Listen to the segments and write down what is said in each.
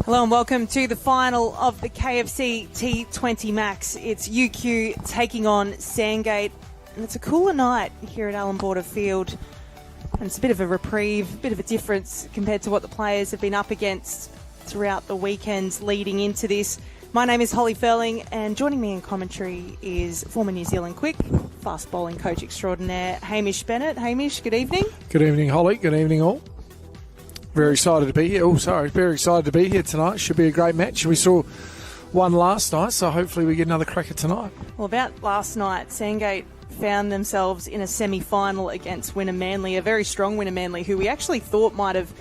Hello and welcome to the final of the KFC T20 Max. It's UQ taking on Sandgate, and it's a cooler night here at Allan Border Field. And it's a bit of a reprieve, a bit of a difference compared to what the players have been up against throughout the weekends leading into this. My name is Holly Furling, and joining me in commentary is former New Zealand quick, fast bowling coach extraordinaire, Hamish Bennett. Hamish, good evening. Good evening, Holly. Good evening, all. Very excited to be here. Very excited to be here tonight. Should be a great match. We saw one last night, so hopefully we get another cracker tonight. Well, about last night, Sandgate found themselves in a semi-final against Winner Manly, a very strong Winner Manly, who we actually thought might have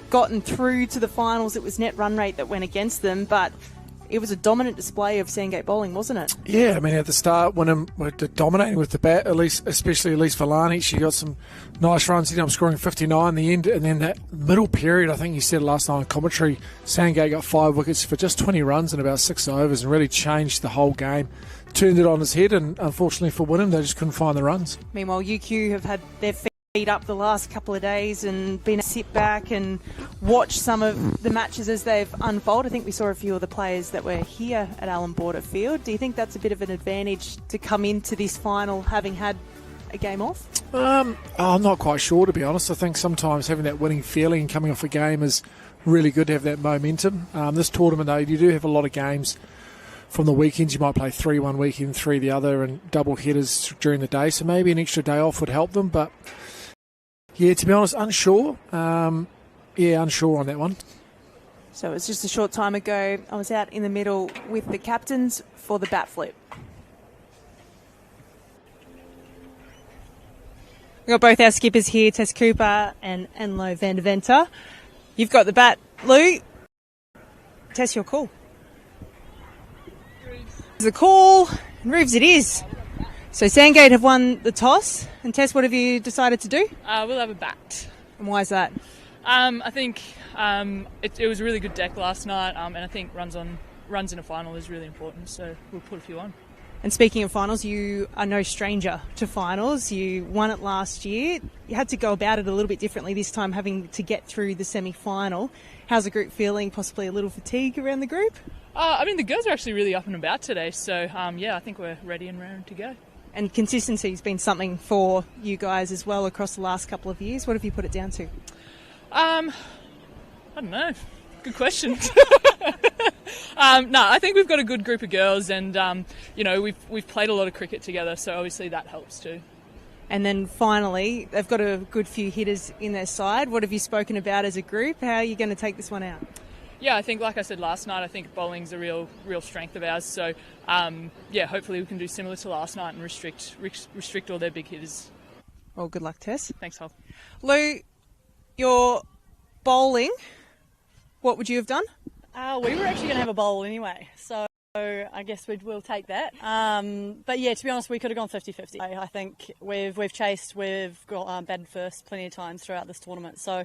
gotten through to the finals. It was net run rate that went against them, but it was a dominant display of Sandgate bowling, wasn't it? Yeah, I mean, at the start, when we're dominating with the bat, especially Elise Villani, she got some nice runs, ended up scoring 59 in the end, and then that middle period, I think you said last night on commentary, Sandgate got 5 wickets for just 20 runs in about 6 overs and really changed the whole game. Turned it on its head, and unfortunately for Wynnum, they just couldn't find the runs. Meanwhile, UQ have had their feet up the last couple of days and been to sit back and watch some of the matches as they've unfolded. I think we saw a few of the players that were here at Allan Border Field. Do you think that's a bit of an advantage to come into this final having had a game off? I'm not quite sure, to be honest. I think sometimes having that winning feeling coming off a game is really good to have that momentum. This tournament, though, you do have a lot of games from the weekends. You might play 3 one weekend, 3 the other, and double headers during the day, so maybe an extra day off would help them, but yeah, to be honest, unsure. Unsure on that one. So it was just a short time ago. I was out in the middle with the captains for the bat flip. We've got both our skippers here, Tess Cooper and Lo van der Venter. You've got the bat, Lou. Tess, your call. The call, and Roofs it is. So Sandgate have won the toss, and Tess, what have you decided to do? We'll have a bat. And why is that? I think it was a really good deck last night, and I think runs in a final is really important, so we'll put a few on. And speaking of finals, you are no stranger to finals. You won it last year. You had to go about it a little bit differently this time, having to get through the semi-final. How's the group feeling? Possibly a little fatigue around the group? The girls are actually really up and about today, so I think we're ready and raring to go. And consistency has been something for you guys as well across the last couple of years. What have you put it down to? I don't know. Good question. I think we've got a good group of girls, and we've played a lot of cricket together, so obviously that helps too. And then finally, they've got a good few hitters in their side. What have you spoken about as a group? How are you going to take this one out? Yeah, I think, like I said last night, I think bowling's a real strength of ours. So, hopefully we can do similar to last night and restrict all their big hitters. Well, good luck, Tess. Thanks, Hol. Lou, your bowling, what would you have done? We were actually going to have a bowl anyway, so I guess we'll take that. But yeah, to be honest, we could have gone 50-50. I think we've got batted first plenty of times throughout this tournament, so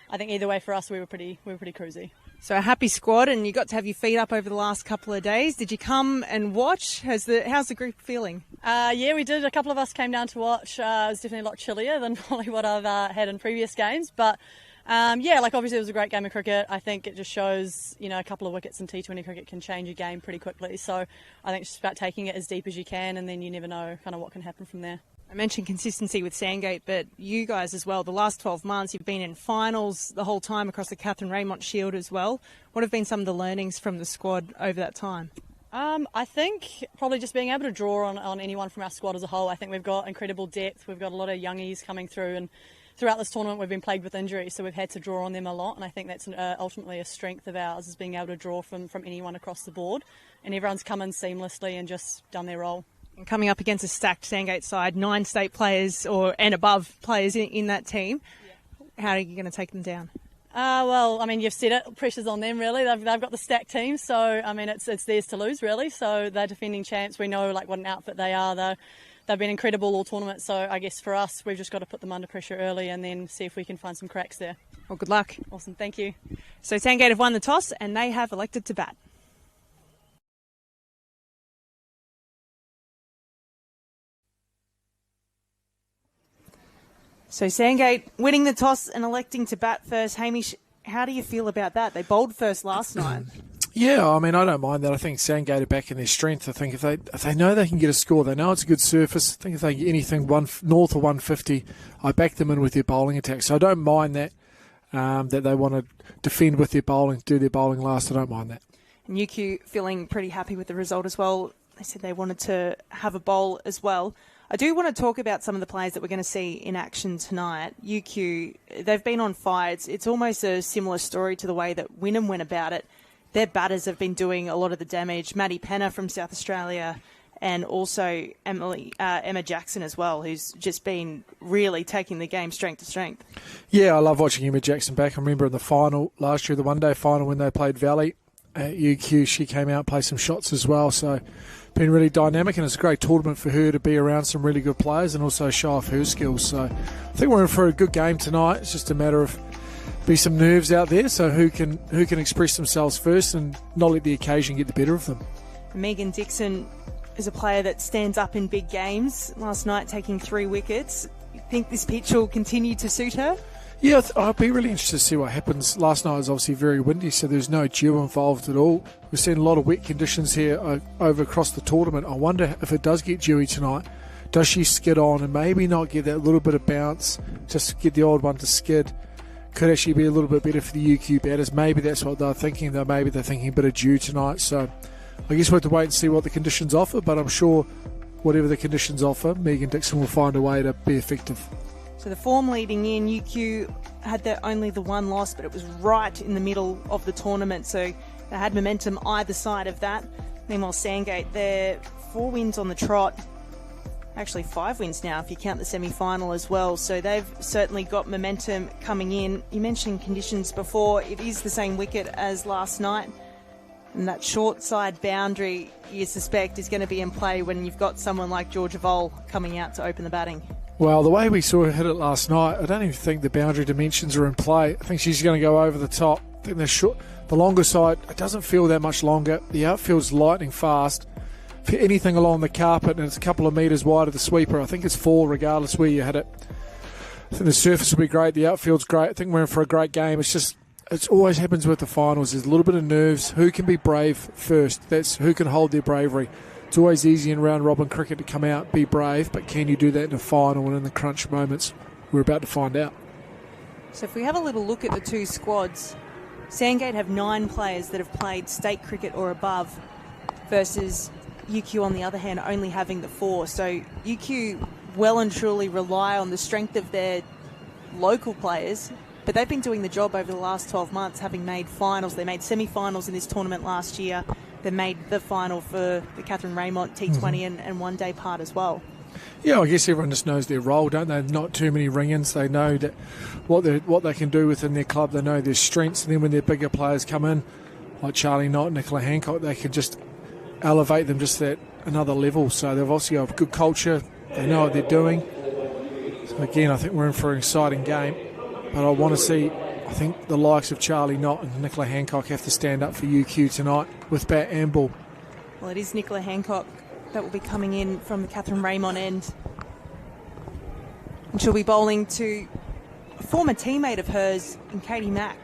I think either way for us, we were pretty cruisy. So a happy squad, and you got to have your feet up over the last couple of days. Did you come and watch? How's the group feeling? Yeah, we did. A couple of us came down to watch. It was definitely a lot chillier than probably what I've had in previous games. But obviously it was a great game of cricket. I think it just shows, a couple of wickets in T20 cricket can change a game pretty quickly. So I think it's just about taking it as deep as you can, and then you never know kind of what can happen from there. I mentioned consistency with Sandgate, but you guys as well, the last 12 months, you've been in finals the whole time across the Catherine Raymond Shield as well. What have been some of the learnings from the squad over that time? I think probably just being able to draw on anyone from our squad as a whole. I think we've got incredible depth. We've got a lot of youngies coming through, and throughout this tournament we've been plagued with injuries, so we've had to draw on them a lot, and I think that's ultimately a strength of ours, is being able to draw from anyone across the board, and everyone's come in seamlessly and just done their role. And coming up against a stacked Sandgate side, 9 state players and above players in that team, How are you going to take them down? You've said it. Pressure's on them, really. They've got the stacked team, so it's theirs to lose, really. So they're defending champs. We know what an outfit they are. They've been incredible all tournament. So I guess for us, we've just got to put them under pressure early and then see if we can find some cracks there. Well, good luck. Awesome, thank you. So Sandgate have won the toss and they have elected to bat. So Sandgate winning the toss and electing to bat first. Hamish, How do you feel about that? They bowled first last night. Yeah, I mean, I don't mind that. I think Sandgate are back in their strength. I think if they know they can get a score, they know it's a good surface. I think if they get anything north of 150, I back them in with their bowling attack. So I don't mind that, that they want to defend with their bowling, do their bowling last. I don't mind that. And UQ feeling pretty happy with the result as well. They said they wanted to have a bowl as well. I do want to talk about some of the players that we're going to see in action tonight. UQ, they've been on fire. It's almost a similar story to the way that Wynnum went about it. Their batters have been doing a lot of the damage. Maddie Penna from South Australia and also Emma Jackson as well, who's just been really taking the game strength to strength. Yeah, I love watching Emma Jackson back. I remember in the final last year, the one-day final when they played Valley at UQ, she came out and played some shots as well. So been really dynamic, and it's a great tournament for her to be around some really good players and also show off her skills. So I think we're in for a good game tonight. It's just a matter of be some nerves out there, so who can express themselves first and not let the occasion get the better of them. Megan Dixon is a player that stands up in big games. Last night taking 3 wickets. You think this pitch will continue to suit her? Yeah, I'd be really interested to see what happens. Last night was obviously very windy, so there's no dew involved at all. We've seen a lot of wet conditions here over across the tournament. I wonder if it does get dewy tonight, does she skid on and maybe not get that little bit of bounce, just get the old one to skid? Could actually be a little bit better for the UQ batters. Maybe that's what they're thinking, though. Maybe they're thinking a bit of dew tonight. So I guess we'll have to wait and see what the conditions offer, but I'm sure whatever the conditions offer, Megan Dixon will find a way to be effective. So the form leading in, UQ had only the one loss, but it was right in the middle of the tournament, so they had momentum either side of that. Meanwhile, Sandgate, they're 4 wins on the trot. Actually 5 wins now if you count the semi-final as well, so they've certainly got momentum coming in. You mentioned conditions before. It is the same wicket as last night, and that short side boundary you suspect is going to be in play when you've got someone like Georgia Vole coming out to open the batting. Well, the way we saw her hit it last night, I don't even think the boundary dimensions are in play. I think she's going to go over the top. I think the longer side, it doesn't feel that much longer. The outfield's lightning fast. For anything along the carpet, and it's a couple of metres wide of the sweeper, I think it's 4 regardless where you hit it. I think the surface will be great, the outfield's great. I think we're in for a great game. It always happens with the finals. There's a little bit of nerves. Who can be brave first? That's who can hold their bravery. It's always easy in round robin cricket to come out, be brave, but can you do that in a final and in the crunch moments? We're about to find out. So if we have a little look at the two squads, Sandgate have 9 players that have played state cricket or above versus UQ, on the other hand, only having the 4. So UQ well and truly rely on the strength of their local players, but they've been doing the job over the last 12 months, having made finals. They made semi-finals in this tournament last year. They made the final for the Catherine Raymond T20 and one-day part as well. Yeah, I guess everyone just knows their role, don't they? Not too many ring-ins. They know that what they can do within their club. They know their strengths, and then when their bigger players come in, like Charlie Knott, Nicola Hancock, they can just elevate them just that another level. So they've obviously got a good culture. They know what they're doing. So again, I think we're in for an exciting game. But I want to see, I think the likes of Charlie Knott and Nicola Hancock have to stand up for UQ tonight with bat and ball. Well, it is Nicola Hancock that will be coming in from the Catherine Raymond end. And she'll be bowling to a former teammate of hers in Katie Mack.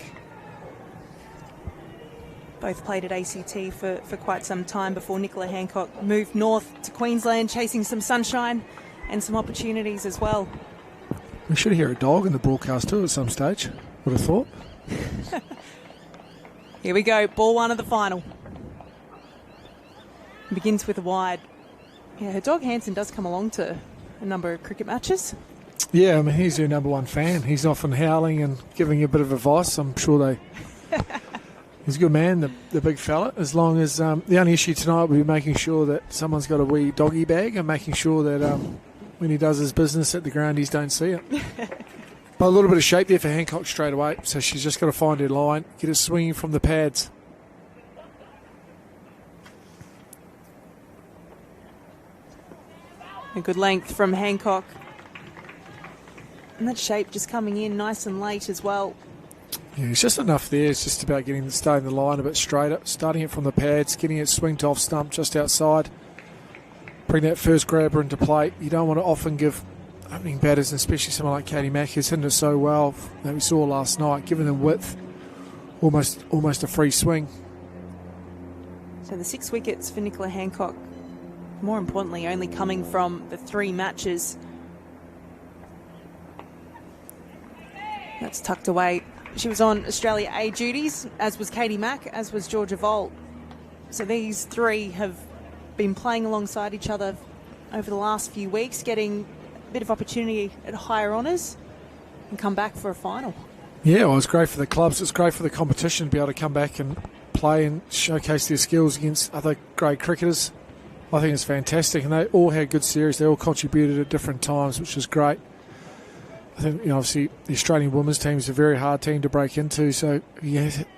Both played at ACT for quite some time before Nicola Hancock moved north to Queensland, chasing some sunshine and some opportunities as well. We should hear a dog in the broadcast too at some stage, would have thought. Here we go, ball 1 of the final. It begins with a wide. Yeah, her dog Hanson does come along to a number of cricket matches. Yeah, I mean, he's her number 1 fan. He's often howling and giving you a bit of advice. I'm sure he's a good man, the big fella. As long as the only issue tonight will be making sure that someone's got a wee doggy bag and making sure that when he does his business at the groundies don't see it. But a little bit of shape there for Hancock straight away. So she's just got to find her line, get it swinging from the pads. A good length from Hancock. And that shape just coming in nice and late as well. Yeah, it's just enough there. It's just about starting the line a bit straighter, starting it from the pads, getting it swinged off stump just outside. Bring that first grabber into play. You don't want to often give opening batters, and especially someone like Katie Mack, who's hitting it so well that we saw last night, giving them width almost a free swing. So the 6 wickets for Nicola Hancock, more importantly, only coming from the 3 matches. That's tucked away. She was on Australia A duties, as was Katie Mack, as was Georgia Volt. So these 3 have been playing alongside each other over the last few weeks, getting a bit of opportunity at higher honours and come back for a final. Yeah, well, it's great for the clubs. It's great for the competition to be able to come back and play and showcase their skills against other great cricketers. I think it's fantastic, and they all had good series. They all contributed at different times, which is great. I think, obviously, the Australian women's team is a very hard team to break into. So,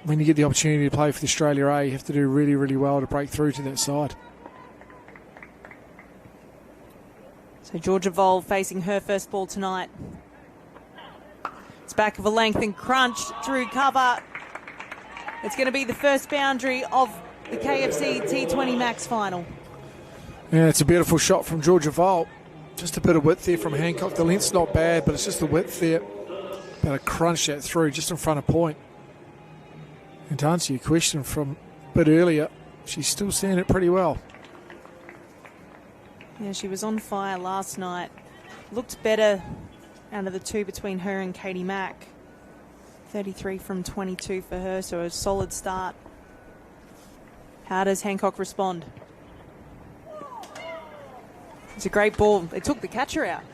when you get the opportunity to play for the Australia A, you have to do really, really well to break through to that side. So Georgia Vol facing her first ball tonight. It's back of a length and crunched through cover. It's going to be the first boundary of the KFC T20 Max final. Yeah, it's a beautiful shot from Georgia Vol. Just a bit of width there from Hancock. The length's not bad, but it's just the width there. About to crunch that through just in front of point. And to answer your question from a bit earlier, she's still seeing it pretty well. Yeah, she was on fire last night. Looked better out of the 2 between her and Katie Mack. 33 from 22 for her, so a solid start. How does Hancock respond? It's a great ball. They took the catcher out.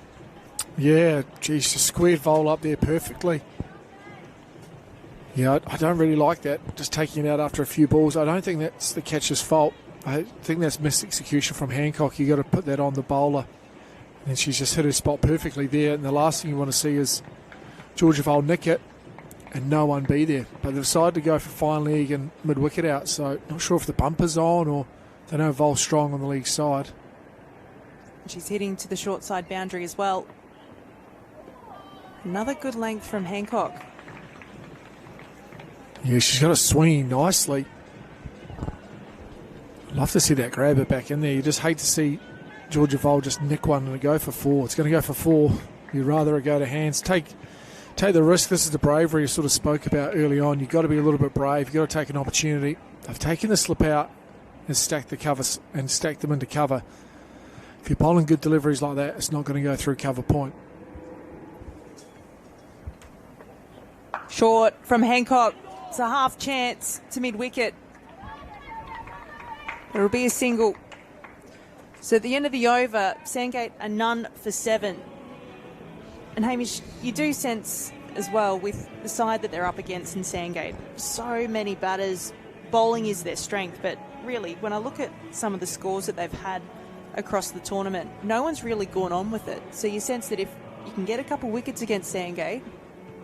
Yeah, geez, just squared Vol up there perfectly. Yeah, I don't really like that, just taking it out after a few balls. I don't think that's the catcher's fault. I think that's missed execution from Hancock. You've got to put that on the bowler. And she's just hit her spot perfectly there. And the last thing you want to see is Georgia Vol nick it and no one be there. But they decided to go for fine leg and mid-wicket out. So not sure if the bumper's on or they know Vol's strong on the leg side. She's hitting to the short side boundary as well. Another good length from Hancock. Yeah, she's got to swing nicely. Love to see that grabber back in there. You just hate to see Georgia Vol just nick one and go for 4. It's going to go for 4. You'd rather it go to hands. Take the risk. This is the bravery you sort of spoke about early on. You've got to be a little bit brave. You've got to take an opportunity. They've taken the slip out and stacked the covers and stacked them into cover. If you're bowling good deliveries like that, it's not going to go through cover point. Short from Hancock. It's a half chance to mid-wicket. It'll be a single. So at the end of the over, Sandgate are none for 7. And Hamish, you do sense as well with the side that they're up against in Sandgate, so many batters, bowling is their strength, but really when I look at some of the scores that they've had across the tournament, no one's really gone on with it. So you sense that if you can get a couple wickets against Sandgate,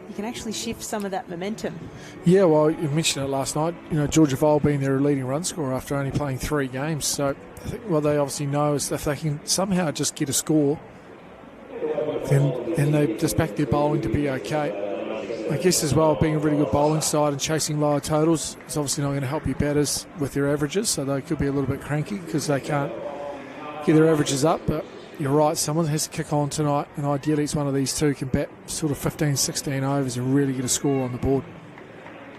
you can actually shift some of that momentum. Yeah, well, you mentioned it last night. Georgia Vol being their leading run scorer after only playing 3 games. So I think what they obviously know is that if they can somehow just get a score, then they just back their bowling to be okay. I guess as well, being a really good bowling side and chasing lower totals is obviously not going to help your batters with their averages. So they could be a little bit cranky because they can't get their averages up. But you're right, someone has to kick on tonight, and ideally it's one of these 2 can bat sort of 15, 16 overs and really get a score on the board.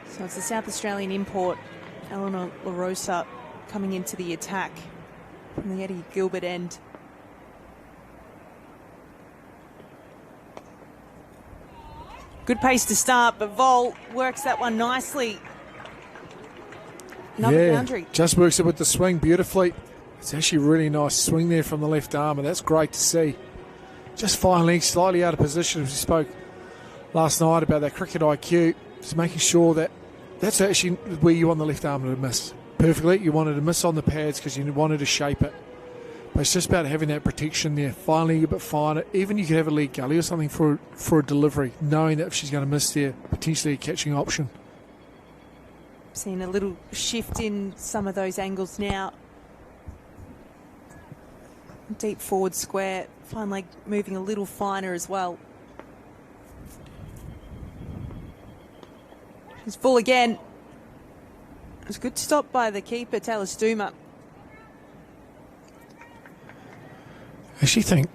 So it's the South Australian import, Eleanor LaRosa, coming into the attack from the Eddie Gilbert end. Good pace to start, but Vol works that one nicely. Another boundary. Just works it with the swing beautifully. It's actually a really nice swing there from the left arm, and that's great to see. Just fine leg, slightly out of position, as we spoke last night about that cricket IQ. Just making sure that that's actually where you want the left arm to miss. Perfectly, you wanted to miss on the pads because you wanted to shape it. But it's just about having that protection there. Finally, a bit finer. Even you could have a leg gully or something for a delivery, knowing that if she's going to miss there, potentially a catching option. Seeing a little shift in some of those angles now. Deep forward square, fine leg moving a little finer as well. It's full again. It was a good stop by the keeper, Taylor Stuma. I actually think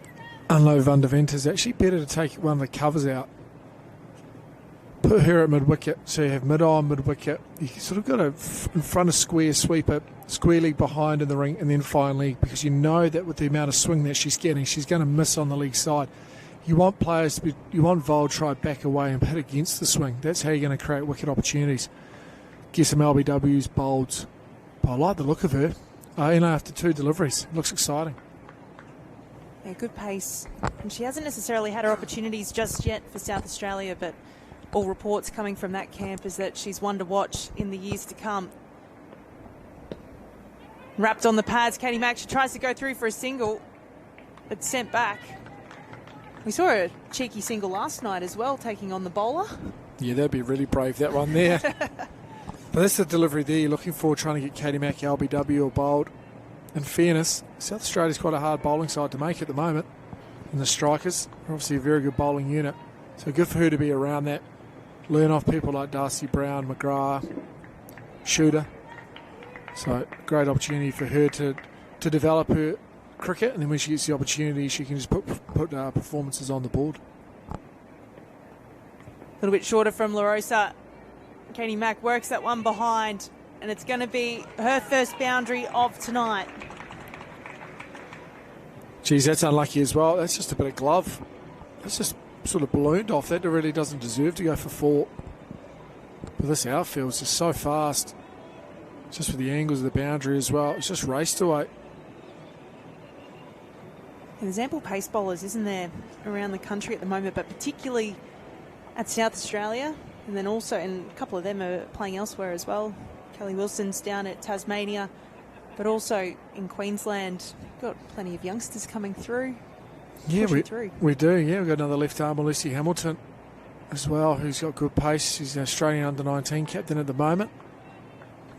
Unlo van der Vent is actually better to take one of the covers out. put her at mid-wicket, so you have mid-on, mid-wicket. You sort of got to, in front of square, sweep it, square leg behind in the ring, and then fine leg, because you know that with the amount of swing that she's getting, she's going to miss on the leg side. You want players to be, you want Vol to try back away and hit against the swing. That's how you're going to create wicket opportunities. Get some LBWs, bolds. But I like the look of her. After 2 deliveries, it looks exciting. Yeah, good pace. And she hasn't necessarily had her opportunities just yet for South Australia, but all reports coming from that camp is that she's one to watch in the years to come. Wrapped on the pads, Katie Mack, she tries to go through for a single, but sent back. We saw a cheeky single last night as well, taking on the bowler. Yeah, that'd be really brave, that one there. But that's the delivery there you're looking for, trying to get Katie Mack LBW or bowled. In fairness, South Australia's quite a hard bowling side to make at the moment. And the strikers are obviously a very good bowling unit. So good for her to be around that. Learn off people like Darcy Brown, McGrath, Shooter. So great opportunity for her to develop her cricket, and then when she gets the opportunity, she can just put performances on the board. A little bit shorter from La Rosa. Katie Mack works that one behind, and it's going to be her first boundary of tonight. Geez, that's unlucky as well. That's just a bit of glove. That's just sort of ballooned off. That really doesn't deserve to go for 4. But this outfield's just so fast. Just with the angles of the boundary as well. It's just raced away. And there's ample pace bowlers, isn't there, around the country at the moment, but particularly at South Australia. And then also, and a couple of them are playing elsewhere as well. Kelly Wilson's down at Tasmania, but also in Queensland. Got plenty of youngsters coming through. Yeah, we do. Yeah, we've got another left armer, Lucy Hamilton, as well, who's got good pace. She's an Australian under-19 captain at the moment.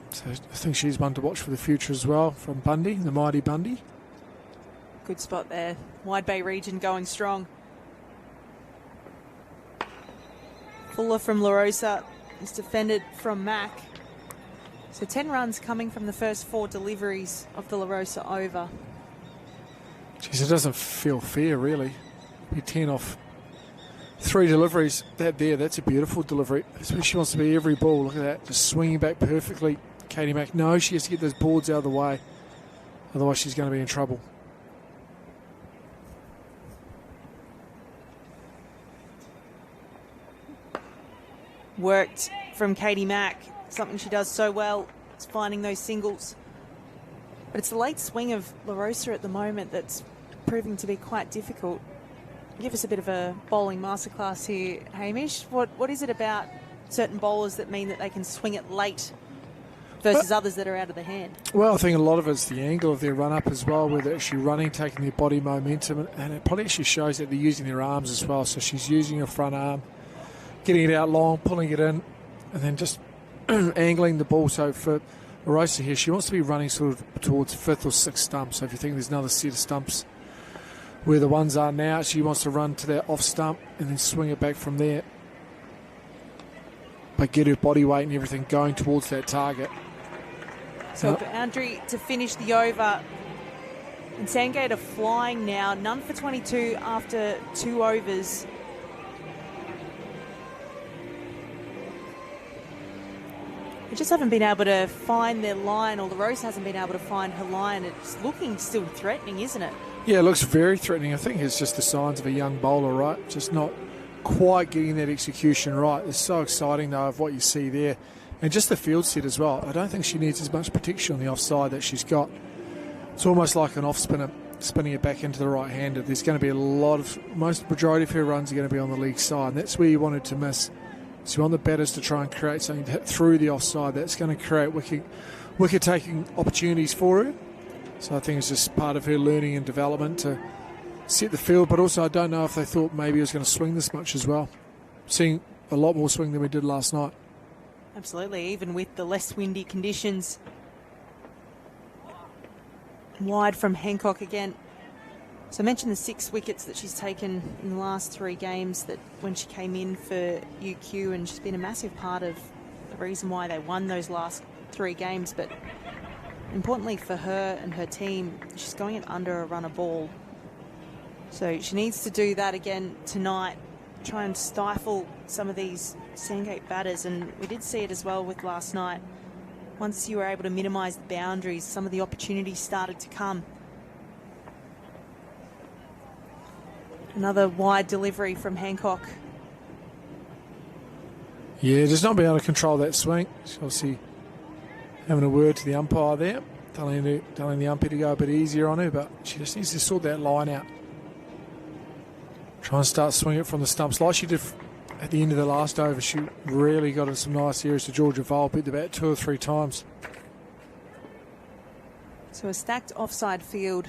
So I think she's one to watch for the future as well, from Bundy, the mighty Bundy. Good spot there. Wide Bay region going strong. Fuller from La Rosa is defended from Mack. So 10 runs coming from the first 4 deliveries of the La Rosa over. Jeez, it doesn't feel fair, really. Be 10 off 3 deliveries. That's a beautiful delivery. That's where she wants to be every ball. Look at that, just swinging back perfectly. Katie Mack, no, she has to get those boards out of the way. Otherwise, she's going to be in trouble. Worked from Katie Mack. Something she does so well is finding those singles. But it's the late swing of La Rosa at the moment that's proving to be quite difficult. Give us a bit of a bowling masterclass here, Hamish. What is it about certain bowlers that mean that they can swing it late versus others that are out of the hand? Well, I think a lot of it's the angle of their run-up as well, where they're actually running, taking their body momentum, and it probably actually shows that they're using their arms as well. So she's using her front arm, getting it out long, pulling it in, and then just angling the ball. So for La Rosa here, she wants to be running sort of towards 5th or 6th stump. So if you think there's another set of stumps where the ones are now, she wants to run to that off stump and then swing it back from there. But get her body weight and everything going towards that target. So boundary to finish the over. And Sandgate are flying now. None for 22 after 2 overs. They just haven't been able to find their line, or La Rosa hasn't been able to find her line. It's looking still threatening, isn't it? Yeah, it looks very threatening. I think it's just the signs of a young bowler, right? Just not quite getting that execution right. It's so exciting, though, of what you see there. And just the field set as well. I don't think she needs as much protection on the offside that she's got. It's almost like an off-spinner spinning it back into the right-hander. There's going to be a lot of, majority of her runs are going to be on the leg side. And that's where you wanted to miss. So you want the batters to try and create something to hit through the offside. That's going to create wicket-taking opportunities for her. So I think it's just part of her learning and development to set the field. But also I don't know if they thought maybe it was going to swing this much as well. Seeing a lot more swing than we did last night. Absolutely, even with the less windy conditions. Wide from Hancock again. So I mentioned the 6 wickets that she's taken in the last 3 games, that when she came in for UQ, and she's been a massive part of the reason why they won those last 3 games. But importantly for her and her team, she's going in under a run a ball. So she needs to do that again tonight, try and stifle some of these Sandgate batters, and we did see it as well with last night. Once you were able to minimise the boundaries, some of the opportunities started to come. Another wide delivery from Hancock. Yeah, just not being able to control that swing. She's obviously having a word to the umpire there, telling the umpire to go a bit easier on her, but she just needs to sort that line out. Try and start swinging it from the stumps like she did at the end of the last over. She really got in some nice areas to Georgia Vole, bit the bat 2 or 3 times. So a stacked offside field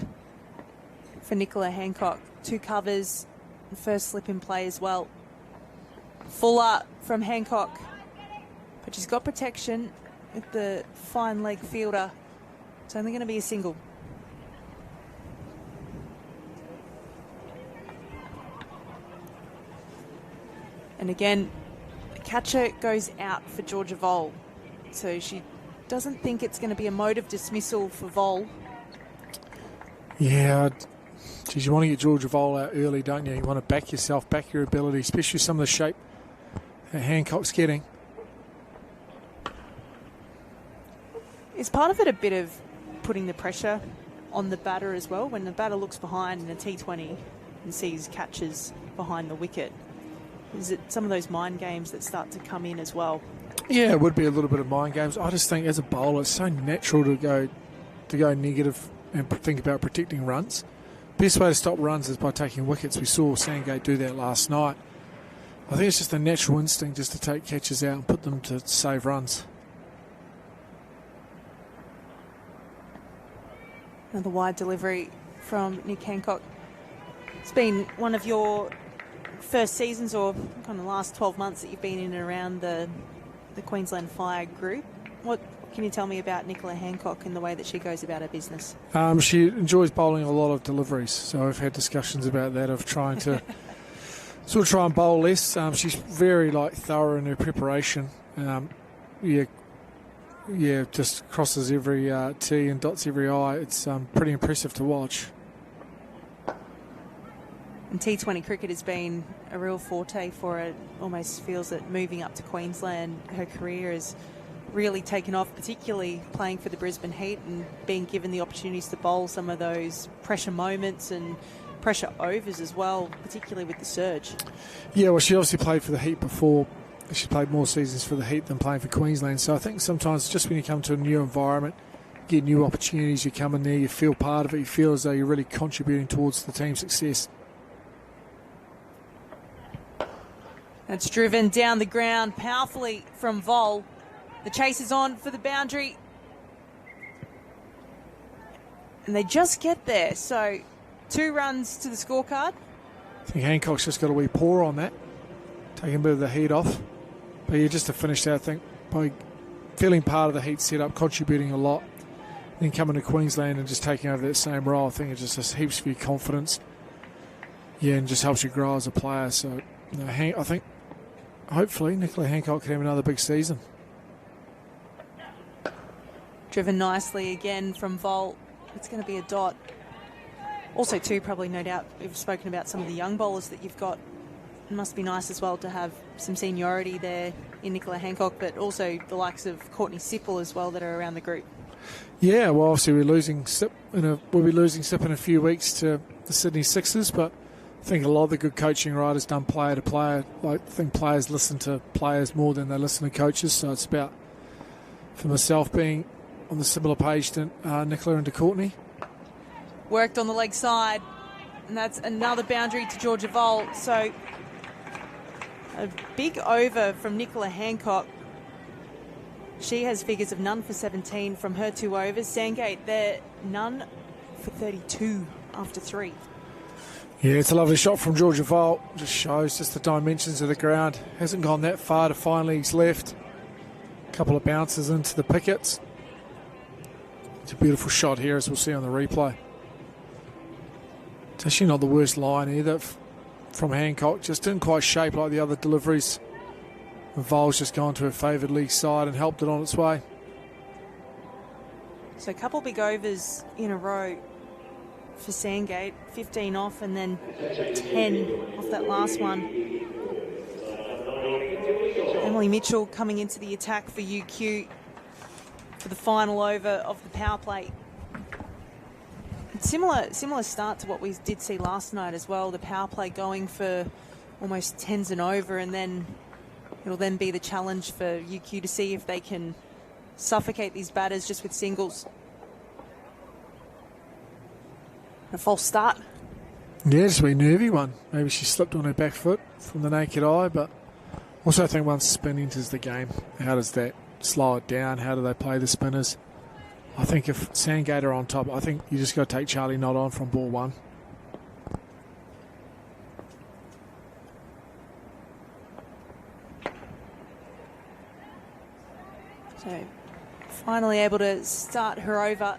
for Nicola Hancock. 2 covers, and first slip in play as well. Fuller from Hancock, but she's got protection with the fine leg fielder. It's only going to be a single. And again, the catcher goes out for Georgia Vole. So she doesn't think it's going to be a mode of dismissal for Vole. Yeah, geez, you want to get Georgia Vole out early, don't you? You want to back yourself, back your ability, especially some of the shape that Hancock's getting. Is part of it a bit of putting the pressure on the batter as well? When the batter looks behind in a T20 and sees catches behind the wicket, is it some of those mind games that start to come in as well? Yeah, it would be a little bit of mind games. I just think as a bowler, it's so natural to go negative and think about protecting runs. Best way to stop runs is by taking wickets. We saw Sandgate do that last night. I think it's just a natural instinct just to take catches out and put them to save runs. Another wide delivery from Nick Hancock. It's been one of your first seasons or kind of last 12 months that you've been in and around the Queensland Fire group. What can you tell me about Nicola Hancock and the way that she goes about her business? She enjoys bowling a lot of deliveries, so I've had discussions about that, of trying to sort of try and bowl less. She's very thorough in her preparation. Just crosses every T and dots every I. It's pretty impressive to watch. And T20 cricket has been a real forte for her. Almost feels that moving up to Queensland, her career has really taken off, particularly playing for the Brisbane Heat and being given the opportunities to bowl some of those pressure moments and pressure overs as well, particularly with the surge. Yeah, well, she obviously played for the Heat before. She played more seasons for the Heat than playing for Queensland. So I think sometimes just when you come to a new environment, get new opportunities, you come in there, you feel part of it, you feel as though you're really contributing towards the team's success. It's driven down the ground powerfully from Vole. The chase is on for the boundary. And they just get there. So 2 runs to the scorecard. I think Hancock's just got a wee paw on that, taking a bit of the heat off. But yeah, just to finish that, I think by feeling part of the Heat setup, contributing a lot, then coming to Queensland and just taking over that same role, I think it just heaps of your confidence. Yeah, and just helps you grow as a player. So I think hopefully Nicola Hancock can have another big season. Driven nicely again from Vole. It's going to be a dot. Also, too, probably no doubt, we've spoken about some of the young bowlers that you've got. It must be nice as well to have some seniority there in Nicola Hancock, but also the likes of Courtney Sipple as well that are around the group. Yeah, well, obviously we'll be losing Sip in a few weeks to the Sydney Sixers, but I think a lot of the good coaching writers done player to player. I think players listen to players more than they listen to coaches, so it's about, for myself, being on the similar page to Nicola and to Courtney. Worked on the leg side, and that's another boundary to Georgia Vole. So a big over from Nicola Hancock. She has figures of none for 17 from her 2 overs. Sandgate there, none for 32 after 3. Yeah, it's a lovely shot from Georgia Vole. Just shows just the dimensions of the ground. Hasn't gone that far to fine legs left. A couple of bounces into the pickets. It's a beautiful shot here, as we'll see on the replay. It's actually not the worst line either from Hancock. Just didn't quite shape like the other deliveries. Vole's just gone to her favoured leg side and helped it on its way. So a couple big overs in a row for Sandgate. 15 off and then 10 off that last one. Emily Mitchell coming into the attack for UQ for the final over of the power play. Similar start to what we did see last night as well. The power play going for almost 10s and over, and then it'll then be the challenge for UQ to see if they can suffocate these batters just with singles. A false start. Yeah, just a wee nervy one. Maybe she slipped on her back foot from the naked eye, but also I think once spin enters the game, how does that slow it down? How do they play the spinners? I think if Sandgate are on top, I think you just got to take Charlie Knott on from ball one. So finally able to start her over.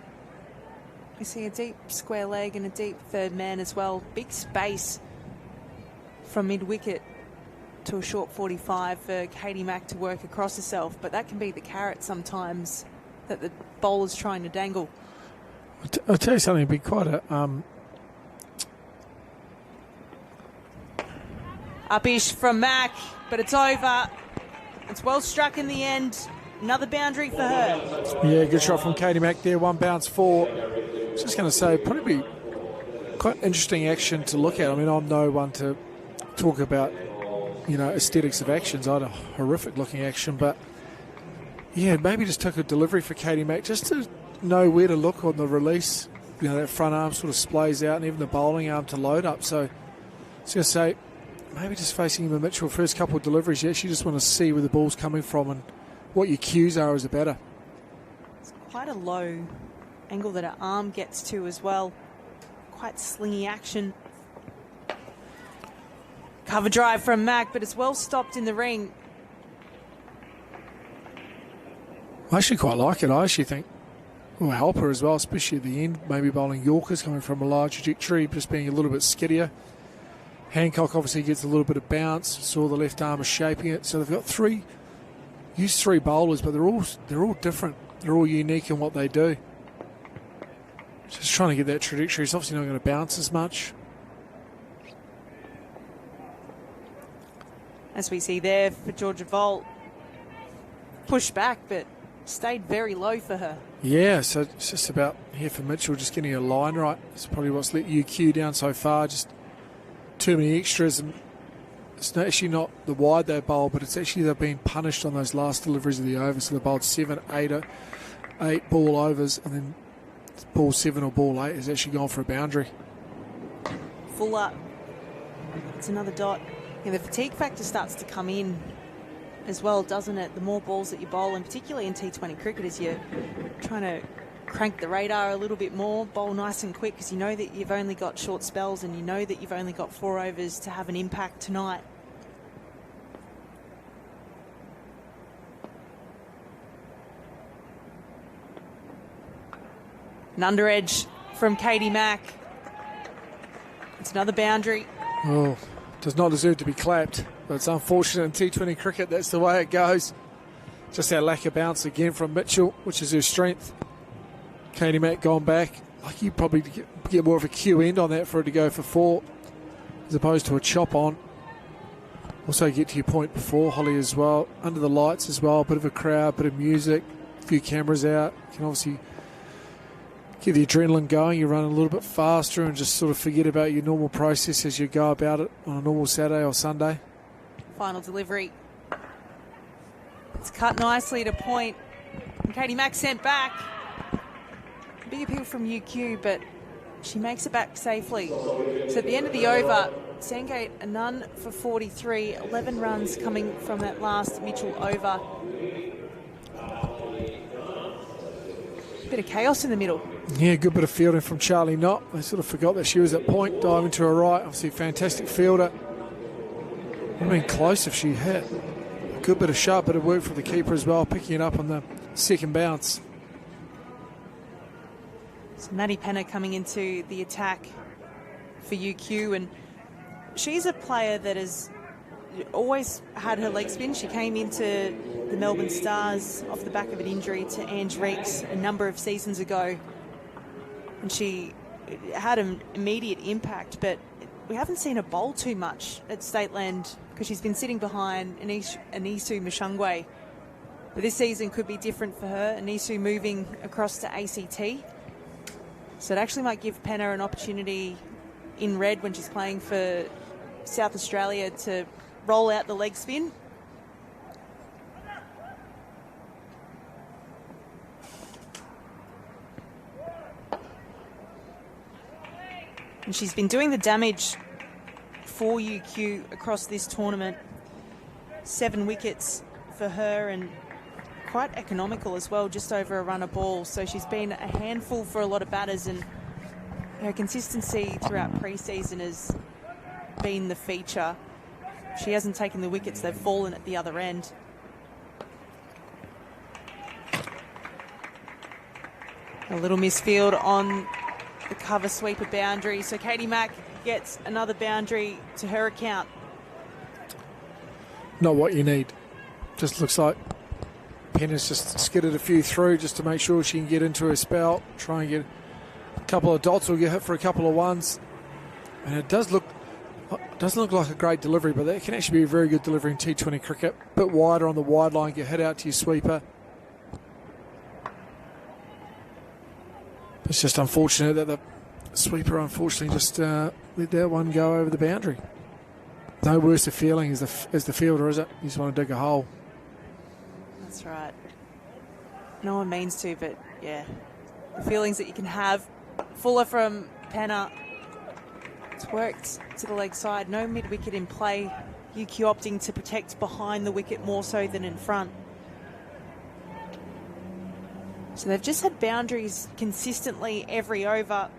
We see a deep square leg and a deep third man as well. Big space from mid-wicket to a short 45 for Katie Mack to work across herself, but that can be the carrot sometimes that the bowler's trying to dangle. I'll tell you something, it'd be quite a Upish from Mack, but it's over. It's well struck in the end. Another boundary for her. Yeah, good shot from Katie Mack there. One bounce four. I was just going to say, probably be quite interesting action to look at. I mean, I'm no one to talk about, you know, aesthetics of actions. I had a horrific looking action, but yeah, maybe just took a delivery for Katie Mack just to know where to look on the release. You know, that front arm sort of splays out and even the bowling arm to load up. So I was going to say, maybe just facing Emma Mitchell, first couple of deliveries, you actually just want to see where the ball's coming from and what your cues are as a batter. It's quite a low angle that her arm gets to as well. Quite slingy action. Cover drive from Mack, but it's well stopped in the ring. I actually quite like it. I actually think it will help her as well, especially at the end. Maybe bowling Yorkers coming from a large trajectory, just being a little bit skiddier. Hancock obviously gets a little bit of bounce. Saw the left arm is shaping it. So they've got three bowlers, but they're all different. They're all unique in what they do. Just trying to get that trajectory. It's obviously not going to bounce as much. As we see there for Georgia Volt, pushed back, but stayed very low for her. Yeah, so it's just about here for Mitchell, just getting a line right. It's probably what's let UQ down so far. Just too many extras, and it's actually not the wide they bowl, but it's actually they've been punished on those last deliveries of the over. So they bowled 7, 8 ball overs, and then ball 7 or ball 8 has actually gone for a boundary. Full up. It's another dot. Yeah, the fatigue factor starts to come in as well, doesn't it? The more balls that you bowl, and particularly in T20 cricket, as you're trying to crank the radar a little bit more, bowl nice and quick, because you know that you've only got short spells and you know that you've only got 4 overs to have an impact tonight. An under edge from Katie Mack. It's another boundary. Oh, does not deserve to be clapped, but it's unfortunate in T20 cricket. That's the way it goes. Just that lack of bounce again from Mitchell, which is her strength. Katie Mack gone back. Like you probably get more of a cue end on that for her to go for 4 as opposed to a chop on. Also get to your point before, Holly, as well. Under the lights as well, a bit of a crowd, bit of music, a few cameras out. You can obviously get the adrenaline going. You run a little bit faster and just sort of forget about your normal process as you go about it on a normal Saturday or Sunday. Final delivery. It's cut nicely to point. And Katie Mack sent back. Big appeal from UQ, but she makes it back safely. So at the end of the over, Sandgate a none for 43. 11 runs coming from that last Mitchell over. Bit of chaos in the middle. Yeah, good bit of fielding from Charlie Knott. They sort of forgot that she was at point, diving to her right. Obviously, fantastic fielder. Would have been close if she hit. Good bit of sharp bit of work from the keeper as well, picking it up on the second bounce. So Maddie Penna coming into the attack for UQ, and she's a player that has always had her leg spin. She came into the Melbourne Stars off the back of an injury to Ange Reeks a number of seasons ago, and she had an immediate impact, but we haven't seen her bowl too much at Stateland because she's been sitting behind Anisu Mashungwe. But this season could be different for her. Anisu moving across to ACT. So it actually might give Penna an opportunity in red when she's playing for South Australia to roll out the leg spin. And she's been doing the damage for UQ across this tournament. 7 wickets for her and quite economical as well, just over a run a ball. So she's been a handful for a lot of batters, and her consistency throughout pre-season has been the feature. She hasn't taken the wickets, they've fallen at the other end. A little misfield on the cover sweeper boundary, so Katie Mack gets another boundary to her account. Not what you need. Just looks like Penna's just skidded a few through just to make sure she can get into her spell, try and get a couple of dots or get hit for a couple of ones. And it doesn't look like a great delivery, but that can actually be a very good delivery in T20 cricket. A bit wider on the wide line, get hit out to your sweeper. It's just unfortunate that the sweeper unfortunately just let that one go over the boundary. No worse a feeling as the fielder, is it? You just want to dig a hole. That's right. No one means to, but yeah. The feelings that you can have. Fuller from Penna. It's worked to the leg side. No mid-wicket in play. UQ opting to protect behind the wicket more so than in front. So they've just had boundaries consistently every over.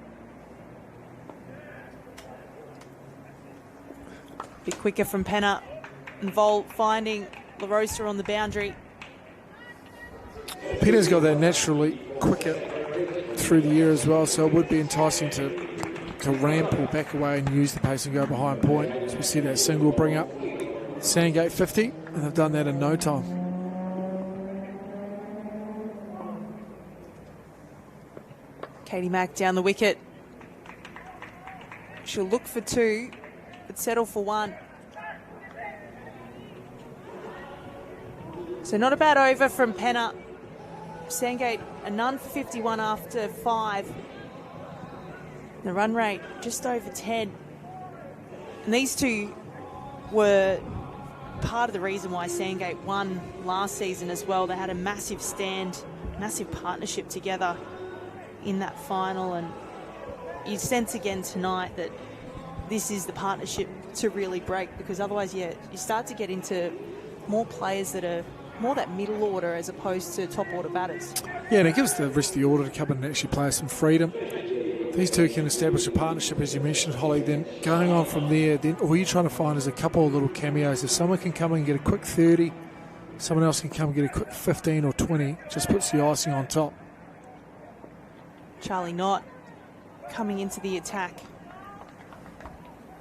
Bit quicker from Penna. And Vol finding LaRosa on the boundary. Penna's got that naturally quicker through the year as well, so it would be enticing to ram, pull back away and use the pace and go behind point. So we see that single bring up Sandgate 50, and they've done that in no time. Katie Mack down the wicket. She'll look for 2, but settle for 1. So not a bad over from Penna. Sandgate a none for 51 after 5. The run rate just over 10. And these two were part of the reason why Sandgate won last season as well. They had a massive stand, massive partnership together in that final, and you sense again tonight that this is the partnership to really break, because otherwise you start to get into more players that are more that middle order as opposed to top order batters. Yeah, and it gives the rest of the order to come in and actually play some freedom. These two can establish a partnership, as you mentioned, Holly. Then going on from there, then all you're trying to find is a couple of little cameos. If someone can come and get a quick 30, someone else can come and get a quick 15 or 20, just puts the icing on top. Charlie Knott coming into the attack.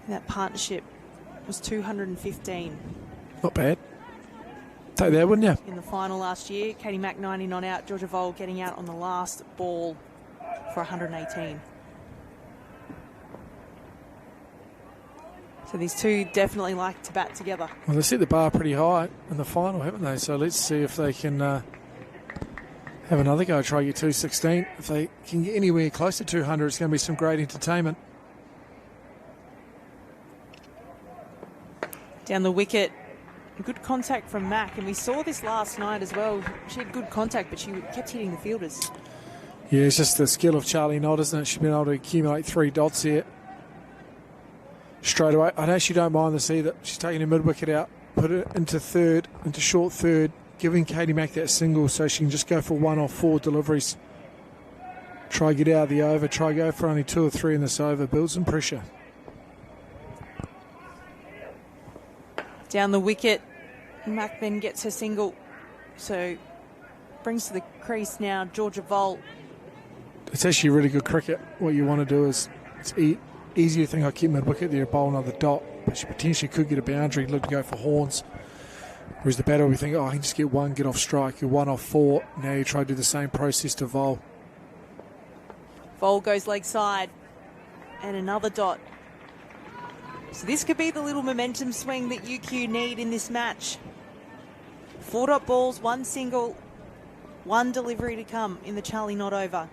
That partnership was 215. Not bad. Take that, wouldn't you? In the final last year, Katie Mack 90 not out, Georgia Vol getting out on the last ball for 118. So these two definitely like to bat together. Well, they set the bar pretty high in the final, haven't they? So let's see if they can have another go, try to get 216. If they can get anywhere close to 200, it's going to be some great entertainment. Down the wicket, good contact from Mack, and we saw this last night as well. She had good contact, but she kept hitting the fielders. Yeah, it's just the skill of Charlie Knott, isn't it? She's been able to accumulate 3 dots here straight away. I actually don't mind this either. She's taking her mid-wicket out, put it into third, into short third, giving Katie Mack that single so she can just go for 1 or 4 deliveries. Try get out of the over, try go for only 2 or 3 in this over, build some pressure. Down the wicket, Mack then gets her single, so brings to the crease now Georgia Vol. It's actually really good cricket. What you want to do is, it's easy to think I keep mid-wicket there, bowl another dot, but she potentially could get a boundary, look to go for horns. Whereas the batter, we think, oh, I can just get 1, get off strike, you're 1 off 4. Now you try to do the same process to Vol. Vol goes leg side, and another dot. So this could be the little momentum swing that UQ need in this match. 4 dot balls, 1 single, 1 delivery to come in the Charlie not over.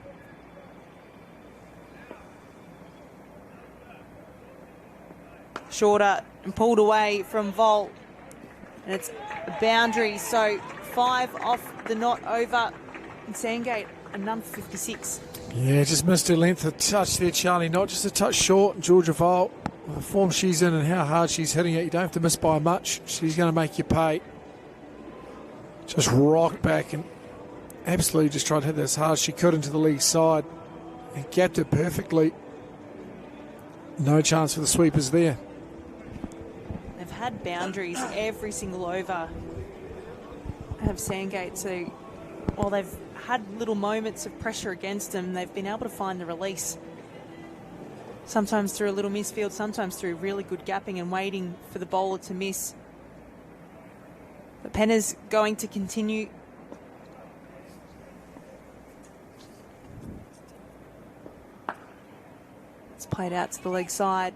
Shorter and pulled away from Volt. And it's a boundary, so 5 off the not over. And Sandgate, a none for 56. Yeah, just missed her length a touch there, Charlie. Not just a touch short. And Georgia Volt, the form she's in and how hard she's hitting it, you don't have to miss by much. She's going to make you pay. Just rocked back and absolutely just tried to hit that as hard as she could into the league side. And gapped it perfectly. No chance for the sweepers there. They've had boundaries every single over. Have Sandgate, so while they've had little moments of pressure against them, they've been able to find the release. Sometimes through a little misfield, sometimes through really good gapping and waiting for the bowler to miss. But Penna's going to continue. It's played out to the leg side.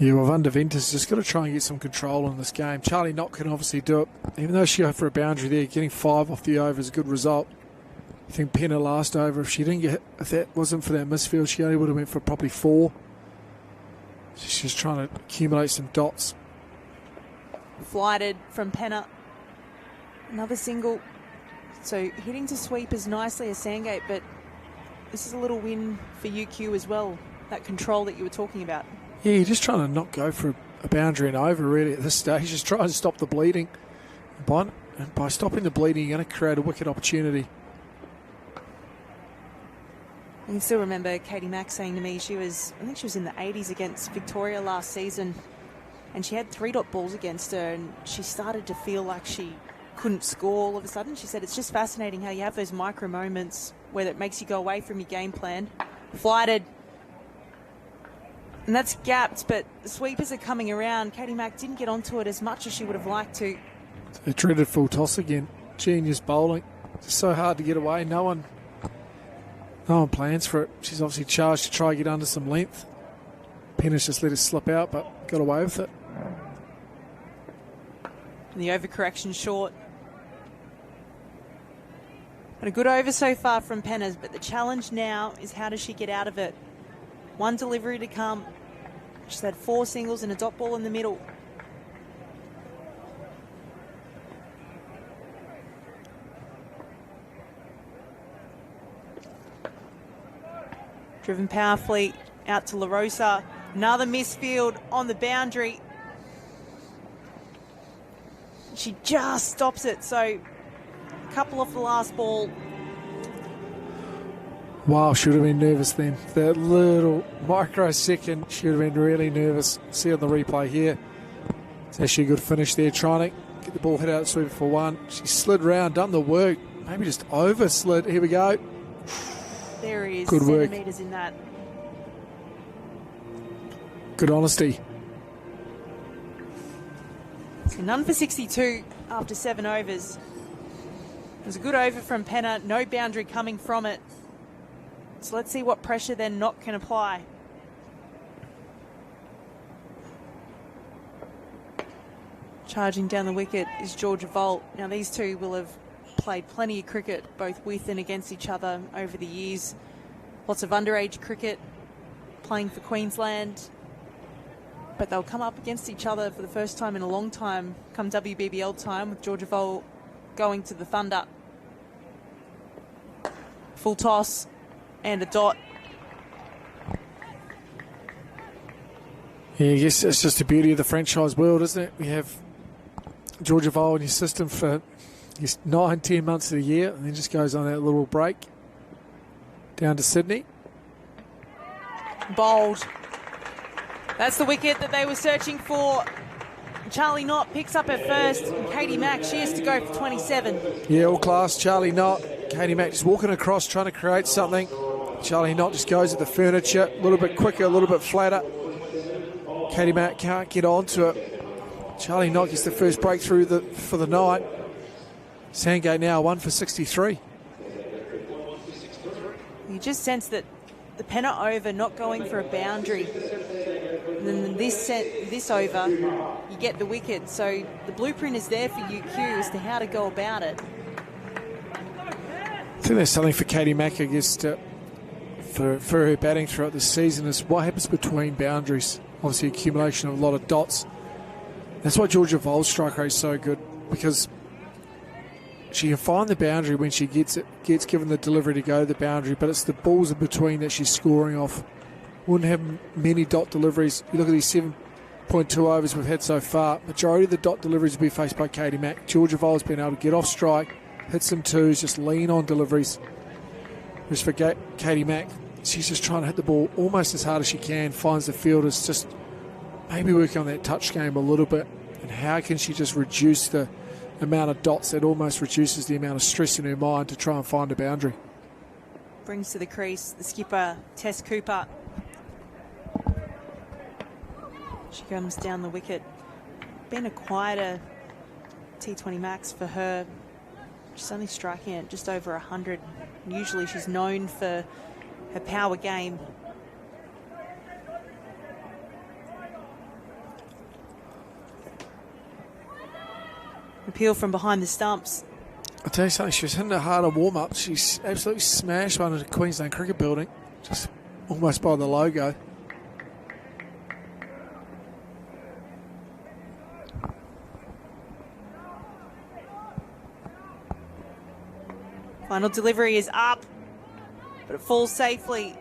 Yeah, well, Van der Venter's just got to try and get some control in this game. Charlie Knott can obviously do it. Even though she went for a boundary there, getting 5 off the over is a good result. I think Penna last over, if that wasn't for that misfield, she only would have went for probably 4. She's just trying to accumulate some dots. Flighted from Penna. Another single. So hitting to sweepers nicely as Sandgate, but this is a little win for UQ as well. That control that you were talking about. Yeah, you're just trying to not go for a boundary and over really at this stage. Just try and stop the bleeding. And by stopping the bleeding, you're going to create a wicket opportunity. I can still remember Katie Mack saying to me, I think she was in the 80s against Victoria last season, and she had 3 dot balls against her, and she started to feel like she couldn't score all of a sudden. She said it's just fascinating how you have those micro moments where it makes you go away from your game plan. Flighted. And that's gapped, but the sweepers are coming around. Katie Mack didn't get onto it as much as she would have liked to. A dreaded full toss again. Genius bowling. It's so hard to get away. No one plans for it. She's obviously charged to try and get under some length. Penna's just let it slip out, but got away with it. And the overcorrection short. But a good over so far from Penna's, but the challenge now is how does she get out of it? 1 delivery to come. She's had 4 singles and a dot ball in the middle. Driven powerfully out to La Rosa. Another misfield on the boundary. She just stops it, so a couple off the last ball. Wow, she would have been nervous then. That little microsecond, she would have been really nervous. See on the replay here. It's actually a good finish there, trying to get the ball hit out sweeper for 1. She slid round, done the work. Maybe just over slid. Here we go. There is good work. Centimetres in that. Good honesty. So none for 62 after 7 overs. It was a good over from Penna. No boundary coming from it. So let's see what pressure then Knott can apply. Charging down the wicket is Georgia Volt. Now these two will have played plenty of cricket, both with and against each other over the years. Lots of underage cricket, playing for Queensland. But they'll come up against each other for the first time in a long time, come WBBL time, with Georgia Volt going to the Thunder. Full toss and a dot. Yeah, I guess it's just the beauty of the franchise world, isn't it? We have Georgia Volt in your system for 9-10 months of the year, and then just goes on that little break down to Sydney. Bowled. That's the wicket that they were searching for. Charlie Knott picks up her first. And Katie Mack, she has to go for 27. Yeah, all class. Charlie Knott. Katie Mack just walking across, trying to create something. Charlie Knott just goes at the furniture, a little bit quicker, a little bit flatter. Katie Mack can't get onto it. Charlie Knott gets the first breakthrough for the night. Sandgate now 1 for 63. You just sense that the Penna over not going for a boundary And then this over, you get the wicket. So the blueprint is there for UQ as to how to go about it. I think there's something for Katie Mack, I guess, for her batting throughout the season is what happens between boundaries. Obviously, accumulation of a lot of dots. That's why Georgia Voll's strike rate is so good, because she can find the boundary when she gets given the delivery to go to the boundary, but it's the balls in between that she's scoring off. Wouldn't have many dot deliveries. You look at these 7.2 overs we've had so far, majority of the dot deliveries will be faced by Katie Mack. Georgia Voll's been able to get off strike, hit some twos, just lean on deliveries. Whereas for Katie Mack, she's just trying to hit the ball almost as hard as she can, finds the fielders, just maybe working on that touch game a little bit. And how can she just reduce the amount of dots that almost reduces the amount of stress in her mind to try and find a boundary? Brings to the crease the skipper, Tess Cooper. She comes down the wicket. Been a quieter T20 max for her. She's only striking at just over 100. Usually she's known for her power game. Appeal from behind the stumps. I'll tell you something, she was hitting a harder warm-up. She's absolutely smashed one at the Queensland Cricket Building, just almost by the logo. Final delivery is up, but it falls safely.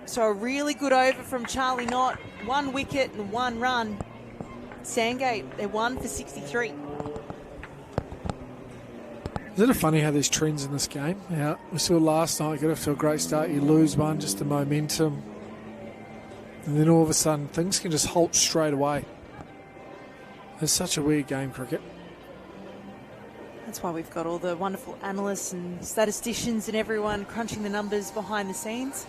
So a really good over from Charlie Knott. 1 wicket and 1 run. Sandgate, they're 1 for 63. Isn't it funny how there's trends in this game? Yeah, we saw last night, get off to a great start, you lose one, just the momentum. And then all of a sudden, things can just halt straight away. It's such a weird game, cricket. That's why we've got all the wonderful analysts and statisticians and everyone crunching the numbers behind the scenes.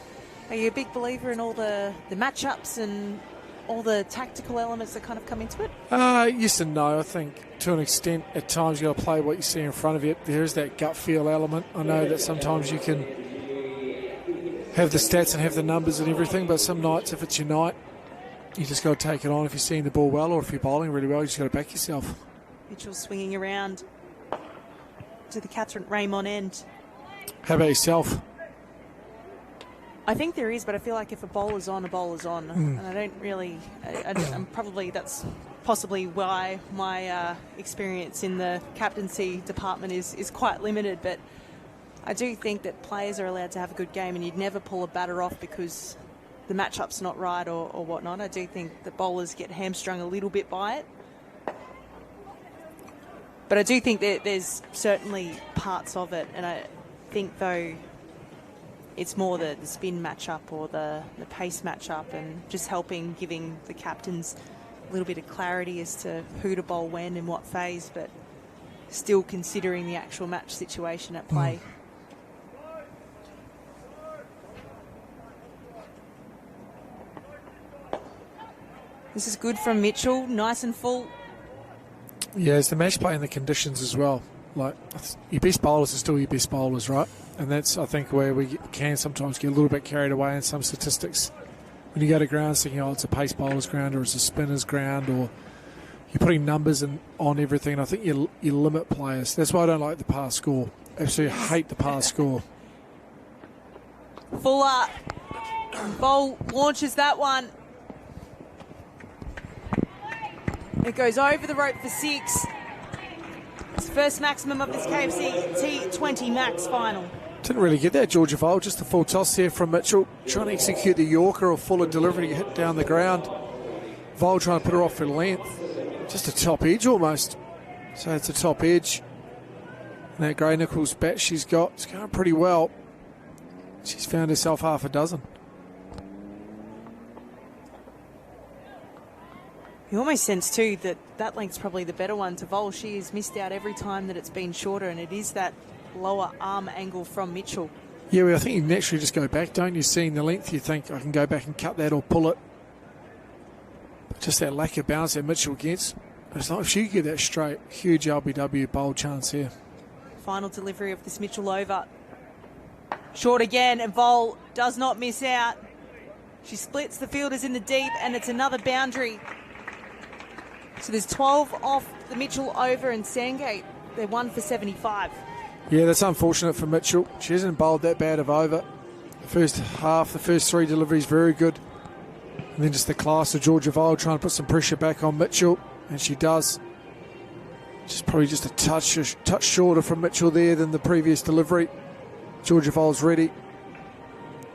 Are you a big believer in all the matchups and all the tactical elements that kind of come into it? Yes and no. I think to an extent at times you've got to play what you see in front of you. There is that gut feel element. I know that sometimes you can have the stats and have the numbers and everything, but some nights if it's your night, you just got to take it on. If you're seeing the ball well or if you're bowling really well, you just got to back yourself. Mitchell swinging around to the Catherine Raymond end. How about yourself? I think there is, but I feel like if a bowler's on, a bowler's on. And I don't really... I'm probably... That's possibly why my experience in the captaincy department is quite limited, but I do think that players are allowed to have a good game and you'd never pull a batter off because the matchup's not right or whatnot. I do think that bowlers get hamstrung a little bit by it. But I do think that there's certainly parts of it, and I think, though, it's more the spin matchup or the pace matchup and just giving the captains a little bit of clarity as to who to bowl when in what phase, but still considering the actual match situation at play. This is good from Mitchell, nice and full. Yeah, it's the match play and the conditions as well. Like, your best bowlers are still your best bowlers, right? And that's, I think, where we can sometimes get a little bit carried away in some statistics. When you go to grounds thinking, oh, it's a pace bowler's ground or it's a spinner's ground, or you're putting numbers on everything. I think you limit players. That's why I don't like the par score. Absolutely hate the par score. Fuller. Bowl launches that one. It goes over the rope for 6. It's the first maximum of this KFC T20 Max final. Didn't really get that, Georgia Voll. Just a full toss there from Mitchell. Trying to execute the Yorker or Fuller delivery to hit down the ground. Voll trying to put her off for length. Just a top edge almost. So it's a top edge. And that Gray Nichols bat she's got, it's going pretty well. She's found herself half a dozen. You almost sense too that length's probably the better one to Vol. She has missed out every time that it's been shorter, and it is that lower arm angle from Mitchell. Yeah, well, I think you naturally just go back, don't you? Seeing the length, you think I can go back and cut that or pull it. But just that lack of balance that Mitchell gets. It's not if she could get that straight. Huge LBW bowl chance here. Final delivery of this Mitchell over. Short again, and Vol does not miss out. She splits the fielders in the deep, and it's another boundary. So there's 12 off the Mitchell over, and Sandgate, they're 1 for 75. Yeah, that's unfortunate for Mitchell. She hasn't bowled that bad of over. The first half, the first 3 deliveries, very good. And then just the class of Georgia Vole trying to put some pressure back on Mitchell, and she does. Just probably just a touch shorter from Mitchell there than the previous delivery. Georgia Vole's ready.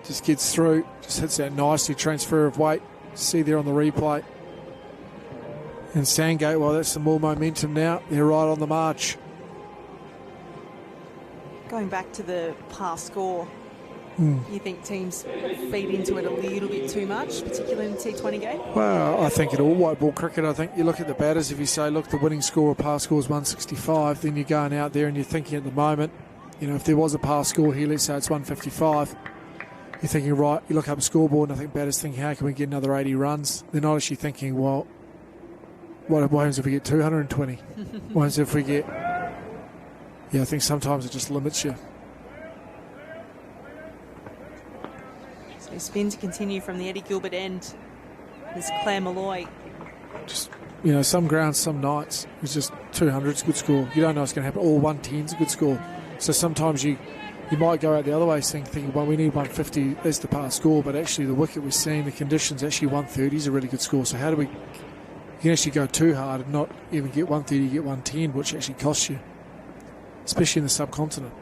Just gets through, just hits that nicely, transfer of weight. See there on the replay. And Sandgate, well, that's some more momentum now. They're right on the march. Going back to the past score, you think teams feed into it a little bit too much, particularly in the T20 game? Well, I think in all white ball cricket, I think you look at the batters, if you say, look, the winning score or past score is 165, then you're going out there and you're thinking at the moment, you know, if there was a past score here, let's say it's 155, you're thinking, right, you look up a scoreboard and I think batters thinking, how can we get another 80 runs? They're not actually thinking, well, what happens if we get 220? What happens if we get... Yeah, I think sometimes it just limits you. So spin to continue from the Eddie Gilbert end. There's Claire Malloy. Just, you know, some grounds, some nights, it's just 200's a good score. You don't know what's going to happen. Or 110's a good score. So sometimes you might go out the other way thinking, well, we need 150, that's the past score, but actually the wicket we're seeing, the conditions, actually 130 is a really good score. So how do we... You can actually go too hard and not even get 130, you get 110, which actually costs you, especially in the subcontinent.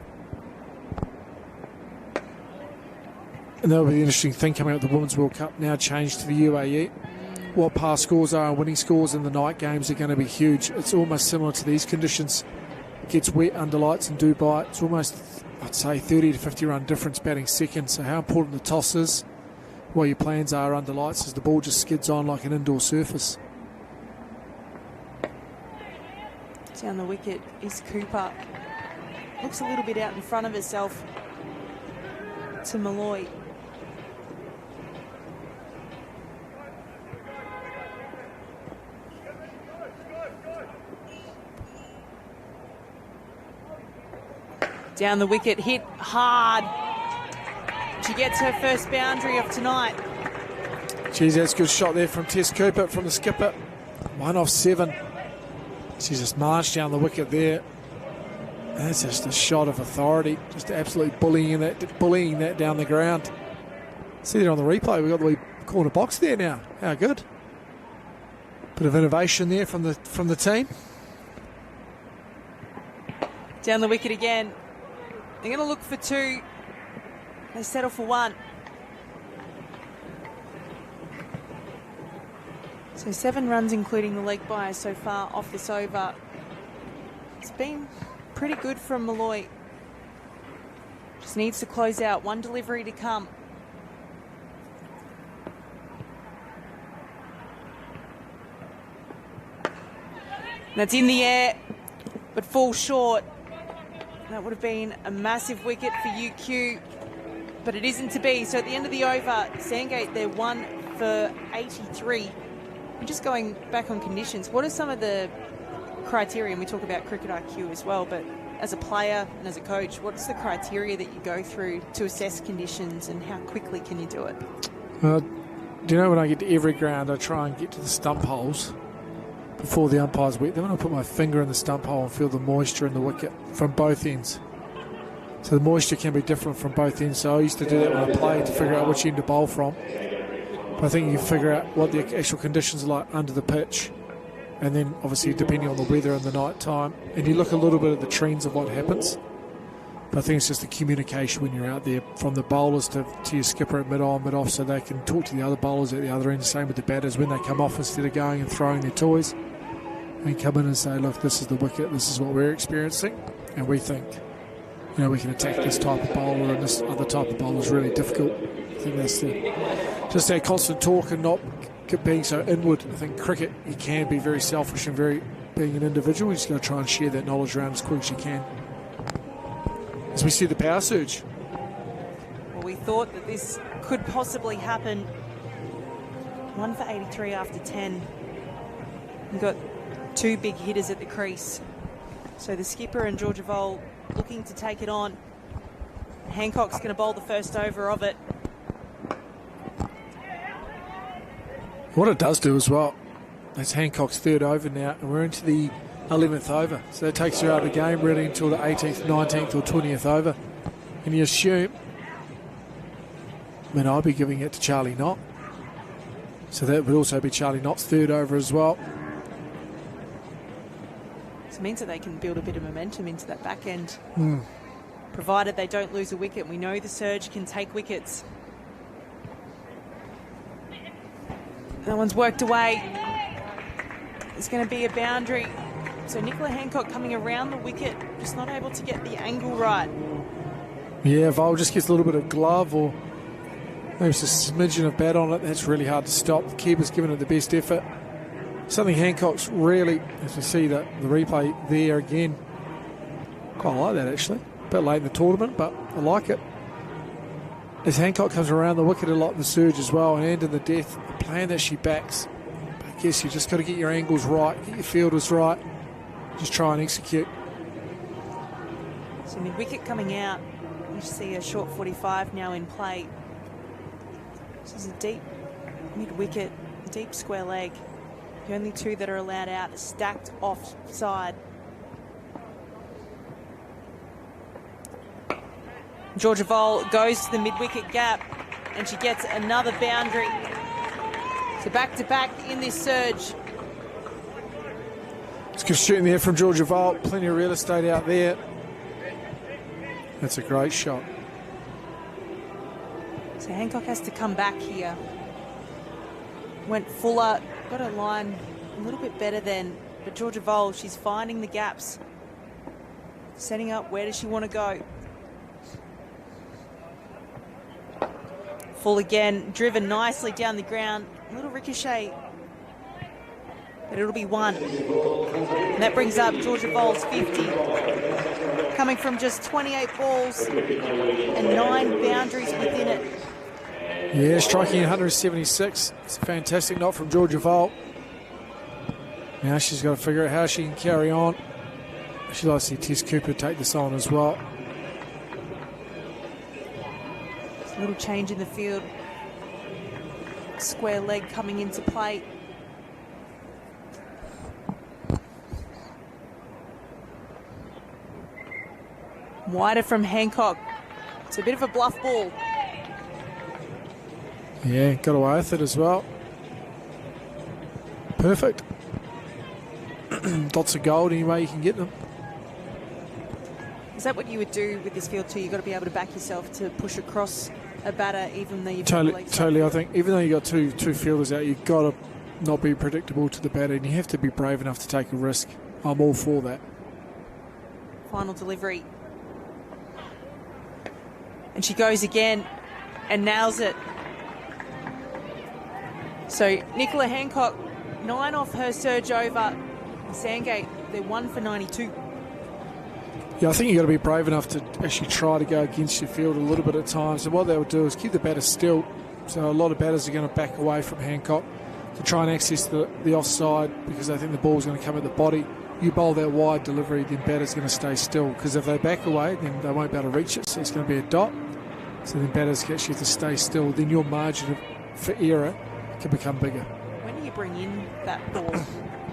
And that'll be the interesting thing coming out of the Women's World Cup, now changed to the UAE. What past scores are and winning scores in the night games are going to be huge. It's almost similar to these conditions. It gets wet under lights in Dubai. It's almost, I'd say, 30 to 50 run difference batting second. So how important the toss is, what your plans are under lights as the ball just skids on like an indoor surface. Down the wicket is Cooper. Looks a little bit out in front of herself to Malloy. Down the wicket, hit hard. She gets her first boundary of tonight. Geez, that's a good shot there from Tess Cooper, from the skipper. 1 off 7. She's just marched down the wicket there. That's just a shot of authority, just absolutely bullying that down the ground. See there on the replay, we've got the wee corner box there now. How good. Bit of innovation there from the team. Down the wicket again. They're going to look for 2. They settle for 1. So 7 runs, including the leg byer so far off this over. It's been pretty good from Malloy. Just needs to close out. 1 delivery to come. That's in the air, but falls short. That would have been a massive wicket for UQ, but it isn't to be. So at the end of the over, Sandgate, they're 1 for 83. I'm just going back on conditions. What are some of the criteria? And we talk about cricket IQ as well, but as a player and as a coach, what's the criteria that you go through to assess conditions, and how quickly can you do it? Do you know, when I get to every ground, I try and get to the stump holes before the umpire's wet. Then when I put my finger in the stump hole and feel the moisture in the wicket from both ends. So the moisture can be different from both ends. So I used to do that when I played to figure out which end to bowl from. But I think you figure out what the actual conditions are like under the pitch, and then obviously depending on the weather in the night time, and you look a little bit at the trends of what happens. But I think it's just the communication when you're out there from the bowlers to your skipper at mid-on, mid-off, so they can talk to the other bowlers at the other end. Same with the batters when they come off, instead of going and throwing their toys, and come in and say, look, this is the wicket, this is what we're experiencing, and we think, you know, we can attack this type of bowler, and this other type of bowler is really difficult. I think that's just that constant talk and not being so inward. I think cricket, you can be very selfish and being an individual. You just got to try and share that knowledge around as quick as you can. As we see the power surge. Well, we thought that this could possibly happen. 1 for 83 after 10. We've got 2 big hitters at the crease. So the skipper and Georgia Vole looking to take it on. Hancock's going to bowl the first over of it. What it does do as well, that's Hancock's third over now, and we're into the 11th over. So that takes her out of the game really until the 18th, 19th or 20th over. And you assume, I'd be giving it to Charlie Knott. So that would also be Charlie Knott's third over as well. So it means that they can build a bit of momentum into that back end. Provided they don't lose a wicket. We know the surge can take wickets. That one's worked away. It's going to be a boundary. So Nicola Hancock coming around the wicket, just not able to get the angle right. Yeah, Vol just gets a little bit of glove or maybe it's a smidgen of bat on it. That's really hard to stop. The keeper's given it the best effort. Something Hancock's really, as we see the replay there again, quite like that actually. A bit late in the tournament, but I like it. As Hancock comes around the wicket a lot in the surge as well, and in the death, a plan that she backs. But I guess you just got to get your angles right, get your fielders right, just try and execute. So mid-wicket coming out, you see a short 45 now in play. This is a deep mid-wicket, deep square leg. The only two that are allowed out are stacked offside. Georgia Vole goes to the mid-wicket gap and she gets another boundary. So back-to-back in this surge. It's good shooting there from Georgia Vole. Plenty of real estate out there. That's a great shot. So Hancock has to come back here. Went fuller, got a line a little bit better then. But Georgia Vole, she's finding the gaps. Setting up, where does she want to go? Full again, driven nicely down the ground. A little ricochet. But it'll be one. And that brings up Georgia Vole's 50. Coming from just 28 balls and 9 boundaries within it. Yeah, striking 176. It's a fantastic knot from Georgia Vole. Now she's got to figure out how she can carry on. She'd like to see Tess Cooper take this on as well. A little change in the field. Square leg coming into play. Wider from Hancock. It's a bit of a bluff ball. Yeah, got away with it as well. Perfect. Lots of gold any way you can get them. Is that what you would do with this field too? You've got to be able to back yourself to push across a batter even though you've got the legs Totally, I think even though you've got two fielders out, you've got to not be predictable to the batter and you have to be brave enough to take a risk. I'm all for that. Final delivery. And she goes again and nails it. So Nicola Hancock, 9 off her surge over. Sandgate, they're 1 for 92. Yeah, I think you've got to be brave enough to actually try to go against your field a little bit at times. And what they'll do is keep the batter still. So a lot of batters are going to back away from Hancock to try and access the offside because they think the ball's going to come at the body. You bowl that wide delivery, then batter's going to stay still because if they back away, then they won't be able to reach it. So it's going to be a dot. So then batters actually have to stay still. Then your margin for error can become bigger. When do you bring in that ball?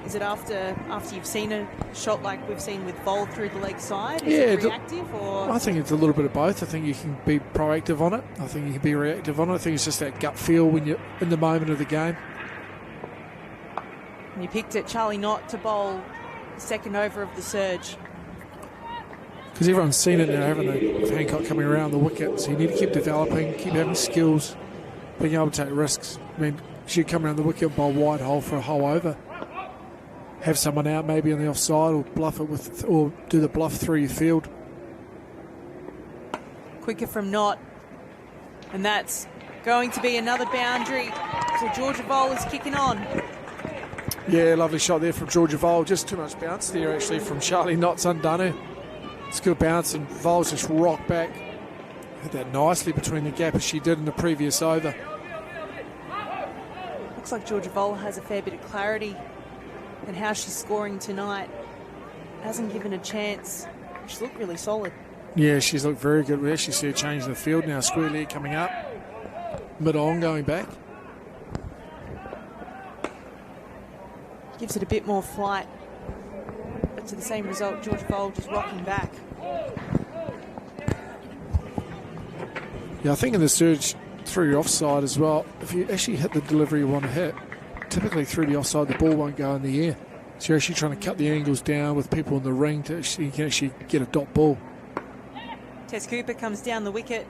Is it after you've seen a shot like we've seen with Vole through the leg side? Is it reactive or? I think it's a little bit of both. I think you can be proactive on it. I think you can be reactive on it. I think it's just that gut feel when you're in the moment of the game. And you picked it, Charlie Knott, to bowl the second over of the surge. Because everyone's seen it now, haven't they? With Hancock coming around the wicket. So you need to keep developing, keep having skills, being able to take risks. I mean, she'd come around the wicket and bowl wide hole for a whole over. Have someone out maybe on the offside or bluff it with, or do the bluff through your field. Quicker from Knott. And that's going to be another boundary. So Georgia Vole is kicking on. Yeah, lovely shot there from Georgia Vole. Just too much bounce there actually from Charlie Knott's undone her. It's good bounce and Vole's just rocked back. Hit that nicely between the gap as she did in the previous over. Looks like Georgia Vole has a fair bit of clarity in how she's scoring tonight. Hasn't given a chance. She's looked really solid. Yeah, she's looked very good. We actually see her change in the field now. Square leg coming up. Mid-on going back. Gives it a bit more flight. But to the same result, Georgia Vole just rocking back. Yeah, I think in the surge through your offside as well, if you actually hit the delivery you want to hit, typically through the offside, the ball won't go in the air. So you're actually trying to cut the angles down with people in the ring to actually, you can actually get a dot ball. Tess Cooper comes down the wicket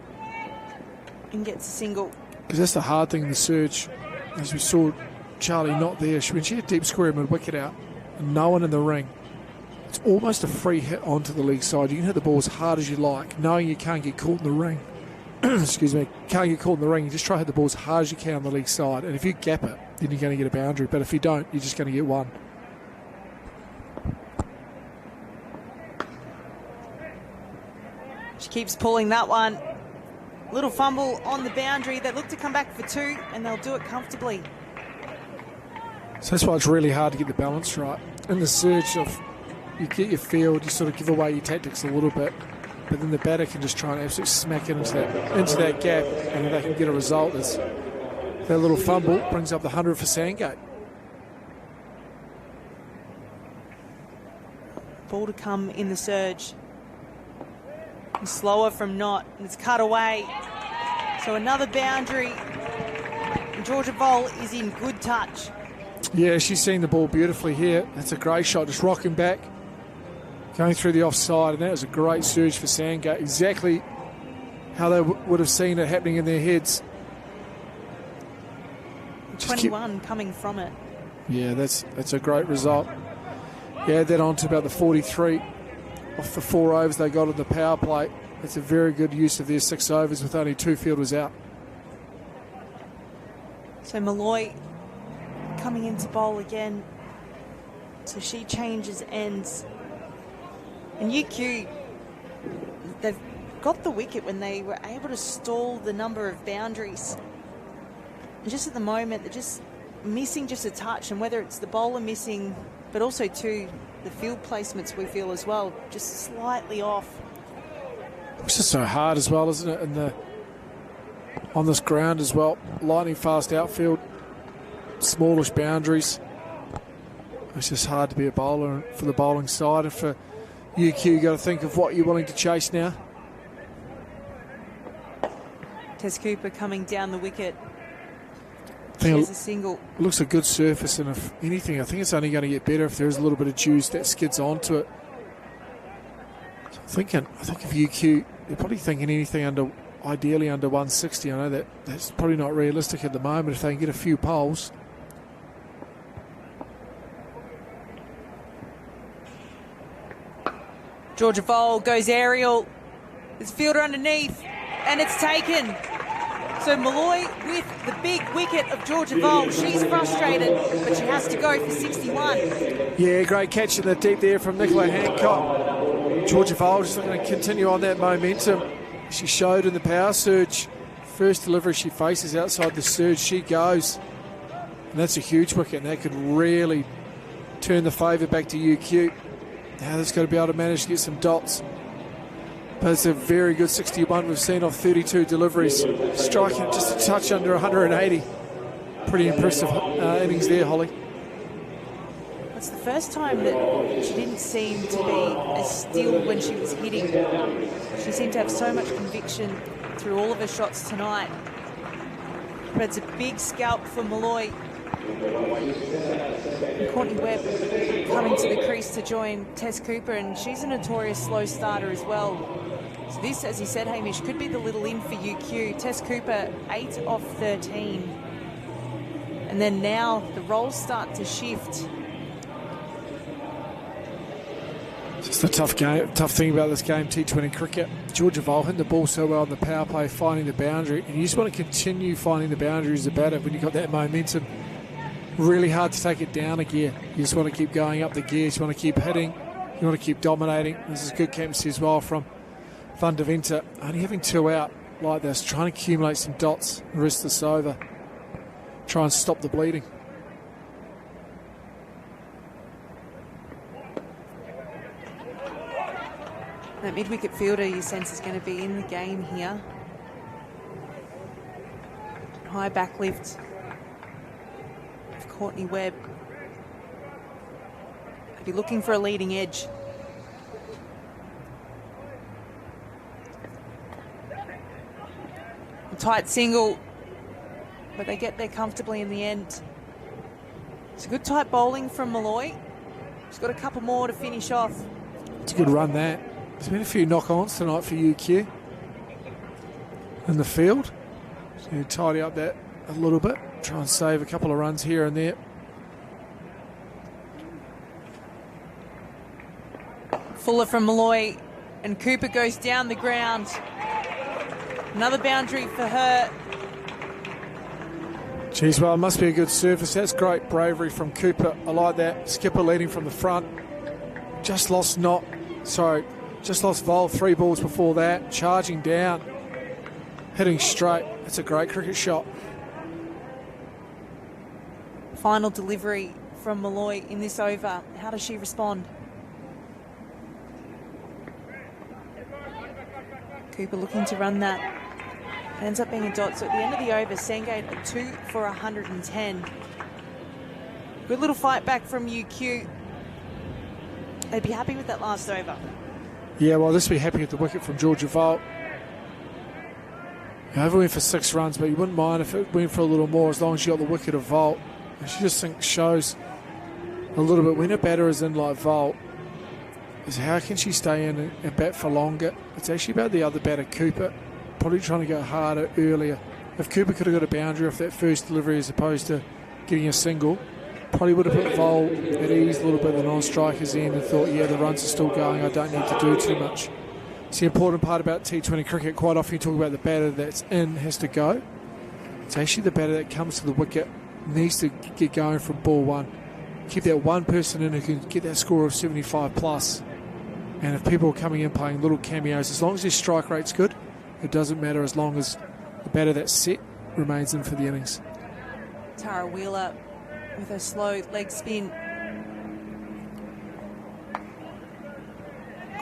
and gets a single. Because that's the hard thing in the surge. As we saw Charlie not there, when she had deep square mid-wicket out and no one in the ring, it's almost a free hit onto the leg side. You can hit the ball as hard as you like, knowing you can't get caught in the ring. Excuse me, can't get caught in the ring. You just try to hit the ball as hard as you can on the leg side, and if you gap it, then you're going to get a boundary. But if you don't, you're just going to get one. She keeps pulling that one. Little fumble on the boundary. They look to come back for 2, and they'll do it comfortably. So that's why it's really hard to get the balance right. In the surge of, you get your field, you sort of give away your tactics a little bit, but then the batter can just try and absolutely smack it into that gap, and then they can get a result. That little fumble brings up the 100 for Sandgate. Ball to come in the surge. And slower from Knott, and it's cut away. So another boundary. And Georgia Vole is in good touch. Yeah, she's seen the ball beautifully here. That's a great shot, just rocking back, going through the offside, and that was a great surge for Sandgate. Exactly how they would have seen it happening in their heads. 21 coming from it. Yeah, that's a great result. Yeah, add that on to about the 43 off the 4 overs they got in the power play. That's a very good use of their 6 overs with only 2 fielders out. So Malloy coming into bowl again. So she changes ends. And UQ, they've got the wicket when they were able to stall the number of boundaries. And just at the moment, they're just missing just a touch, and whether it's the bowler missing, but also too the field placements we feel as well, just slightly off. It's just so hard as well, isn't it? On this ground as well, lightning fast outfield, smallish boundaries. It's just hard to be a bowler for the bowling side, and for UQ, you got to think of what you're willing to chase now. Tess Cooper coming down the wicket. There's a single. It looks a good surface, and if anything, I think it's only going to get better if there's a little bit of juice that skids onto it. So I think if UQ, they're probably thinking anything ideally under 160. I know that's probably not realistic at the moment if they can get a few poles. Georgia Vole goes aerial. There's a fielder underneath, and it's taken. So Malloy with the big wicket of Georgia Vole. She's frustrated, but she has to go for 61. Yeah, great catch in the deep there from Nicola Hancock. Georgia Vole just going to continue on that momentum she showed in the power surge. First delivery she faces outside the surge, she goes. And that's a huge wicket, and that could really turn the favour back to UQ. Now they've got to be able to manage to get some dots. But it's a very good 61 we've seen off 32 deliveries. Striking just a touch under 180. Pretty impressive innings there, Holly. It's the first time that she didn't seem to be as still when she was hitting. She seemed to have so much conviction through all of her shots tonight. But it's a big scalp for Malloy. And Courtney Webb coming to the crease to join Tess Cooper, and she's a notorious slow starter as well. So this, as you said, Hamish, could be the little in for UQ. Tess Cooper, 8 off 13. And then now the roles start to shift. It's the tough thing about this game, T20 cricket. Georgia Vole hitting the ball so well on the power play, finding the boundary, and you just want to continue finding the boundary as a batter when you've got that momentum. Really hard to take it down a gear. You just want to keep going up the gears. You want to keep hitting. You want to keep dominating. This is good captaincy as well from Van der Venter. Only having 2 out like this, trying to accumulate some dots and rest this over. Try and stop the bleeding. That mid-wicket fielder, you sense, is going to be in the game here. High back lift of Courtney Webb. Be looking for a leading edge. A tight single, but they get there comfortably in the end. It's a good tight bowling from Malloy. She's got a couple more to finish off. It's a good run, that. There's been a few knock-ons tonight for UQ in the field. So you tidy up that a little bit, try and save a couple of runs here and there. Fuller from Malloy, and Cooper goes down the ground. Another boundary for her. Geez, well, it must be a good surface. That's great bravery from Cooper. I like that. Skipper leading from the front. Just lost Vol 3 balls before that. Charging down. Hitting straight. It's a great cricket shot. Final delivery from Malloy in this over. How does she respond? Cooper looking to run that. Ends up being a dot. So at the end of the over, Sandgate are 2 for 110. Good little fight back from UQ. They'd be happy with that last over. Yeah, well, this would be happy with the wicket from Georgia Volt. Over went for 6 runs, but you wouldn't mind if it went for a little more as long as you got the wicket of Volt. And she just shows a little bit when a batter is in like Volt, is how can she stay in and bat for longer. It's actually about the other batter, Cooper, probably trying to go harder earlier. If Cooper could have got a boundary off that first delivery as opposed to getting a single, probably would have put Vol at ease a little bit at the non-striker's end and thought, yeah, the runs are still going, I don't need to do too much. It's the important part about T20 cricket. Quite often you talk about the batter that's in has to go. It's actually the batter that comes to the wicket needs to get going from ball one. Keep that one person in who can get that score of 75 plus. And if people are coming in playing little cameos, as long as their strike rate's good, it doesn't matter as long as the batter that's set remains in for the innings. Tara Wheeler with her slow leg spin.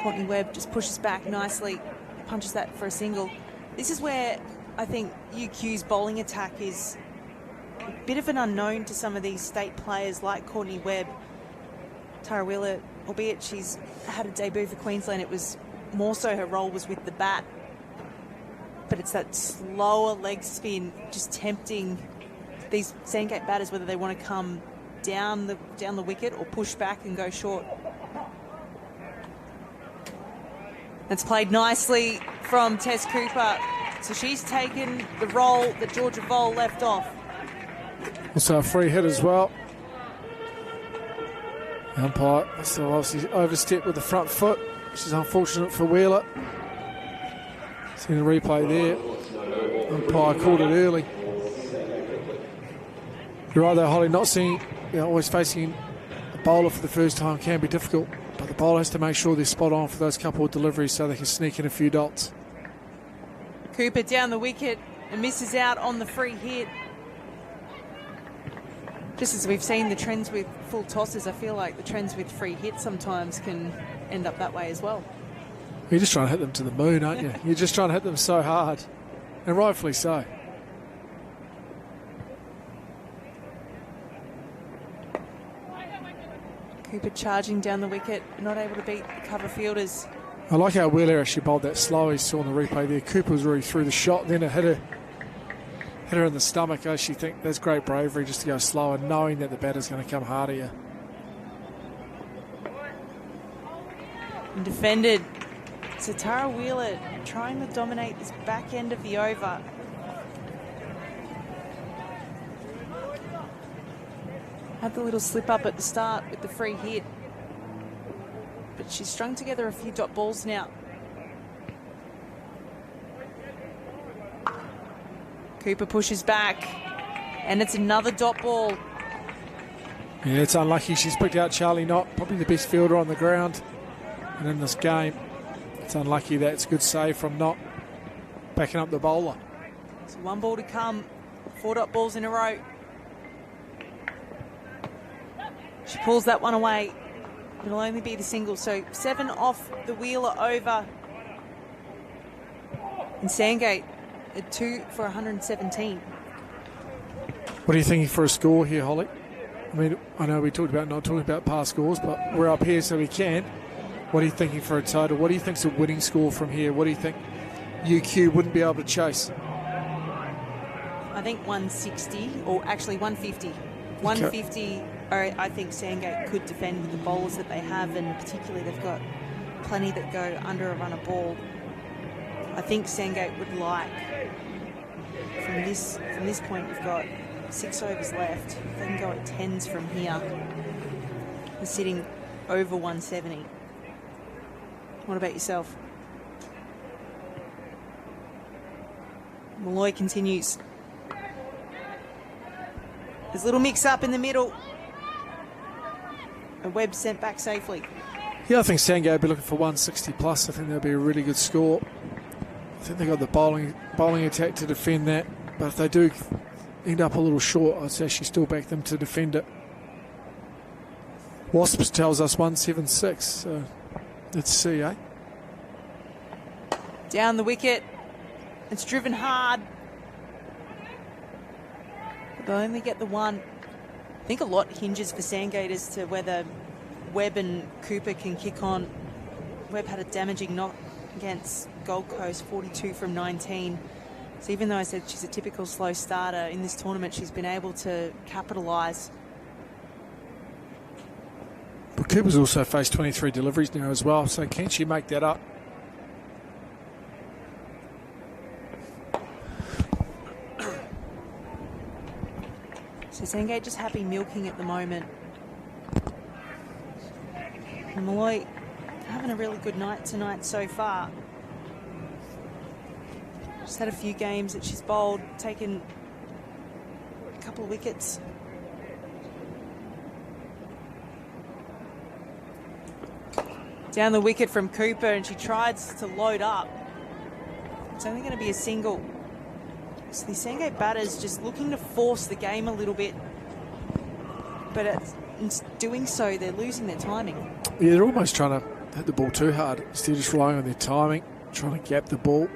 Courtney Webb just pushes back nicely, punches that for a single. This is where I think UQ's bowling attack is a bit of an unknown to some of these state players like Courtney Webb. Tara Wheeler, albeit she's had a debut for Queensland, it was more so her role was with the bat. But it's that slower leg spin just tempting these Sandgate batters, whether they want to come down the wicket or push back and go short. It's played nicely from Tess Cooper. So she's taken the role that Georgia Vol left off. Also a free hit as well. The umpire still obviously overstepped with the front foot, which is unfortunate for Wheeler. Seen the replay there. Umpire called it early. You're right though, Holly, not seeing, always facing a bowler for the first time can be difficult, but the bowler has to make sure they're spot on for those couple of deliveries so they can sneak in a few dots. Cooper down the wicket and misses out on the free hit. Just as we've seen the trends with full tosses, I feel like the trends with free hits sometimes can end up that way as well. You're just trying to hit them to the moon, aren't you? You're just trying to hit them so hard, and rightfully so. Cooper charging down the wicket, not able to beat the cover fielders. I like how Wheeler actually bowled that slow. He saw in the replay there. Cooper was really through the shot, then it hit her in the stomach. I actually think that's great bravery just to go slower, knowing that the batter's going to come hard at you. And defended. So Tara Wheeler trying to dominate this back end of the over. Had the little slip up at the start with the free hit. But she's strung together a few dot balls now. Cooper pushes back, and it's another dot ball. Yeah, it's unlucky. She's picked out Charlie Knott, probably the best fielder on the ground. And in this game, it's unlucky that it's a good save from Knott, backing up the bowler. So one ball to come, 4 dot balls in a row. She pulls that one away. It'll only be the single, so 7 off the Wheeler over. And Sandgate at 2 for 117. What are you thinking for a score here, Holly? I mean, I know we talked about not talking about past scores, but we're up here so we can. What are you thinking for a total? What do you think's a winning score from here? What do you think UQ wouldn't be able to chase? I think 160, or actually 150. 150, I think Sandgate could defend with the bowlers that they have, and particularly they've got plenty that go under a run of ball. I think Sandgate would like, from this point, we've got 6 overs left. If they can go at 10s from here, they're sitting over 170. What about yourself? Malloy continues. There's a little mix-up in the middle. And Webb sent back safely. Yeah, I think Sandgate will be looking for 160 plus. I think that'll be a really good score. I think they've got the bowling attack to defend that. But if they do end up a little short, I'd actually still back them to defend it. Wasps tells us 176. So let's see, eh? Down the wicket. It's driven hard. But they'll only get the one. I think a lot hinges for Sandgate as to whether Webb and Cooper can kick on. Webb had a damaging knock against Gold Coast, 42 from 19. So even though I said she's a typical slow starter, in this tournament she's been able to capitalise. But Cooper's also faced 23 deliveries now as well, so can she make that up? So Sandgate just happy milking at the moment. And Malloy having a really good night tonight so far. She's had a few games that she's bowled, taken a couple of wickets. Down the wicket from Cooper, and she tries to load up. It's only going to be a single. So the Sandgate batters just looking to force the game a little bit. But in doing so, they're losing their timing. Yeah, they're almost trying to hit the ball too hard. Instead of just relying on their timing, trying to gap the ball.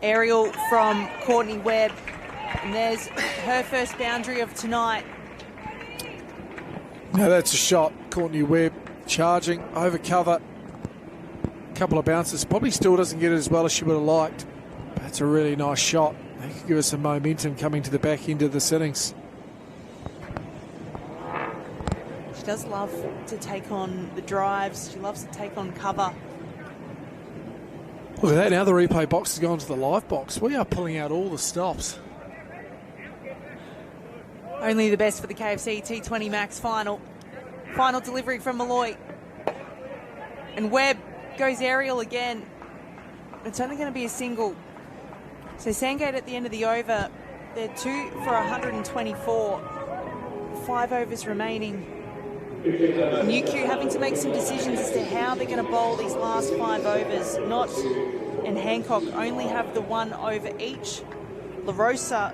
Aerial from Courtney Webb. And there's her first boundary of tonight. Now that's a shot. Courtney Webb charging over cover. Couple of bounces. Probably still doesn't get it as well as she would have liked. But it's a really nice shot. They could give us some momentum coming to the back end of this innings. She does love to take on the drives. She loves to take on cover. Look at that. Now the replay box has gone to the live box. We are pulling out all the stops. Only the best for the KFC T20 Max final. Final delivery from Malloy. And Webb goes aerial again. It's only going to be a single. So Sandgate at the end of the over, they're 2 for 124. 5 overs remaining. And UQ having to make some decisions as to how they're going to bowl these last 5 overs. Knott and Hancock only have the 1 over each. La Rosa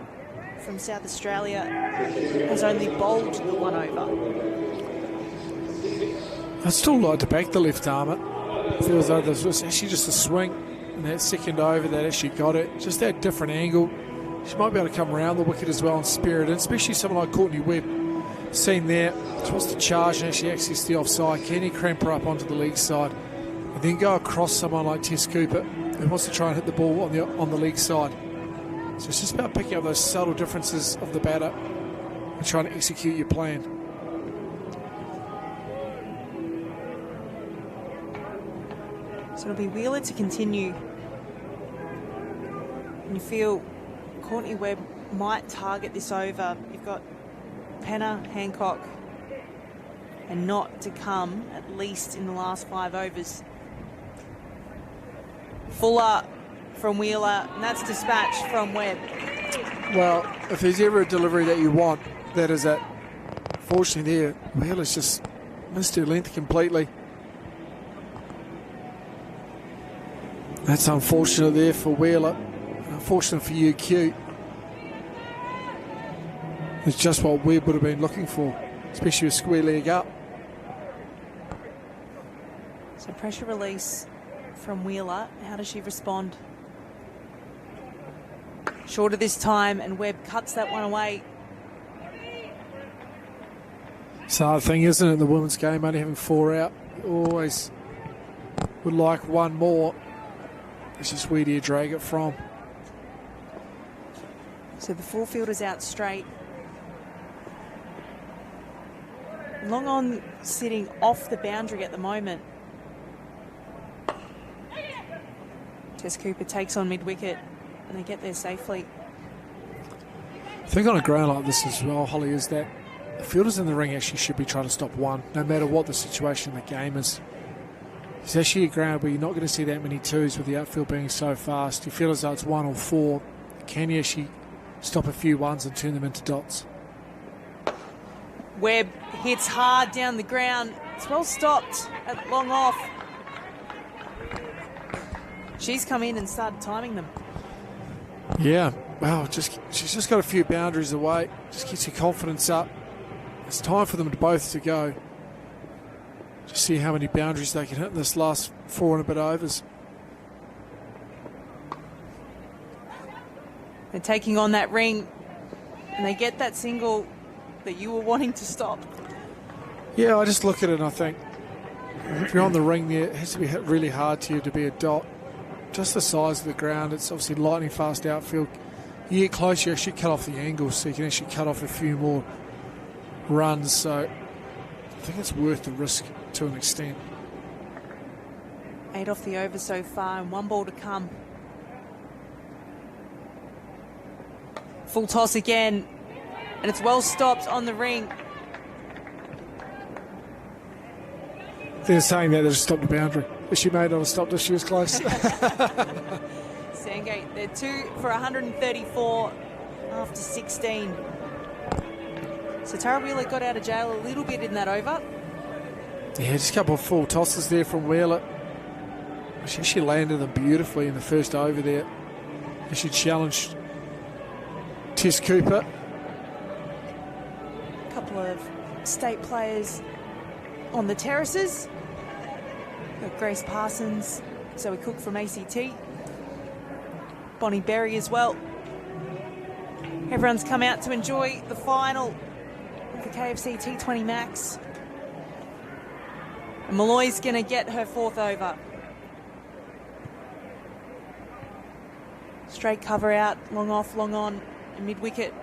from South Australia has only bowled the 1 over. I'd still like to back the left armour. Feels like there's actually just a swing in that second over that actually got it. Just that different angle. She might be able to come around the wicket as well and spear it in, especially someone like Courtney Webb. Seen there, she wants to charge and actually access the offside. Can he cramp her up onto the leg side and then go across someone like Tess Cooper who wants to try and hit the ball on the leg side? So it's just about picking up those subtle differences of the batter and trying to execute your plan. So it'll be Wheeler to continue. And you feel Courtney Webb might target this over. You've got Penna, Hancock, and Knott to come, at least in the last 5 overs. Fuller from Wheeler, and that's dispatch from Webb. Well, if there's ever a delivery that you want, that is it. Fortunately there, Wheeler's just missed her length completely. That's unfortunate there for Wheeler. Unfortunate for UQ. It's just what Webb would have been looking for, especially with square leg up. So pressure release from Wheeler. How does she respond? Shorter this time, and Webb cuts that one away. It's a hard thing, isn't it, in the women's game, only having 4 out. You always would like one more. It's just where do you drag it from? So the 4 fielders out straight. Long on sitting off the boundary at the moment. Tess Cooper takes on mid-wicket and they get there safely. I think on a ground like this as well, Holly, is that the fielders in the ring actually should be trying to stop one, no matter what the situation in the game is. It's actually a ground where you're not going to see that many twos with the outfield being so fast. You feel as though it's 1 or 4. Can you actually stop a few ones and turn them into dots? Webb hits hard down the ground. It's well stopped at long off. She's come in and started timing them. Yeah, wow, she's just got a few boundaries away. Just gets your confidence up. It's time for them both to go. Just see how many boundaries they can hit in this last 4 and a bit overs. They're taking on that ring and they get that single that you were wanting to stop. Yeah, I just look at it and I think if you're on the ring there, it has to be hit really hard to you to be a dot. Just the size of the ground, it's obviously lightning fast outfield. You get close, you actually cut off the angles, so you can actually cut off a few more runs. So I think it's worth the risk to an extent. 8 off the over so far and 1 ball to come. Full toss again, and it's well stopped on the ring. They're saying that they just stopped the boundary. If she may not have stopped if she was close. Sandgate, they're 2 for 134 after 16. So Tara Wheeler got out of jail a little bit in that over. Yeah, just a couple of full tosses there from Wheeler. She actually landed them beautifully in the first over there. She challenged Tess Cooper. A couple of state players on the terraces. Got Grace Parsons, Zoe Cook from ACT, Bonnie Berry as well. Everyone's come out to enjoy the final of the KFC T20 Max. And Malloy's going to get her 4th over. Straight cover out, long off, long on, and mid-wicket.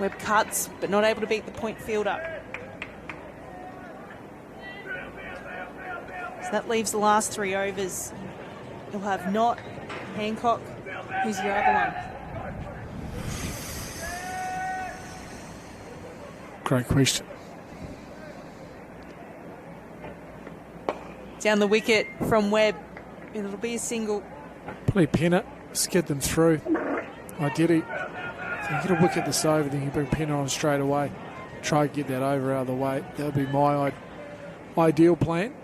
Webb cuts, but not able to beat the point fielder. So that leaves the last 3 overs. You'll have Knott, Hancock. Who's your other one? Great question. Down the wicket from Webb. It'll be a single. Play Penna, skid them through. Ideally, if you get a wicket this over, then you bring Penna on straight away. Try to get that over out of the way. That would be my ideal plan.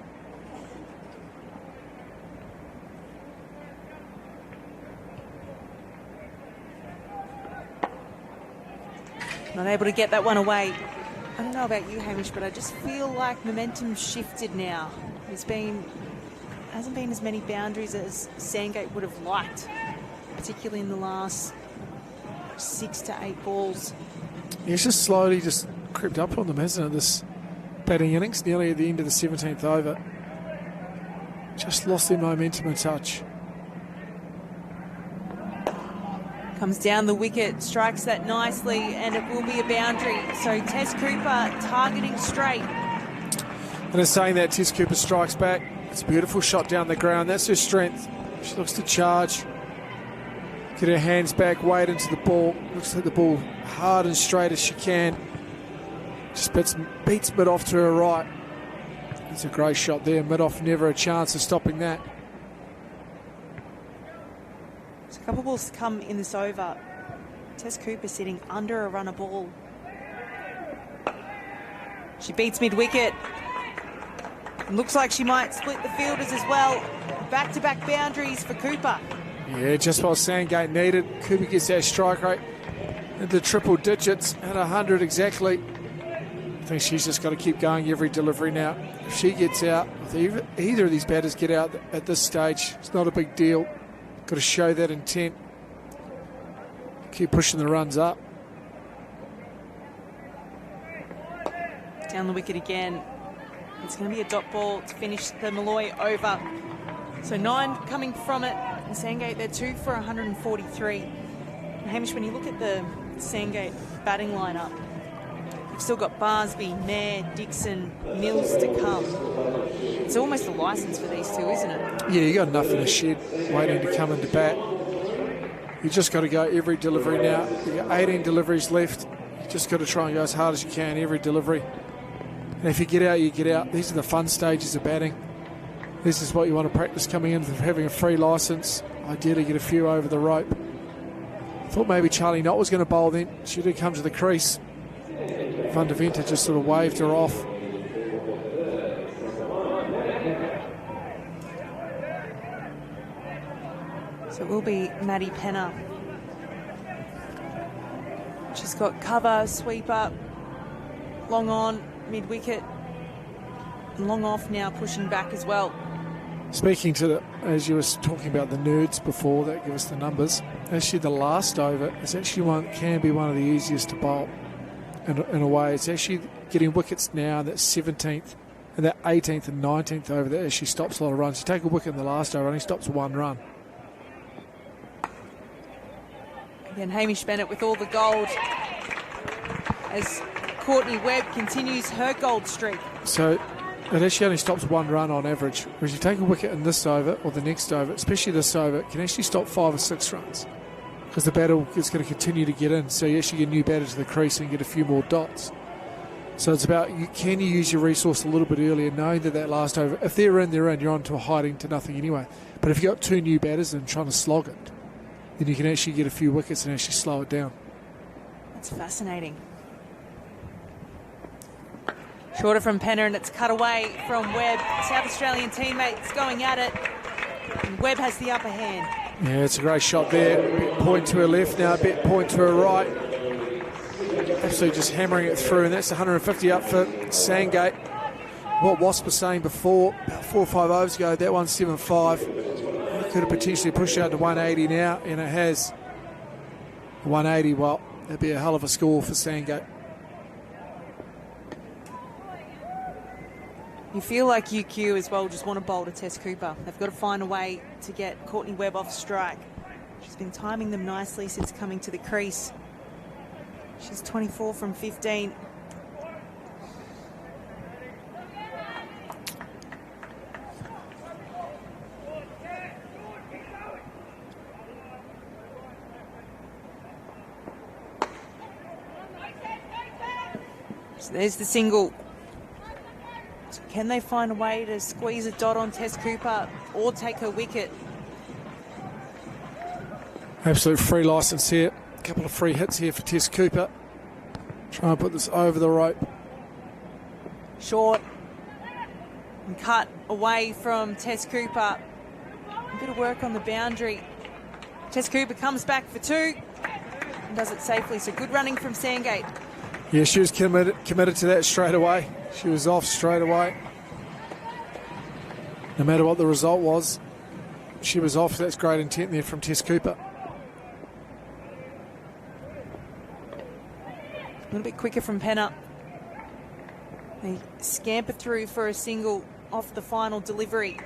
Not able to get that one away. I don't know about you, Hamish, but I just feel like momentum shifted now. Hasn't been as many boundaries as Sandgate would have liked, particularly in the last 6 to 8 balls. Yeah, it's just slowly just crept up on them, hasn't it, this batting innings, nearly at the end of the 17th over. Just lost their momentum a touch. Comes down the wicket, strikes that nicely, and it will be a boundary. So Tess Cooper targeting straight. And it's saying that Tess Cooper strikes back. It's a beautiful shot down the ground. That's her strength. She looks to charge. Get her hands back, wade into the ball. Looks like the ball hard and straight as she can. Just beats mid-off to her right. It's a great shot there. Mid-off, never a chance of stopping that. A couple of balls to come in this over. Tess Cooper sitting under a run of ball. She beats mid-wicket. Looks like she might split the fielders as well. Back-to-back boundaries for Cooper. Yeah, just while Sandgate needed. Cooper gets that strike rate into triple digits at 100 exactly. think she's just got to keep going every delivery now. If she gets out, if either of these batters get out at this stage, it's not a big deal. Got to show that intent. Keep pushing the runs up. Down the wicket again. It's going to be a dot ball to finish the Malloy over. So 9 coming from it. And Sandgate, they're 2 for 143. And Hamish, when you look at the Sandgate batting lineup, you've still got Barsby, Nair, Dixon, Mills to come. It's almost a licence for these two, isn't it? Yeah, you got enough in the shed waiting to come into bat. You just got to go every delivery now. You've got 18 deliveries left. You just got to try and go as hard as you can every delivery. And if you get out, you get out. These are the fun stages of batting. This is what you want to practice coming in with having a free licence. Ideally get a few over the rope. Thought maybe Charlie Knott was going to bowl then. She did come to the crease. Van de Venter just sort of waved her off. So it will be Maddie Penna. She's got cover, sweeper, long on, mid-wicket, and long off now, pushing back as well. Speaking to the, as you were talking about the nerds before that give us the numbers, actually the last over is actually can be one of the easiest to bowl in a way. It's actually getting wickets now, that 17th and that 18th and 19th over that actually stops a lot of runs. You take a wicket in the last over, only stops 1 run. Again, Hamish Bennett with all the gold as Courtney Webb continues her gold streak. So it actually only stops 1 run on average. Whereas you take a wicket in this over or the next over, especially this over, it can actually stop 5 or 6 runs because the batter is going to continue to get in. So you actually get a new batter to the crease and get a few more dots. So it's about, can you use your resource a little bit earlier, knowing that last over, if they're in, you're on to a hiding to nothing anyway. But if you've got 2 new batters and trying to slog it, then you can actually get a few wickets and actually slow it down. That's fascinating. Shorter from Penna, and it's cut away from Webb. South Australian teammates going at it. And Webb has the upper hand. Yeah, it's a great shot there. A bit point to her left now, a bit point to her right. Absolutely just hammering it through, and that's 150 up for Sandgate. What Wasp was saying before, about 4 or 5 overs ago, that 175. It could have potentially pushed out to 180 now, and it has. 180, well, that'd be a hell of a score for Sandgate. You feel like UQ as well just want to bowl to Tess Cooper. They've got to find a way to get Courtney Webb off strike. She's been timing them nicely since coming to the crease. She's 24 from 15. So there's the single. So can they find a way to squeeze a dot on Tess Cooper or take her wicket? Absolute free licence here. A couple of free hits here for Tess Cooper. Try and put this over the rope. Short and cut away from Tess Cooper. A bit of work on the boundary. Tess Cooper comes back for 2 and does it safely. So good running from Sandgate. Yeah, she was committed to that straight away. She was off straight away. No matter what the result was, she was off. That's great intent there from Tess Cooper. A little bit quicker from Penna. They scamper through for a single off the final delivery.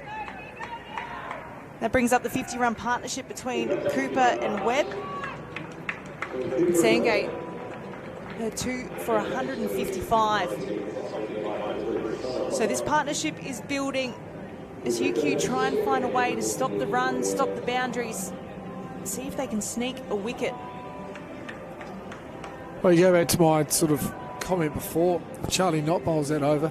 That brings up the 50-run partnership between Cooper and Webb. And Sandgate, they're 2 for 155. So this partnership is building as UQ try and find a way to stop the runs, stop the boundaries, see if they can sneak a wicket. Well, you go back to my sort of comment before. If Charlie Knott bowls that over,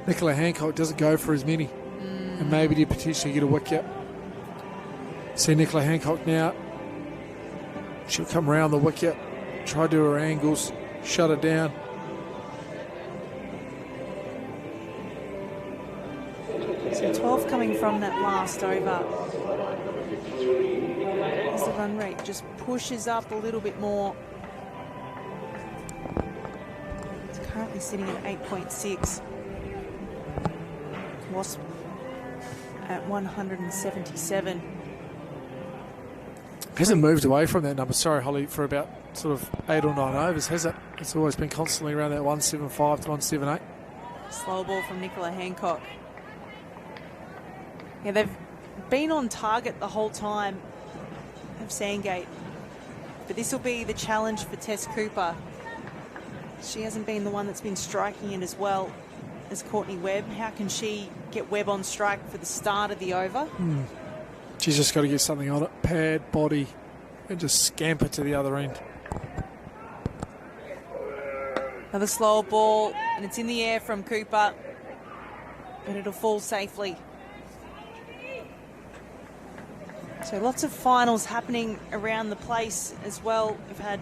Nicola Hancock doesn't go for as many. And maybe you potentially get a wicket. See Nicola Hancock now. She'll come around the wicket, try to do her angles, shut her down. So 12 coming from that last over. As the run rate just pushes up a little bit more. It's currently He's sitting at 8.6. Wasp at 177. Hasn't moved away from that number, sorry, Holly, for about sort of 8 or 9 overs, has it? It's always been constantly around that 175 to 178. Slow ball from Nicola Hancock. Yeah, they've been on target the whole time of Sandgate. But this will be the challenge for Tess Cooper. She hasn't been the one that's been striking it as well as Courtney Webb. How can she get Webb on strike for the start of the over? She's just got to get something on it. Pad, body, and just scamper to the other end. Another slow ball, and it's in the air from Cooper, but it'll fall safely. So lots of finals happening around the place as well. We've had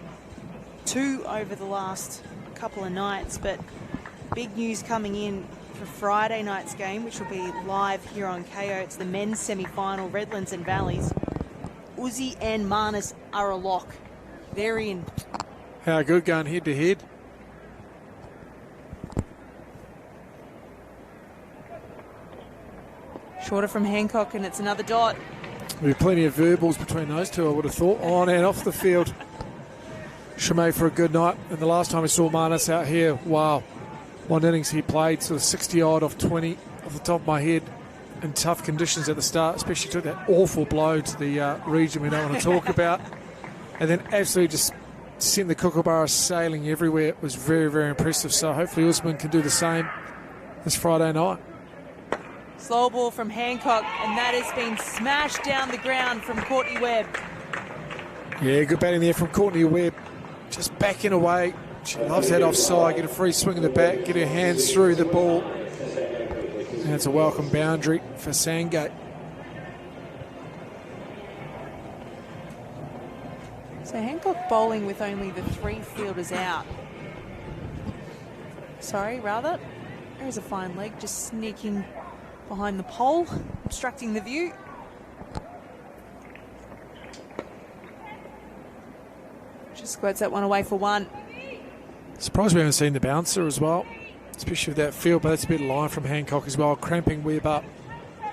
2 over the last couple of nights, but big news coming in for Friday night's game, which will be live here on KO. It's the men's semi-final, Redlands and Valleys. Uzi and Marnus are a lock. They're in. How good going head to head. Shorter from Hancock, and it's another dot. There'll be plenty of verbals between those two, I would have thought, on and off the field. Chimay for a good night, and the last time we saw Marnus out here, wow. One innings he played, sort of 60-odd off 20, off the top of my head, in tough conditions at the start, especially took that awful blow to the region we don't want to talk about, and then absolutely just sent the Kookaburra sailing everywhere. It was very, very impressive, so hopefully Usman can do the same this Friday night. Slow ball from Hancock, and that has been smashed down the ground from Courtney Webb. Yeah, good batting there from Courtney Webb. Just backing away. She loves that offside. Get a free swing in the back. Get her hands through the ball. And it's a welcome boundary for Sandgate. So Hancock bowling with only the 3 fielders out. Sorry, rather. There's a fine leg just sneaking behind the pole, obstructing the view. Just squirts that one away for 1. Surprised we haven't seen the bouncer as well, especially with that field, but that's a bit of line from Hancock as well, cramping Webb up.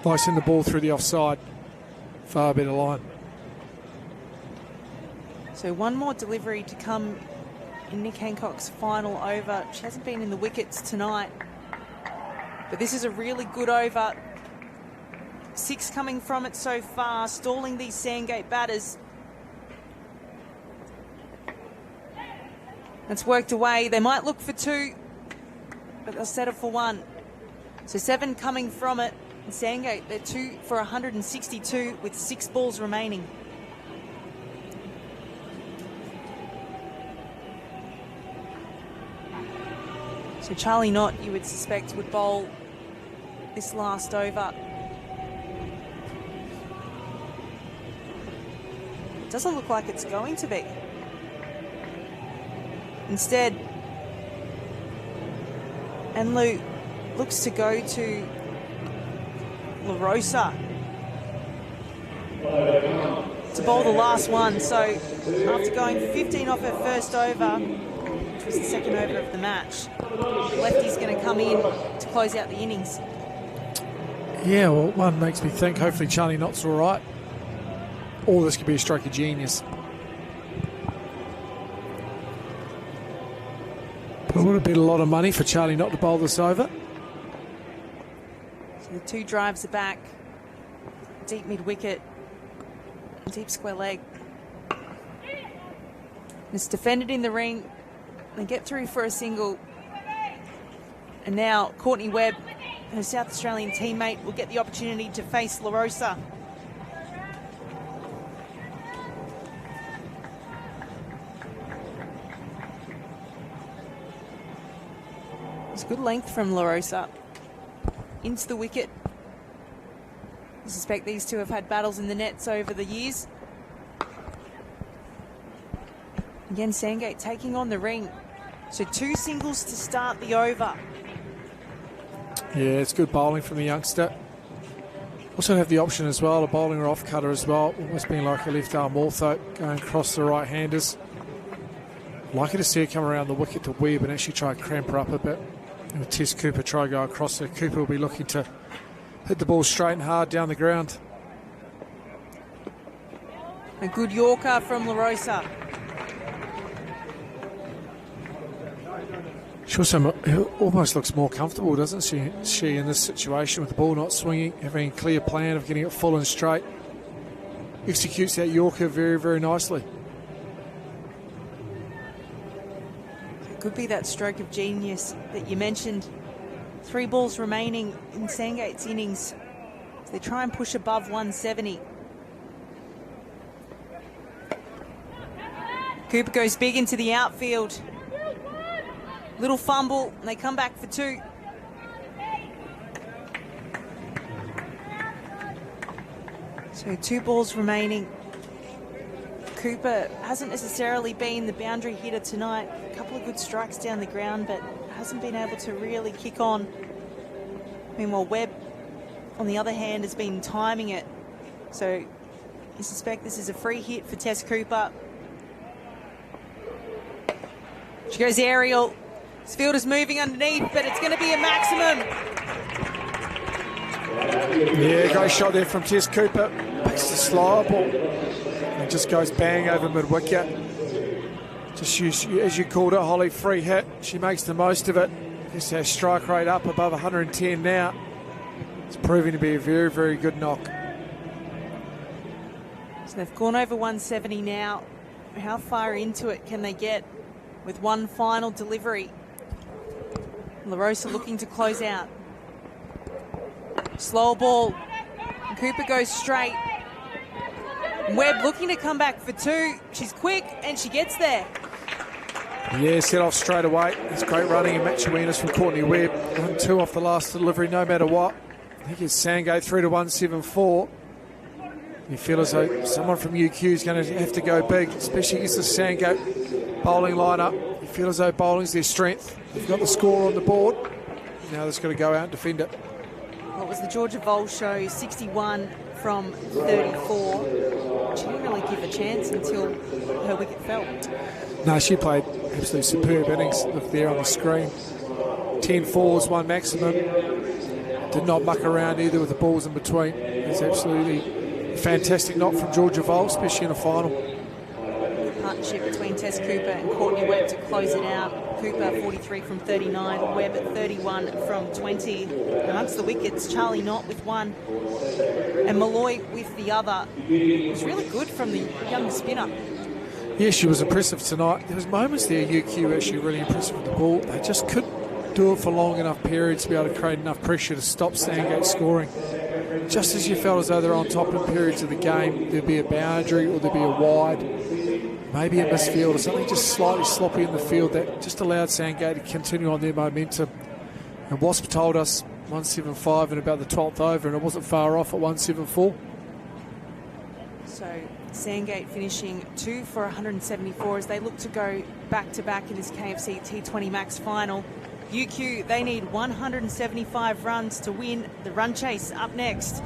Nice send the ball through the offside. Far better line. So one more delivery to come in Nick Hancock's final over. She hasn't been in the wickets tonight, but this is a really good over. 6 coming from it so far, stalling these Sandgate batters. That's worked away. They might look for 2, but they'll settle for 1. So 7 coming from it. And Sandgate, they're 2 for 162 with 6 balls remaining. So Charlie Knott, you would suspect, would bowl this last over. It doesn't look like it's going to be. Instead, Enlu looks to go to La Rosa to bowl the last one. So after going 15 off her first over, which was the second over of the match, lefty's going to come in to close out the innings. Yeah, well, one makes me think hopefully Charlie Knott's all right. Or this could be a stroke of genius. But it would have been a lot of money for Charlie Knott to bowl this over. So the 2 drives are back. Deep mid-wicket. Deep square leg. It's defended in the ring. They get through for a single. And now Courtney Webb, her South Australian teammate, will get the opportunity to face La Rosa. It's good length from La Rosa into the wicket. I suspect these two have had battles in the nets over the years. Again, Sandgate taking on the ring. So 2 singles to start the over. Yeah, it's good bowling from the youngster. Also have the option as well, a bowling or off cutter as well. Almost being like a left arm ortho going across the right-handers. Likely to see her come around the wicket to Webb and actually try and cramp her up a bit. And with Tess Cooper try to go across her, Cooper will be looking to hit the ball straight and hard down the ground. A good Yorker from La Rosa. She also almost looks more comfortable, doesn't she, in this situation with the ball not swinging, having a clear plan of getting it full and straight. Executes that Yorker very, very nicely. It could be that stroke of genius that you mentioned. 3 balls remaining in Sandgate's innings. So they try and push above 170. Cooper goes big into the outfield. Little fumble, and they come back for 2. So 2 balls remaining. Cooper hasn't necessarily been the boundary hitter tonight. A couple of good strikes down the ground, but hasn't been able to really kick on. Meanwhile, Webb, on the other hand, has been timing it. So you suspect this is a free hit for Tess Cooper. She goes aerial. This field is moving underneath, but it's going to be a maximum. Yeah, great shot there from Tess Cooper. Picks the slower ball and just goes bang over mid-wicket. Just as you called it, Holly, free hit. She makes the most of it. Just our strike rate up above 110 now. It's proving to be a very, very good knock. So they've gone over 170 now. How far into it can they get with one final delivery? La Rosa looking to close out. Slow ball. And Cooper goes straight. Webb looking to come back for 2. She's quick and she gets there. Yeah, set off straight away. It's great running and match awareness from Courtney Webb. 1-2 off the last delivery, no matter what. I think it's Sandgate through to 174. You feel as though someone from UQ is going to have to go big, especially against the Sandgate bowling lineup. You feel as though bowling's their strength. They've got the score on the board. Now they've got to go out and defend it. What was the Georgia Vol show? 61 from 34. She didn't really give a chance until her wicket fell. No, she played absolutely superb innings. Look there on the screen. 10 fours, 1 maximum. Did not muck around either with the balls in between. It's absolutely a fantastic knock from Georgia Vol, especially in a final. Partnership between Tess Cooper and Courtney Webb to close it out. Cooper 43 from 39, Webb at 31 from 20. Amongst the wickets, Charlie Knott with 1 and Malloy with the other. It was really good from the young spinner. Yeah, she was impressive tonight. There was moments there, UQ actually really impressive with the ball. They just couldn't do it for long enough periods to be able to create enough pressure to stop Sandgate scoring. Just as you felt as though they're on top in periods of the game, there'd be a boundary or there'd be a wide, maybe a misfield or something just slightly sloppy in the field that just allowed Sandgate to continue on their momentum. And Wasp told us 175 in about the 12th over, and it wasn't far off at 174. So Sandgate finishing 2 for 174 as they look to go back-to-back in this KFC T20 Max final. UQ, they need 175 runs to win. The run chase up next.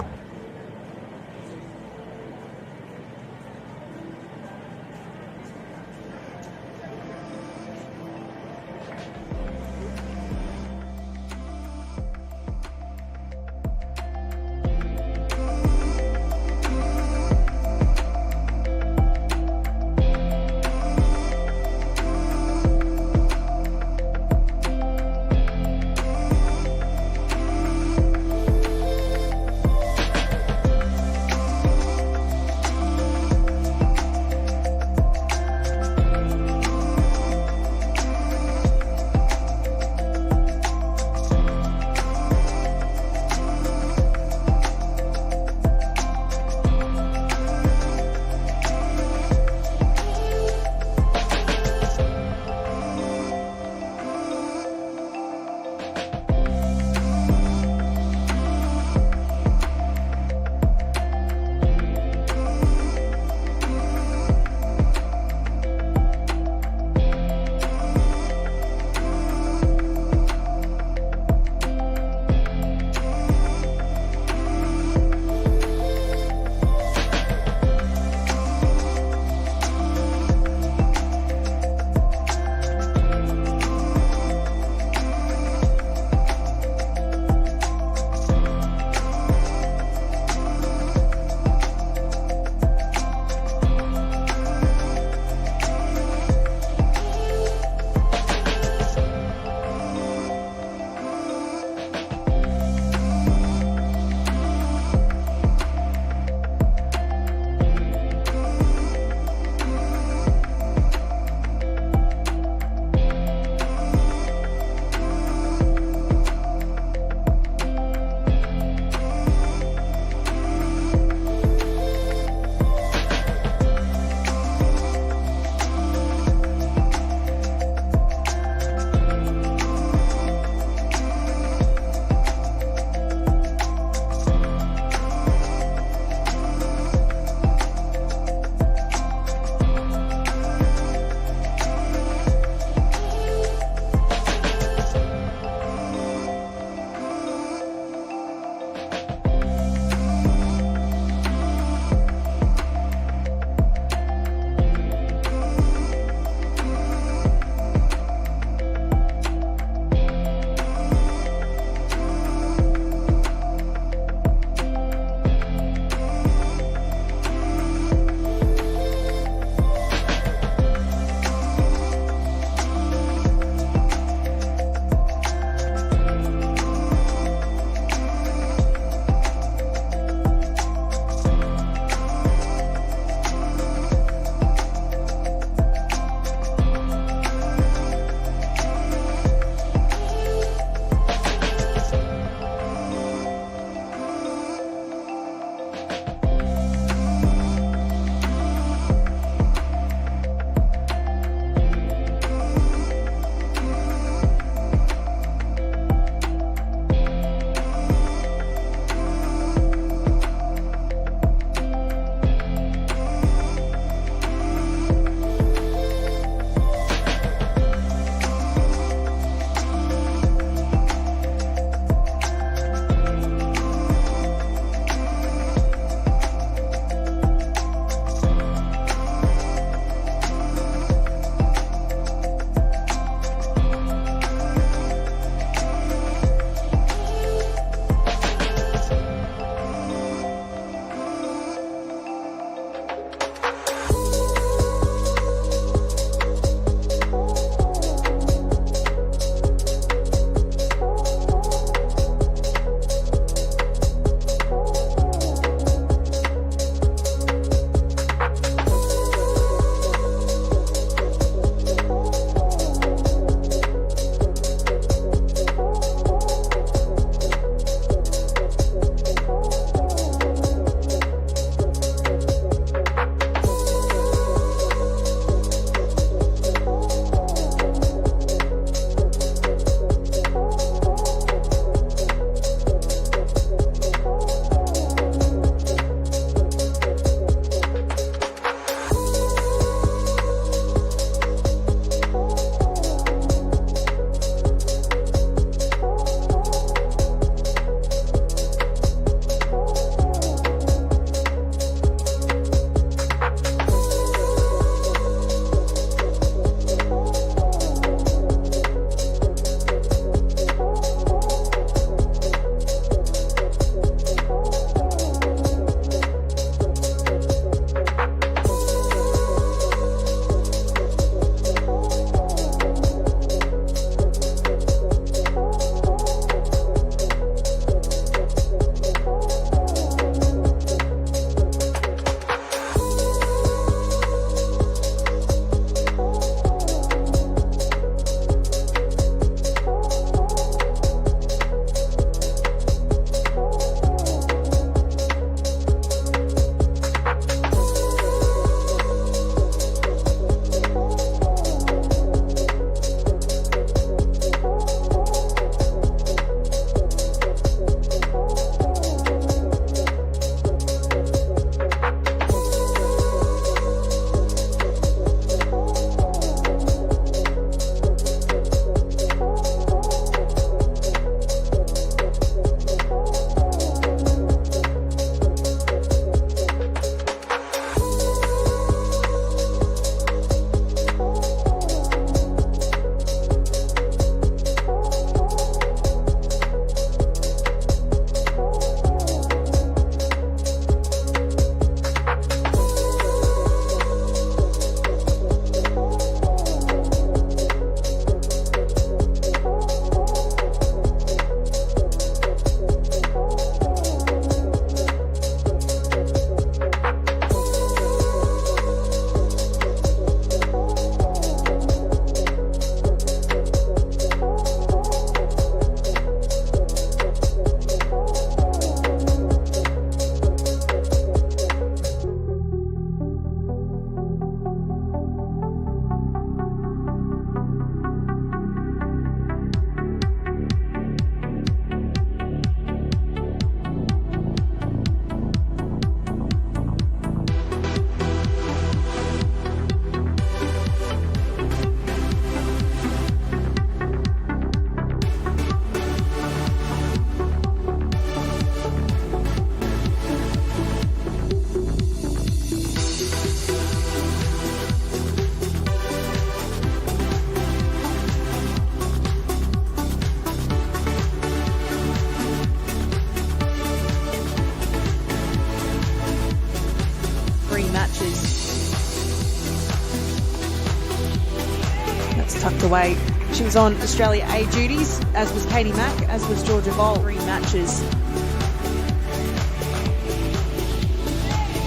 away. She was on Australia A duties, as was Katie Mack, as was Georgia Boll. 3 matches.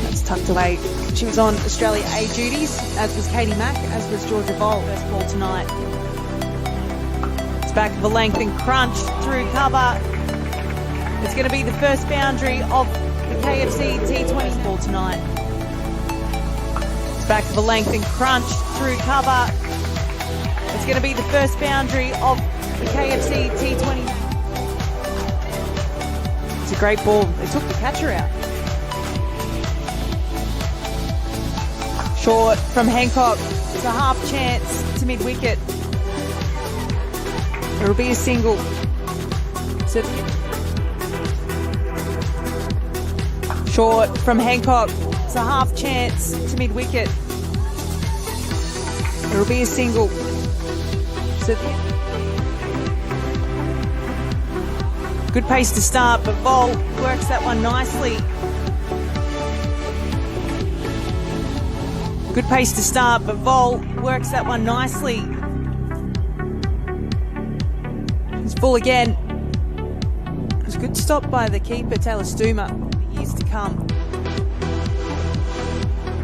That's tucked away. She was on Australia A duties, as was Katie Mack, as was Georgia Boll. First ball tonight. It's back of a length and crunched through cover. It's going to be the first boundary of the KFC T20 ball tonight. It's back of a length and crunched through cover. It's going to be the first boundary of the KFC T20. It's a great ball. They took the catcher out. Short from Hancock. It's a half chance to mid-wicket. There will be a single. Short from Hancock. It's a half chance to mid-wicket. There will be a single. Good pace to start, but Vol works that one nicely. Good pace to start, but Vol works that one nicely. It's full again. It was a good stop by the keeper, Taylor Stuma, for years to come.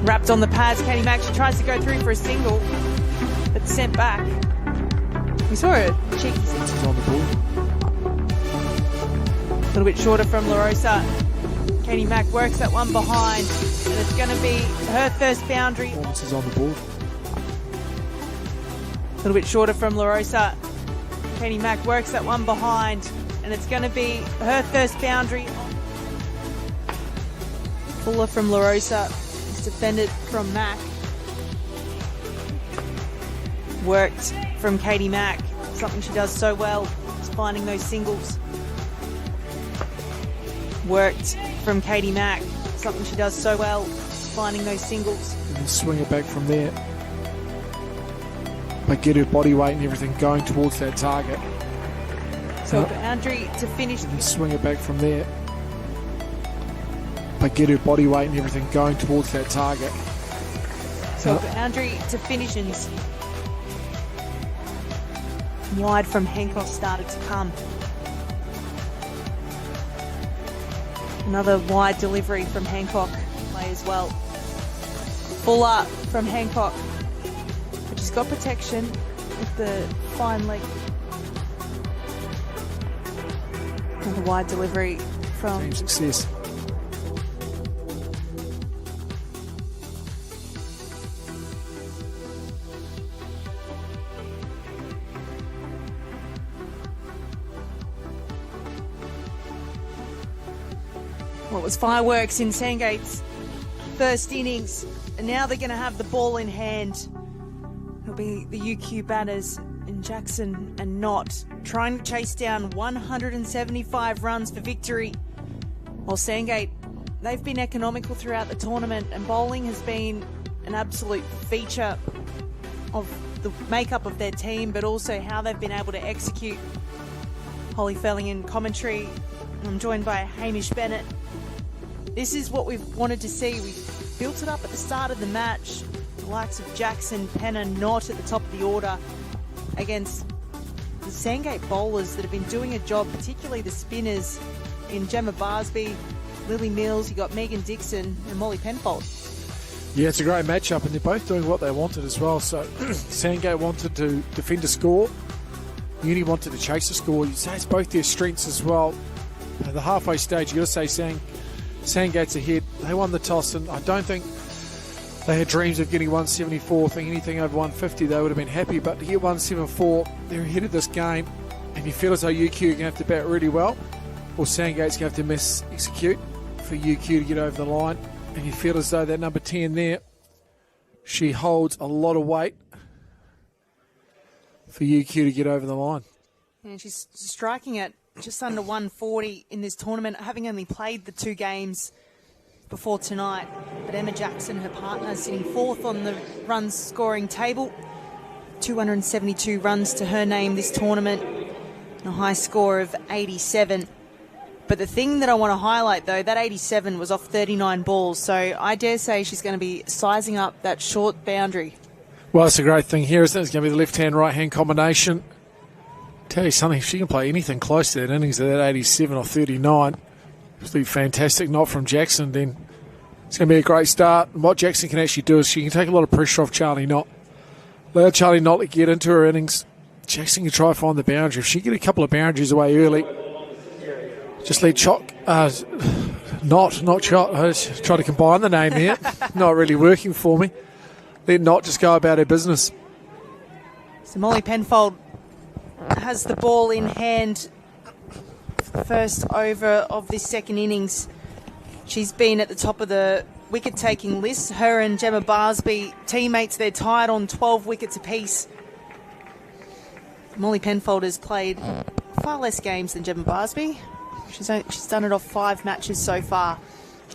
Wrapped on the pads, Katie Mack. She tries to go through for a single, but sent back. We saw a cheeky six on the ball. A little bit shorter from La Rosa. Katie Mack works that one behind, and it's going to be her first boundary. Performances on the board. A little bit shorter from La Rosa. Katie Mack works that one behind, and it's going to be her first boundary. Fuller from La Rosa. It's defended from Mack. Worked from Katie Mack. Something she does so well is finding those singles. Worked from Katie Mack. Something she does so well is finding those singles. And swing it back from there. But get her body weight and everything going towards that target. So boundary to finish. And swing it back from there. But get her body weight and everything going towards that target. So boundary to finish, and wide from Hancock started to come. Another wide delivery from Hancock play as well. Fuller from Hancock, but she's got protection with the fine leg. Another wide delivery from Team success. Well, it was fireworks in Sandgate's first innings, and now they're going to have the ball in hand. It'll be the UQ batters in Jackson and Knott trying to chase down 175 runs for victory. While Sandgate, they've been economical throughout the tournament, and bowling has been an absolute feature of the makeup of their team, but also how they've been able to execute. Holly Felling in commentary. I'm joined by Hamish Bennett. This is what we've wanted to see. We built it up at the start of the match. The likes of Jackson, Penna, Knott at the top of the order against the Sandgate bowlers that have been doing a job, particularly the spinners in Gemma Barsby, Lily Mills. You got Megan Dixon and Molly Penfold. Yeah, it's a great matchup, and they're both doing what they wanted as well. So Sandgate wanted to defend a score. Uni wanted to chase a score. You'd say it's both their strengths as well. At the halfway stage, you've got to say Sandgate's ahead. They won the toss, and I don't think they had dreams of getting 174. I think anything over 150, they would have been happy. But to get 174, they're ahead of this game, and you feel as though UQ are going to have to bat really well, or Sandgate's going to have to miss-execute for UQ to get over the line. And you feel as though that number 10 there, she holds a lot of weight for UQ to get over the line. And she's striking at just under 140 in this tournament, having only played the 2 games before tonight. But Emma Jackson, her partner, sitting 4th on the runs scoring table. 272 runs to her name this tournament, and a high score of 87. But the thing that I want to highlight, though, that 87 was off 39 balls, so I dare say she's going to be sizing up that short boundary. Well, it's a great thing here, isn't it? It's going to be the left-hand, right-hand combination. Tell you something, if she can play anything close to that innings of that 87 or 39, it'll be fantastic. Not from Jackson, then it's going to be a great start. And what Jackson can actually do is she can take a lot of pressure off Charlie Knott. Allow Charlie Knott to get into her innings. Jackson can try and find the boundary. If she can get a couple of boundaries away early, just let not Chot. I was trying to combine the name there. Not really working for me. Let Knott just go about her business. So Molly Penfold has the ball in hand for the first over of this second innings. She's been at the top of the wicket-taking list. Her and Gemma Barsby, teammates, they're tied on 12 wickets apiece. Molly Penfold has played far less games than Gemma Barsby. She's done it off 5 matches so far.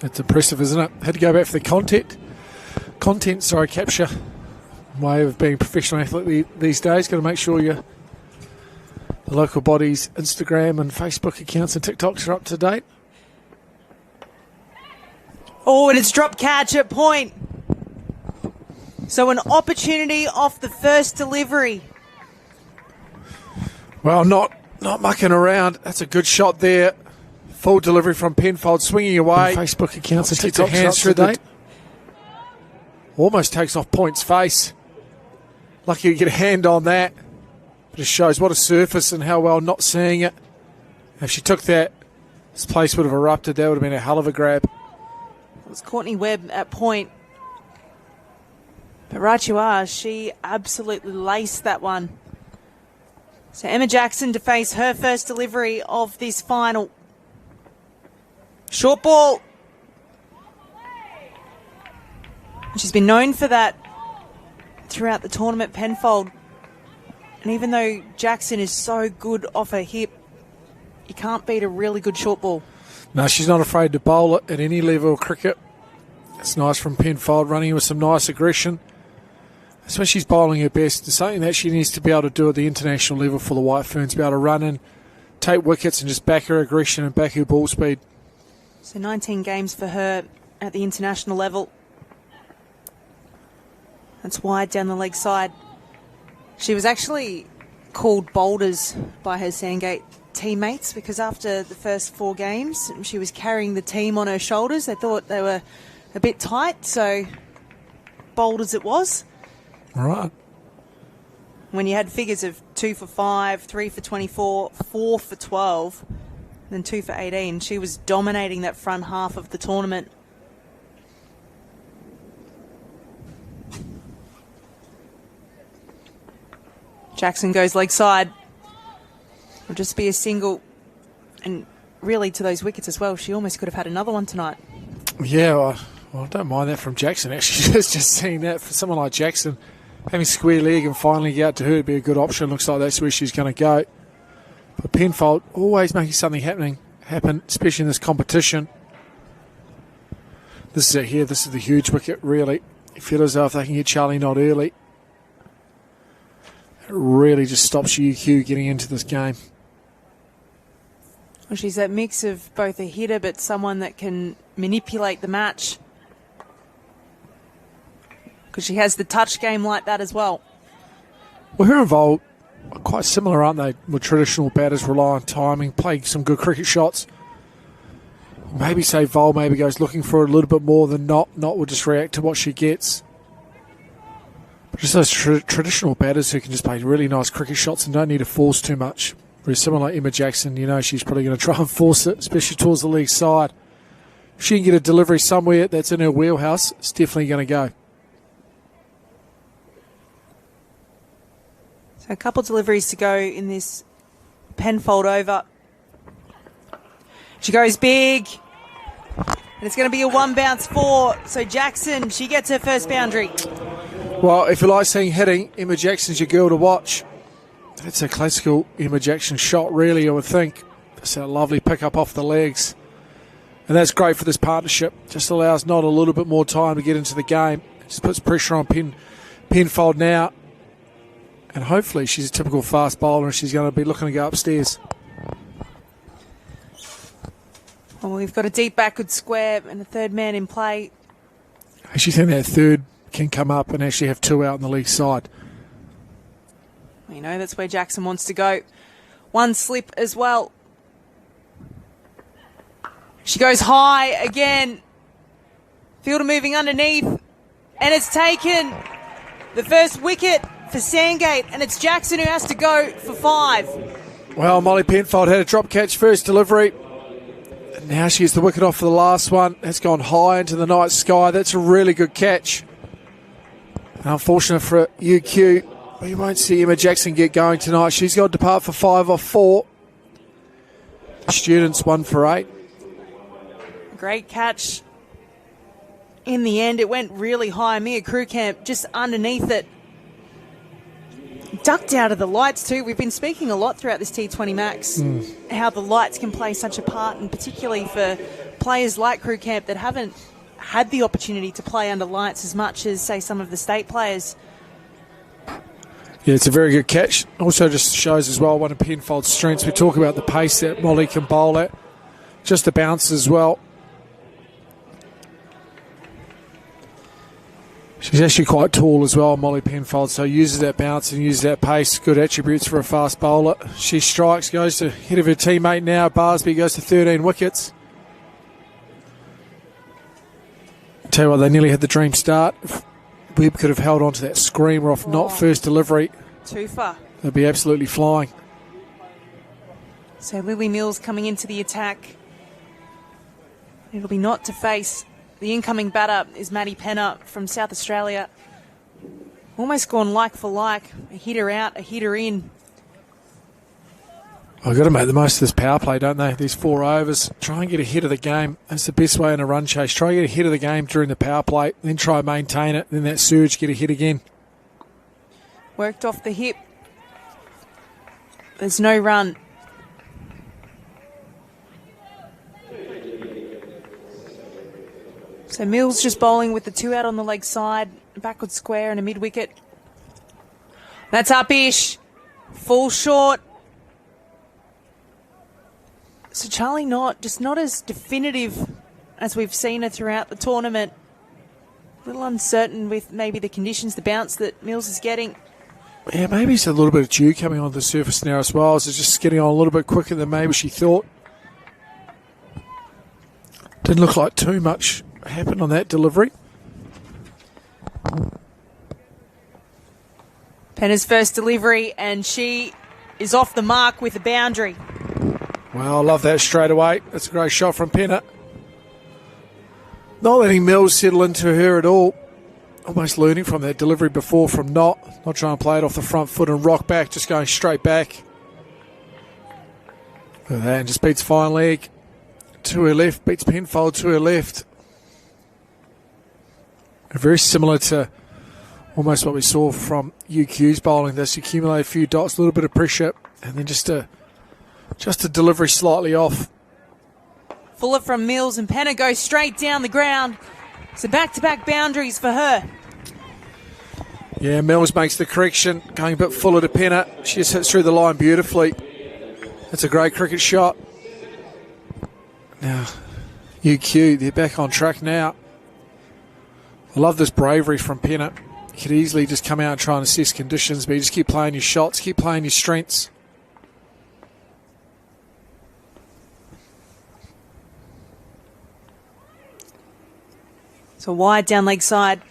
That's impressive, isn't it? Had to go back for the capture. Way of being a professional athlete these days. Got to make sure the local body's Instagram and Facebook accounts and TikToks are up to date. Oh, and it's drop catch at point. So an opportunity off the first delivery. Well, not mucking around. That's a good shot there. Full delivery from Penfold, swinging away. Facebook accounts and TikToks are up to date. Almost takes off Point's face. Lucky to get a hand on that. But it shows what a surface and how well not seeing it. If she took that, this place would have erupted. That would have been a hell of a grab. It was Courtney Webb at point. But right you are, she absolutely laced that one. So Emma Jackson to face her first delivery of this final. Short ball. She's been known for that throughout the tournament, Penfold. And even though Jackson is so good off her hip, you can't beat a really good short ball. No, she's not afraid to bowl it at any level of cricket. It's nice from Penfold, running with some nice aggression. That's when she's bowling her best. It's something that she needs to be able to do at the international level for the White Ferns, be able to run in, take wickets and just back her aggression and back her ball speed. So 19 games for her at the international level. That's wide down the leg side. She was actually called boulders by her Sandgate teammates because after the first 4 games, she was carrying the team on her shoulders. They thought they were a bit tight, so boulders it was. All right. When you had figures of 2 for 5, 3 for 24, 4 for 12, then 2 for 18, she was dominating that front half of the tournament. Jackson goes leg side. It'll just be a single. And really to those wickets as well, she almost could have had another one tonight. Yeah, well, I don't mind that from Jackson, actually. just seeing that for someone like Jackson, having square leg and finally get out to her would be a good option. Looks like that's where she's going to go. But Penfold always making something happen, especially in this competition. This is it here. This is the huge wicket, really. It feels as though if they can get Charlie Knott early, it really just stops UQ getting into this game. Well, she's that mix of both a hitter but someone that can manipulate the match. Because she has the touch game like that as well. Well, her and Vol are quite similar, aren't they? With traditional batters rely on timing, play some good cricket shots. Maybe say Vol maybe goes looking for a little bit more than Knott. Knott will just react to what she gets. But just those traditional batters who can just play really nice cricket shots and don't need to force too much. Whereas someone like Emma Jackson, you know, she's probably going to try and force it, especially towards the leg side. If she can get a delivery somewhere that's in her wheelhouse, it's definitely going to go. So a couple deliveries to go in this Penfold over. She goes big. And it's going to be a 1 bounce 4. So Jackson, she gets her first boundary. Well, if you like seeing hitting, Emma Jackson's your girl to watch. That's a classical Emma Jackson shot, really, I would think. That's a lovely pick up off the legs. And that's great for this partnership. Just allows Knott a little bit more time to get into the game. Just puts pressure on Penfold now. And hopefully she's a typical fast bowler and she's going to be looking to go upstairs. Well, we've got a deep backward square and a third man in play. She's in that third can come up and actually have 2 out on the league side. You know, that's where Jackson wants to go. 1 slip as well. She goes high again. Fielder moving underneath. And it's taken the first wicket for Sandgate. And it's Jackson who has to go for 5. Well, Molly Penfold had a drop catch first delivery. And now she gets the wicket off for the last one. That's gone high into the night sky. That's a really good catch. And unfortunate for UQ, we won't see Emma Jackson get going tonight. She's got to depart for 5 off 4. Students 1 for 8. Great catch. In the end, it went really high. Mia Crewcamp just underneath it. Ducked out of the lights too. We've been speaking a lot throughout this T20 Max how the lights can play such a part, and particularly for players like Crewcamp that haven't had the opportunity to play under lights as much as, say, some of the state players. Yeah, it's a very good catch. Also just shows as well one of Penfold's strengths. We talk about the pace that Molly can bowl at. Just the bounce as well. She's actually quite tall as well, Molly Penfold, so uses that bounce and uses that pace. Good attributes for a fast bowler. She strikes, goes to hit of her teammate now. Barsby goes to 13 wickets. Tell you what, they nearly had the dream start. If Webb could have held on to that screamer off not first delivery. Too far. They'd be absolutely flying. So Lily Mills coming into the attack. It'll be not to face. The incoming batter is Maddie Penna from South Australia. Almost gone like for like. A hitter out, a hitter in. I've got to make the most of this power play, don't they? These 4 overs. Try and get a hit of the game. That's the best way in a run chase. Try and get a hit of the game during the power play, then try and maintain it. Then that surge, get a hit again. Worked off the hip. There's no run. So Mills just bowling with the 2 out on the leg side, backward square and a mid-wicket. That's up-ish. Full short. So Charlie not as definitive as we've seen her throughout the tournament. A little uncertain with maybe the conditions, the bounce that Mills is getting. Yeah, maybe it's a little bit of dew coming onto the surface now as well. So it's just getting on a little bit quicker than maybe she thought. Didn't look like too much happened on that delivery. Penna's first delivery, and she is off the mark with a boundary. Well, I love that straight away. That's a great shot from Penna. Not letting Mills settle into her at all. Almost learning from that delivery before from not trying to play it off the front foot and rock back, just going straight back. Look at that, and just beats fine leg to her left, beats Penfold to her left. Very similar to almost what we saw from UQ's bowling. This accumulate a few dots, a little bit of pressure, and then just a delivery slightly off. Fuller from Mills, and Penna goes straight down the ground. So back-to-back boundaries for her. Yeah, Mills makes the correction, going a bit fuller to Penna. She just hits through the line beautifully. That's a great cricket shot. Now, UQ, they're back on track now. I love this bravery from Penna. You could easily just come out and try and assess conditions, but you just keep playing your shots, keep playing your strengths. So wide down leg side.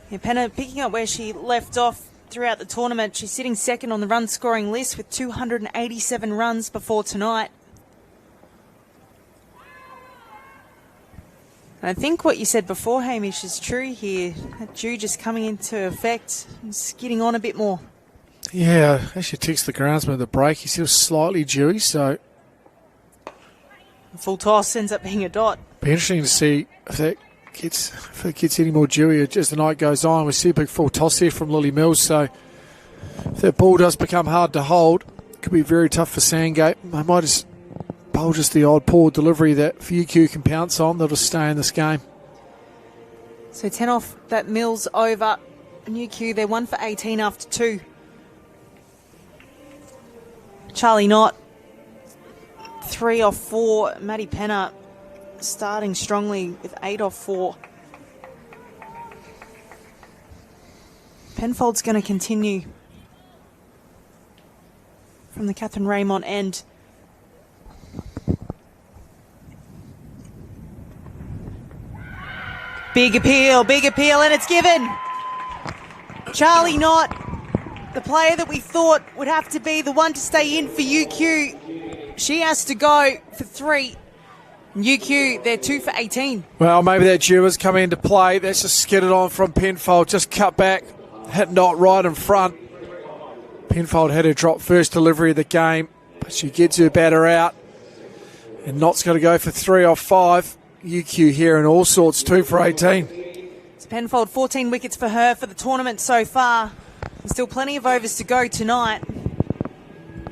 Yeah, Penna picking up where she left off throughout the tournament. She's sitting second on the run scoring list with 287 runs before tonight. And I think what you said before, Hamish, is true here. That dew just coming into effect and skidding on a bit more. Yeah, actually takes the groundsman at the break. He's still slightly dewy, so Full toss ends up being a dot. be interesting to see if it gets any more dewy as the night goes on. We see a big full toss here from Lily Mills, so if that ball does become hard to hold, it could be very tough for Sandgate. They might just bowl just the odd poor delivery that UQ can pounce on. They'll just stay in this game. So 10 off that Mills over. And UQ, they're 1 for 18 after 2. Charlie Knott, 3 off 4. Maddie Penna starting strongly with 8 off 4. Penfold's going to continue from the Catherine Raymond end. Big appeal, and it's given. Charlie Knott, the player that we thought would have to be the one to stay in for UQ, she has to go for 3. UQ, they're 2 for 18. Well, maybe that Jewer's coming into play. That's just skidded on from Penfold. Just cut back, hit Knott right in front. Penfold had her drop first delivery of the game, but she gets her batter out. And Knott's got to go for 3 off 5. UQ here in all sorts, 2 for 18. It's Penfold, 14 wickets for her for the tournament so far. There's still plenty of overs to go tonight.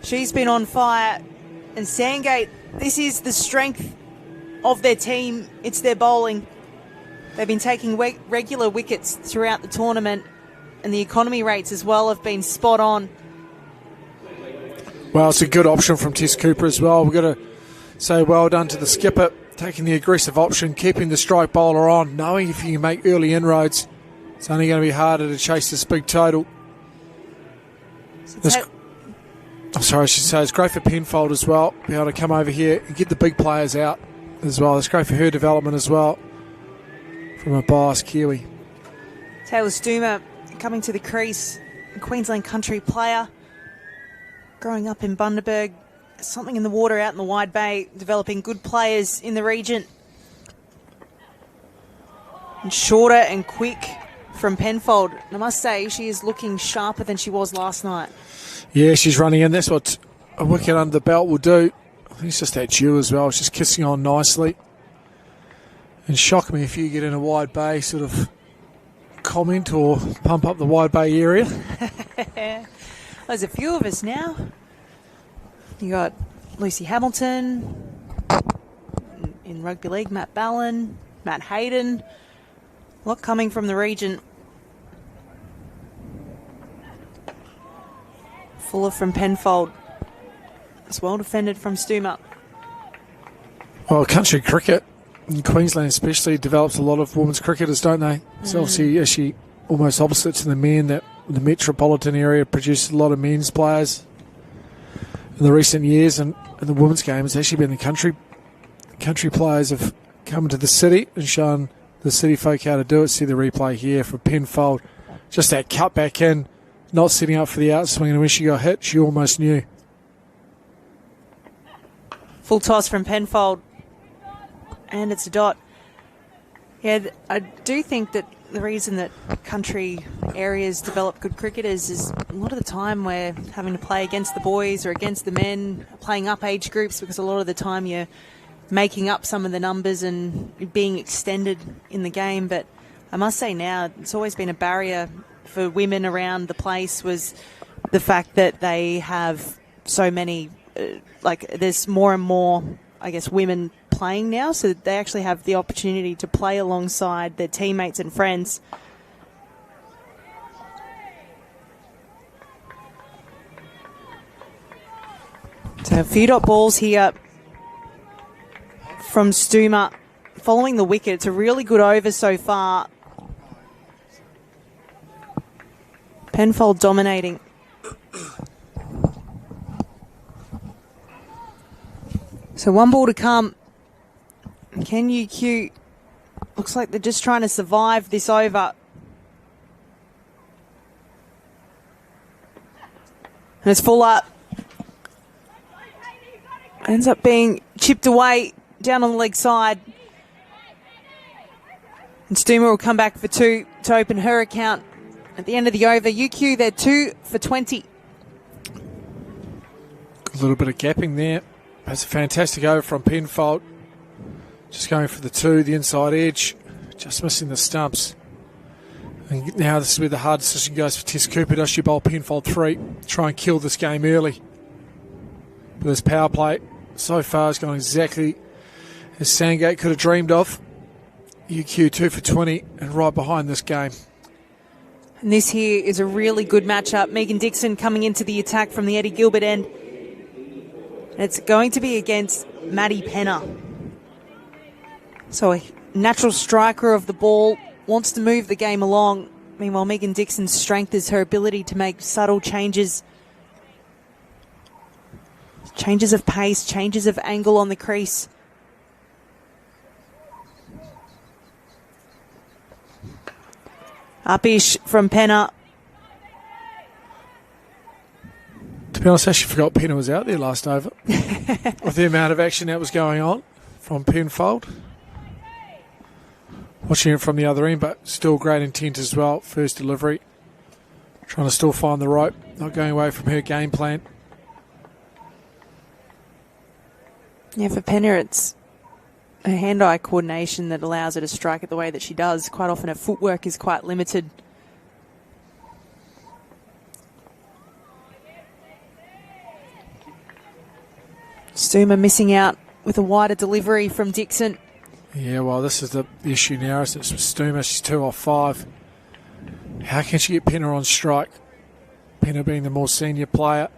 She's been on fire. And Sandgate, this is the strength of their team. It's their bowling. They've been taking regular wickets throughout the tournament, and the economy rates as well have been spot on. Well, it's a good option from Tess Cooper as well. We've got to say well done to the skipper, taking the aggressive option, keeping the strike bowler on, knowing if you can make early inroads, it's only going to be harder to chase this big total. I should say it's great for Penfold as well, be able to come over here and get the big players out as well. It's great for her development as well from a biased Kiwi. Taylor Stoomer coming to the crease, a Queensland country player, growing up in Bundaberg, something in the water out in the Wide Bay, developing good players in the region. And shorter and quick from Penfold. And I must say, she is looking sharper than she was last night. Yeah, she's running in. That's what a wicket under the belt will do. I think it's just that dew as well. It's just kissing on nicely. And shock me if you get in a Wide Bay sort of comment or pump up the Wide Bay area. There's a few of us now. You got Lucy Hamilton in rugby league, Matt Ballin, Matt Hayden. A lot coming from the region. Fuller from Penfold. It's well defended from Stoomer. Well, country cricket in Queensland especially develops a lot of women's cricketers, don't they? It's obviously actually almost opposite to the men, that the metropolitan area produces a lot of men's players in the recent years, and in the women's game it's actually been the country players have come to the city and shown the city folk how to do it. See the replay here for Penfold. Just that cut back in, not setting up for the outswing, and when she got hit, she almost knew. Full toss from Penfold. And it's a dot. Yeah, I do think that the reason that country areas develop good cricketers is a lot of the time we're having to play against the boys or against the men, playing up age groups, because a lot of the time you're making up some of the numbers and being extended in the game. But I must say now, it's always been a barrier for women around the place, was the fact that they have so many, there's more and more, I guess, women playing now, so that they actually have the opportunity to play alongside their teammates and friends. So a few dot balls here from Stoomer following the wicket. It's a really good over so far. Penfold dominating. So one ball to come. Can UQ, looks like they're just trying to survive this over. And it's full up. Ends up being chipped away down on the leg side. And Stoomer will come back for 2 to open her account at the end of the over. UQ, they're 2 for 20. A little bit of gapping there. That's a fantastic over from Penfold. Just going for the 2, the inside edge. Just missing the stumps. And now this is where the hard decision goes for Tess Cooper. Does she bowl Penfold 3? Try and kill this game early. But this power play so far has gone exactly as Sandgate could have dreamed of. UQ 2 for 20 and right behind this game. And this here is a really good matchup. Megan Dixon coming into the attack from the Eddie Gilbert end. And it's going to be against Maddie Penna. So a natural striker of the ball, wants to move the game along. Meanwhile, Megan Dixon's strength is her ability to make subtle changes. Changes of pace, changes of angle on the crease. Upish from Penna. To be honest, I actually forgot Penna was out there last over. With the amount of action that was going on from Penfold. Watching it from the other end, but still great intent as well. First delivery. Trying to still find the rope. Not going away from her game plan. Yeah, for Penna, it's her hand-eye coordination that allows her to strike it the way that she does. Quite often her footwork is quite limited. Stuma missing out with a wider delivery from Dixon. Yeah, well, this is the issue now. It's Stuma. She's 2 off 5. How can she get Penna on strike? Penna being the more senior player.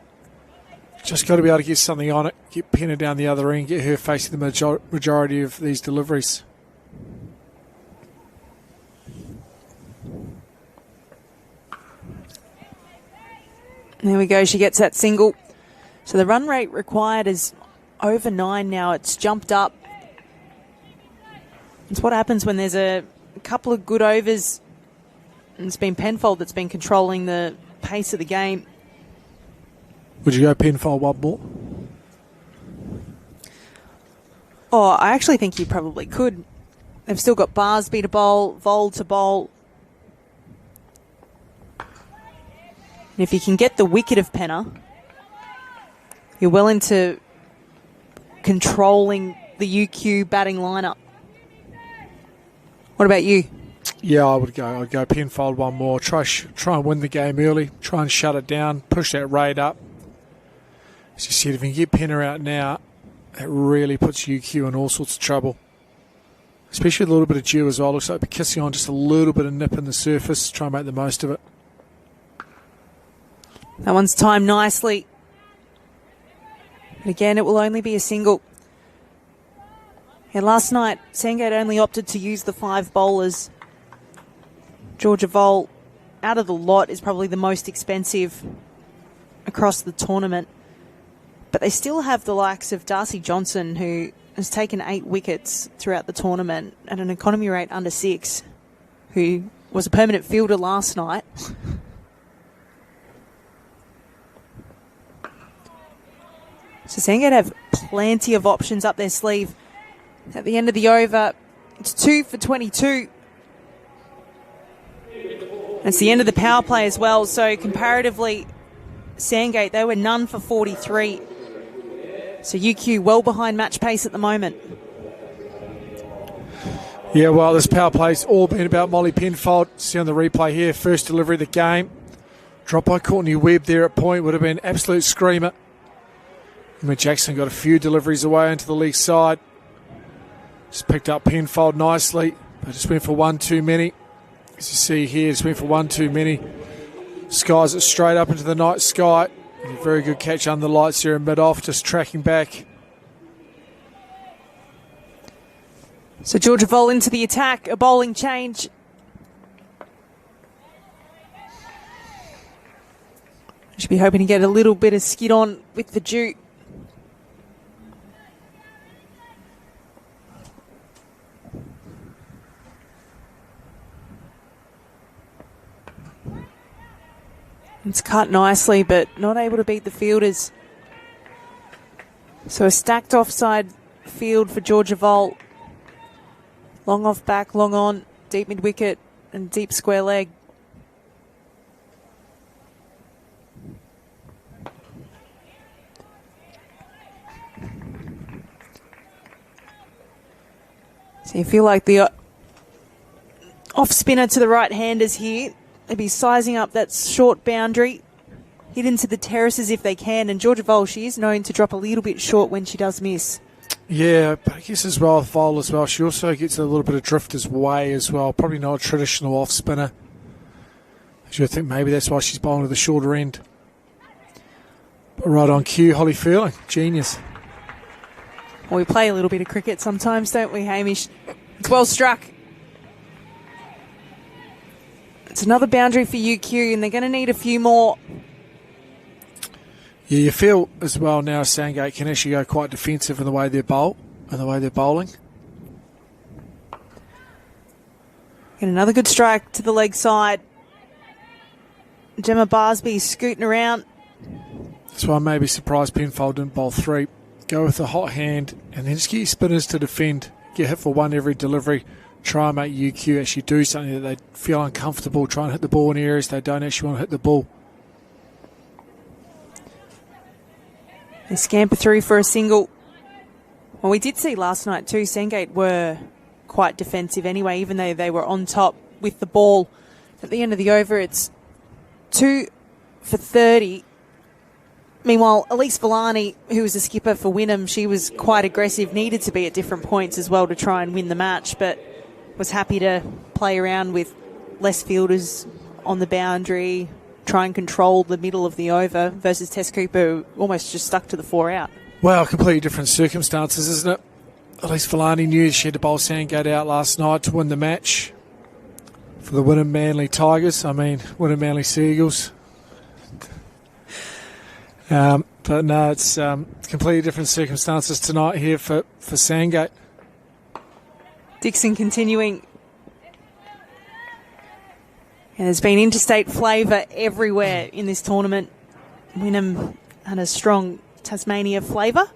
Just got to be able to get something on it. Get Penna down the other end. Get her facing the majority of these deliveries. There we go. She gets that single. So the run rate required is over 9 now. It's jumped up. It's what happens when there's a couple of good overs. And it's been Penfold that's been controlling the pace of the game. Would you go Penfold one more? Oh, I actually think you probably could. They've still got Barsby to bowl, Vol to bowl. And if you can get the wicket of Penna, you're well into controlling the UQ batting lineup. What about you? Yeah, I'd go Penfold one more. Try and win the game early. Try and shut it down. Push that rate up. As you said, if you can get Penna out now, that really puts UQ in all sorts of trouble. Especially with a little bit of dew as well. Looks like we're kissing on just a little bit of nip in the surface. Try and make the most of it. That one's timed nicely. But again, it will only be a single. Yeah, last night, Sandgate only opted to use the 5 bowlers. Georgia Vol, out of the lot, is probably the most expensive across the tournament. But they still have the likes of Darcy Johnson, who has taken 8 wickets throughout the tournament at an economy rate under 6, who was a permanent fielder last night. So Sandgate have plenty of options up their sleeve. At the end of the over, it's 2 for 22. It's the end of the power play as well, so comparatively, Sandgate, they were none for 43. So UQ well behind match pace at the moment. Yeah, well, this power play's all been about Molly Penfold. See on the replay here, first delivery of the game. Drop by Courtney Webb there at point, would have been an absolute screamer. Emma Jackson got a few deliveries away into the leg side. Just picked up Penfold nicely, but just went for one too many. As you see here, just went for one too many. Skies it straight up into the night sky. And a very good catch under the lights here in mid-off, just tracking back. So Georgia Vol into the attack, a bowling change. Should be hoping to get a little bit of skid on with the dew. It's cut nicely, but not able to beat the fielders. So a stacked offside field for Georgia Vol. Long off back, long on, deep mid-wicket and deep square leg. So you feel like the off spinner to the right-handers here. They'd be sizing up that short boundary, hit into the terraces if they can. And Georgia Vol, she is known to drop a little bit short when she does miss. Yeah, but I guess as well, Vol as well, she also gets a little bit of drifter's way as well. Probably not a traditional off spinner. I think maybe that's why she's bowling to the shorter end. But right on cue, Holly Furling, genius. Well, we play a little bit of cricket sometimes, don't we, Hamish? It's well struck. It's another boundary for UQ, and they're going to need a few more. Yeah, you feel as well now Sandgate can actually go quite defensive in the way they're bowling. And another good strike to the leg side. Gemma Barsby scooting around. That's why I'm maybe surprised Penfold didn't bowl 3. Go with a hot hand and then just get your spinners to defend. Get hit for 1 every delivery. Try and make UQ actually do something that they feel uncomfortable. Try and hit the ball in areas they don't actually want to hit the ball. They scamper through for a single. Well, we did see last night too, Sandgate were quite defensive anyway, even though they were on top with the ball. At the end of the over, it's 2 for 30. Meanwhile, Elise Villani, who was the skipper for Wynnum, she was quite aggressive, needed to be at different points as well to try and win the match, but was happy to play around with less fielders on the boundary, try and control the middle of the over, versus Tess Cooper, who almost just stuck to the 4 out. Well, completely different circumstances, isn't it? Elise Villani knew she had to bowl Sandgate out last night to win the match for the Wynnum Manly Tigers. Wynnum Manly Seagulls. But no, it's completely different circumstances tonight here for Sandgate. Dixon continuing. And there's been interstate flavour everywhere in this tournament. Wynnum had a strong Tasmania flavour.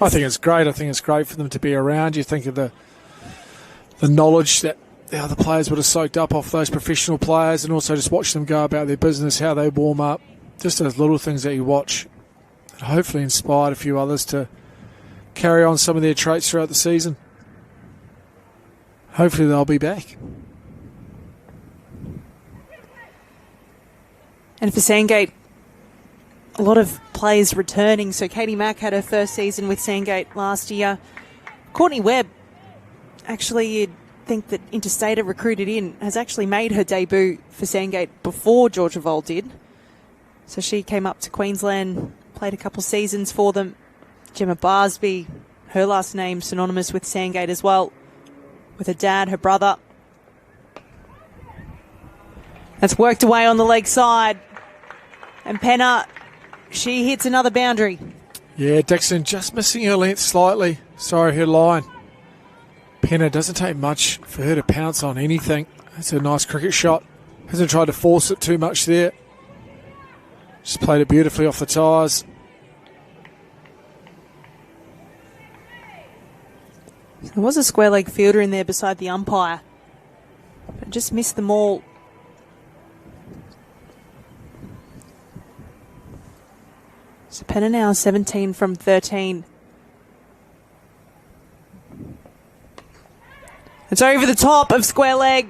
I think it's great. I think it's great for them to be around. You think of the knowledge that the other players would have soaked up off those professional players, and also just watch them go about their business, how they warm up. Just those little things that you watch, and hopefully inspired a few others to carry on some of their traits throughout the season. Hopefully they'll be back. And for Sandgate, a lot of players returning. So Katie Mack had her first season with Sandgate last year. Courtney Webb, actually you'd think that Interstate recruited in, has actually made her debut for Sandgate before Georgia Vold did. So she came up to Queensland, played a couple seasons for them. Gemma Barsby, her last name synonymous with Sandgate as well, with her dad, her brother. That's worked away on the leg side. And Penna, she hits another boundary. Yeah, Dixon just missing her length slightly. Sorry, her line. Penna, doesn't take much for her to pounce on anything. That's a nice cricket shot. Hasn't tried to force it too much there. Just played it beautifully off the tyres. There was a square leg fielder in there beside the umpire, but just missed them all. So Penna now 17 from 13. It's over the top of square leg,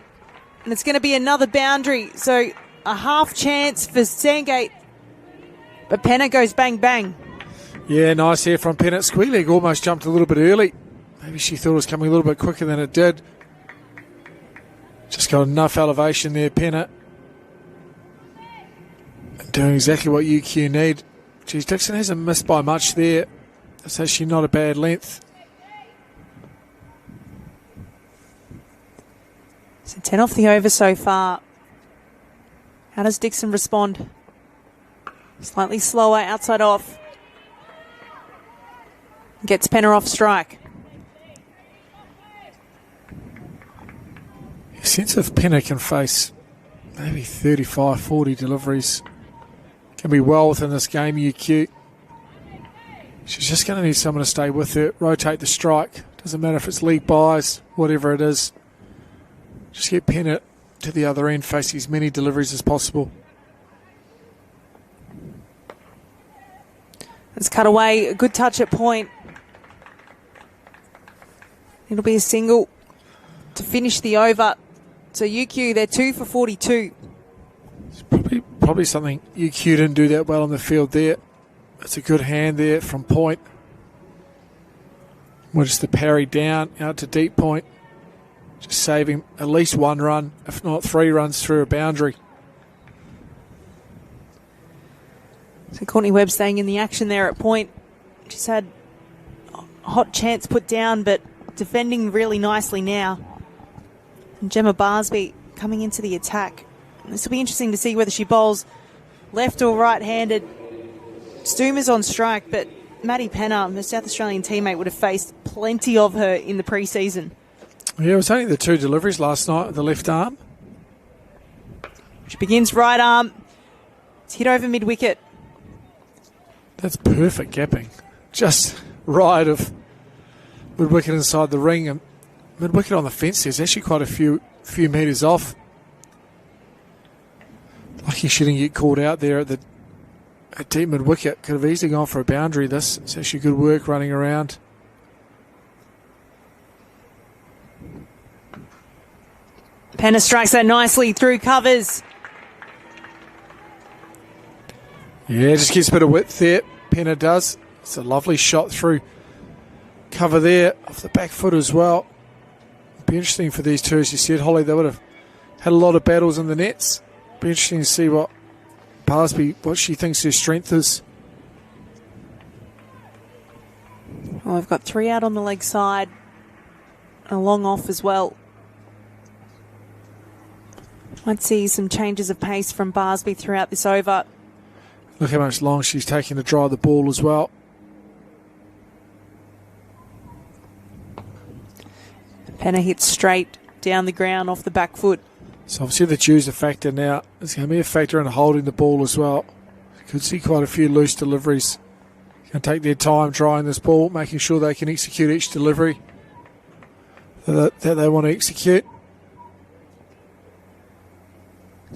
and it's going to be another boundary. So a half chance for Sandgate, but Penna goes bang bang. Yeah, nice here from Penna. Square leg almost jumped a little bit early. Maybe she thought it was coming a little bit quicker than it did. Just got enough elevation there, Penna. Doing exactly what UQ need. Geez, Dixon hasn't missed by much there. That's actually not a bad length. So 10 off the over so far. How does Dixon respond? Slightly slower, outside off. Gets Penna off strike. A sense of Penna can face maybe 35, 40 deliveries. Can be well within this game, UQ. She's just going to need someone to stay with her, rotate the strike. Doesn't matter if it's league buys, whatever it is. Just get Penna to the other end, face as many deliveries as possible. It's cut away, a good touch at point. It'll be a single to finish the over. So UQ, they're 2 for 42. It's probably something UQ didn't do that well on the field there. It's a good hand there from point. We're just the parry down out to deep point. Just saving at least 1 run, if not 3 runs through a boundary. So Courtney Webb staying in the action there at point. She's had a hot chance put down, but defending really nicely now. And Gemma Barsby coming into the attack. This will be interesting to see whether she bowls left or right-handed. Stuma's on strike, but Maddie Penna, her South Australian teammate, would have faced plenty of her in the pre-season. Yeah, it was only the 2 deliveries last night with the left arm. She begins right arm. It's hit over mid-wicket. That's perfect gapping. Just right of mid-wicket inside the ring, and mid-wicket on the fence. There's actually quite a few metres off. Lucky she didn't get caught out there at deep mid-wicket. Could have easily gone for a boundary. This it's actually good work running around. Penna strikes that nicely through covers. Yeah, just gets a bit of width there. Penna does. It's a lovely shot through cover there off the back foot as well. Be interesting for these two, as you said, Holly. They would have had a lot of battles in the nets. Be interesting to see what she thinks her strength is. Well, we've got 3 out on the leg side, and a long off as well. Might see some changes of pace from Barsby throughout this over. Look how much long she's taking to drive the ball as well. Penna hits straight down the ground off the back foot. So obviously the dew's a factor now. It's going to be a factor in holding the ball as well. You could see quite a few loose deliveries. Going to take their time drying this ball, making sure they can execute each delivery that they want to execute.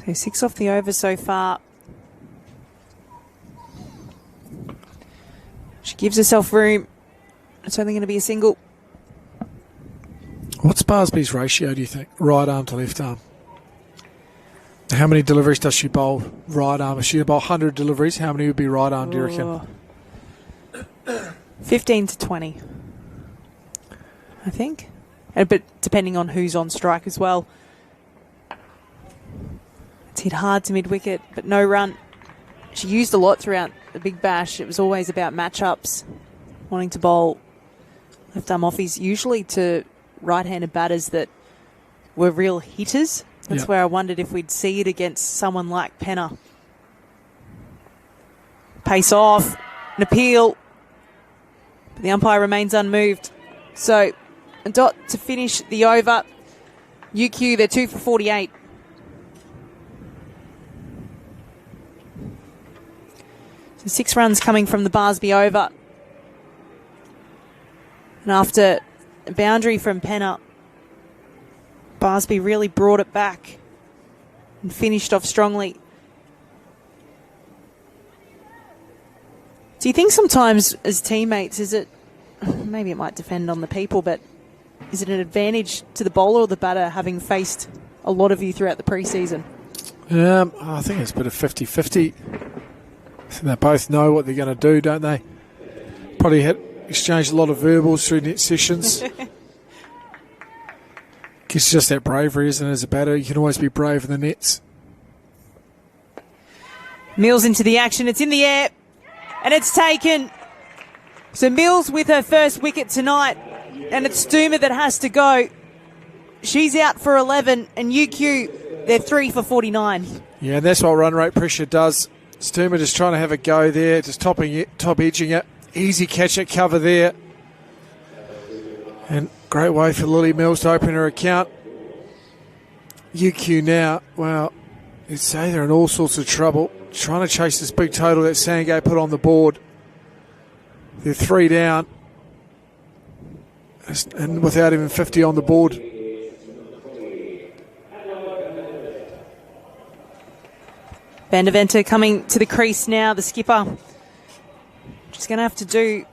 So 6 off the over so far. She gives herself room. It's only going to be a single. What's Barsby's ratio, do you think? Right arm to left arm. How many deliveries does she bowl right arm? If she bowl 100 deliveries, how many would be right arm, do you reckon? 15 to 20, I think. But depending on who's on strike as well. It's hit hard to mid-wicket, but no run. She used a lot throughout the Big Bash. It was always about matchups, wanting to bowl left-arm offies, usually to right-handed batters that were real hitters. That's where I wondered if we'd see it against someone like Penna. Pace off, an appeal, but the umpire remains unmoved. So a dot to finish the over. UQ, they're 2 for 48. So 6 runs coming from the Barsby over. And after a boundary from Penna, Barsby really brought it back and finished off strongly. Do you think sometimes as teammates, maybe it might depend on the people, but is it an advantage to the bowler or the batter having faced a lot of you throughout the pre-season? I think it's a bit of 50-50. I think they both know what they're going to do, don't they? Probably exchanged a lot of verbals through net sessions. It's just that bravery, isn't it, as a batter? You can always be brave in the nets. Mills into the action. It's in the air. And it's taken. So Mills with her first wicket tonight. And it's Stuma that has to go. She's out for 11. And UQ, they're 3 for 49. Yeah, and that's what run rate pressure does. Stuma just trying to have a go there. Just top edging it. Easy catch at cover there. And great way for Lily Mills to open her account. UQ now, well, you'd say they're in all sorts of trouble. Trying to chase this big total that Sandgate put on the board. They're 3 down. And without even 50 on the board. Bandaventa coming to the crease now, the skipper. She's going to have to do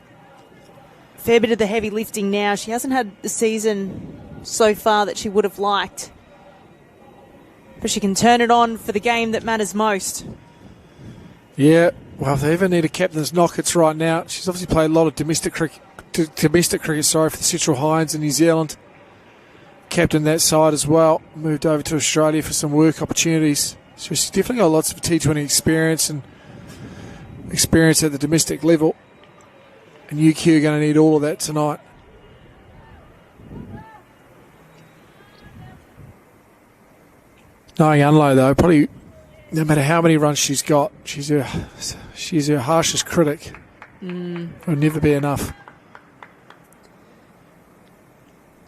a fair bit of the heavy lifting now. She hasn't had the season so far that she would have liked. But she can turn it on for the game that matters most. Yeah, well, if they ever need a captain's knock, it's right now. She's obviously played a lot of domestic cricket for the Central Highlands in New Zealand. Captained that side as well. Moved over to Australia for some work opportunities. So she's definitely got lots of T20 experience and experience at the domestic level. And UQ are going to need all of that tonight. Knowing Unlow, though, probably no matter how many runs she's got, she's her harshest critic. It'll never be enough.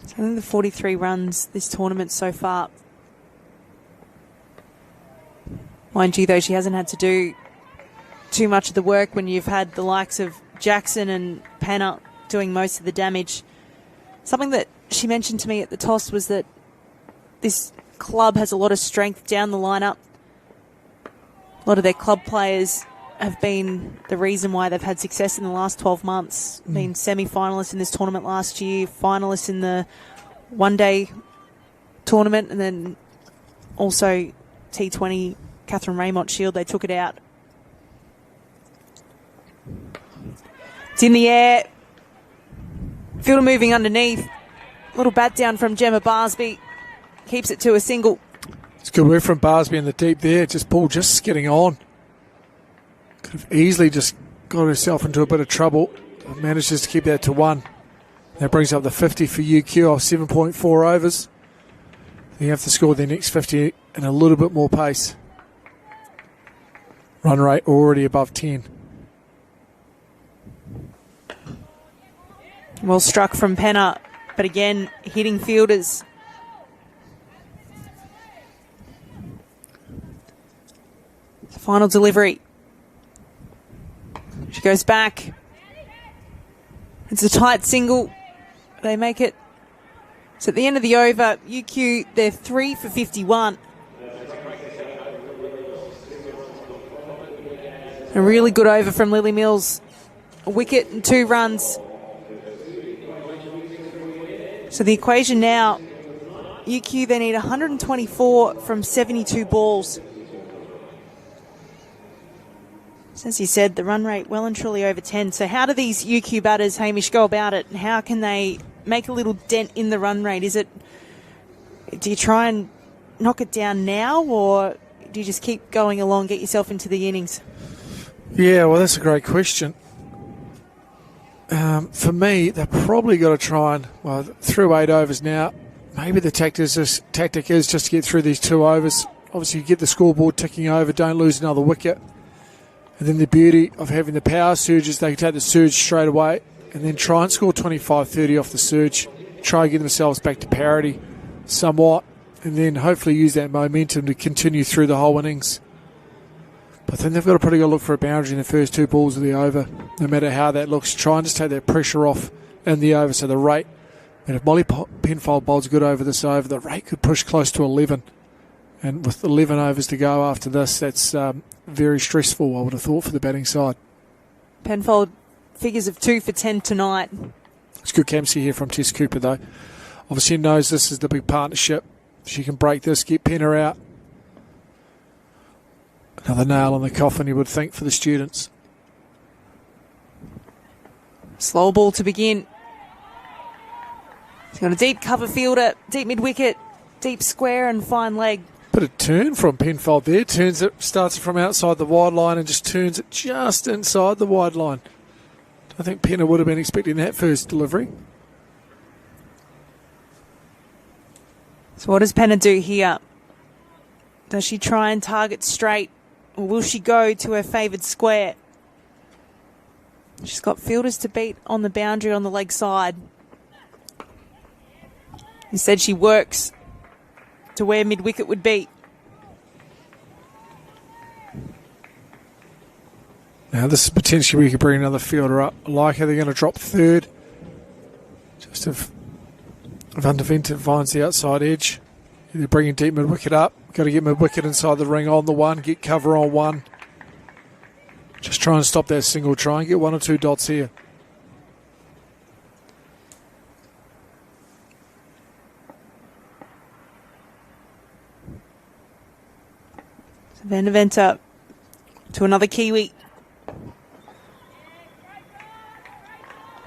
So I think the 43 runs this tournament so far. Mind you, though, she hasn't had to do too much of the work when you've had the likes of Jackson and Penna doing most of the damage. Something that she mentioned to me at the toss was that this club has a lot of strength down the lineup. A lot of their club players have been the reason why they've had success in the last 12 months. Been semi-finalists in this tournament last year, finalists in the one-day tournament, and then also T20 Catherine Raymond Shield. They took it out. It's in the air. Fielder moving underneath. Little bat down from Gemma Barsby. Keeps it to a single. It's good work from Barsby in the deep there. Ball just getting on. Could have easily just got herself into a bit of trouble. Manages to keep that to 1. That brings up the 50 for UQ off 7.4 overs. You have to score their next 50 in a little bit more pace. Run rate already above 10. Well struck from Penna, but again, hitting fielders. Final delivery. She goes back. It's a tight single. They make it. So at the end of the over, UQ, they're 3 for 51. A really good over from Lily Mills. A wicket and 2 runs. So the equation now, UQ, they need 124 from 72 balls. As you said, the run rate well and truly over 10. So how do these UQ batters, Hamish, go about it? How can they make a little dent in the run rate? Do you try and knock it down now, or do you just keep going along, get yourself into the innings? Yeah, well, that's a great question. For me, they've probably got to try and, well, through 8 overs now, maybe the tactic is just to get through these 2 overs. Obviously, you get the scoreboard ticking over, don't lose another wicket. And then the beauty of having the power surge is they can take the surge straight away and then try and score 25-30 off the surge, try and get themselves back to parity somewhat, and then hopefully use that momentum to continue through the whole innings. But then they've got to pretty good look for a boundary in the first 2 balls of the over, no matter how that looks. Try and just take that pressure off in the over, so the rate, and if Molly Penfold bowls good over this over, the rate could push close to 11. And with 11 overs to go after this, that's very stressful, I would have thought, for the batting side. Penfold figures of 2 for 10 tonight. It's good captaincy here from Tess Cooper, though. Obviously knows this is the big partnership. She can break this, get Penna out. Another nail in the coffin, you would think, for the students. Slow ball to begin. She's got a deep cover fielder, deep mid-wicket, deep square and fine leg. Bit of turn from Penfold there. Turns it, starts it from outside the wide line and just turns it just inside the wide line. I think Penna would have been expecting that first delivery. So what does Penna do here? Does she try and target straight, or will she go to her favoured square? She's got fielders to beat on the boundary on the leg side. Instead she works to where mid-wicket would be. Now this is potentially where you could bring another fielder up. I like how they're going to drop third. Just if Undervented finds the outside edge, they're bringing deep mid-wicket up. Got to get mid-wicket inside the ring on the 1, get cover on 1. Just try and stop that single try and get 1 or 2 dots here. Van der Venter to another Kiwi.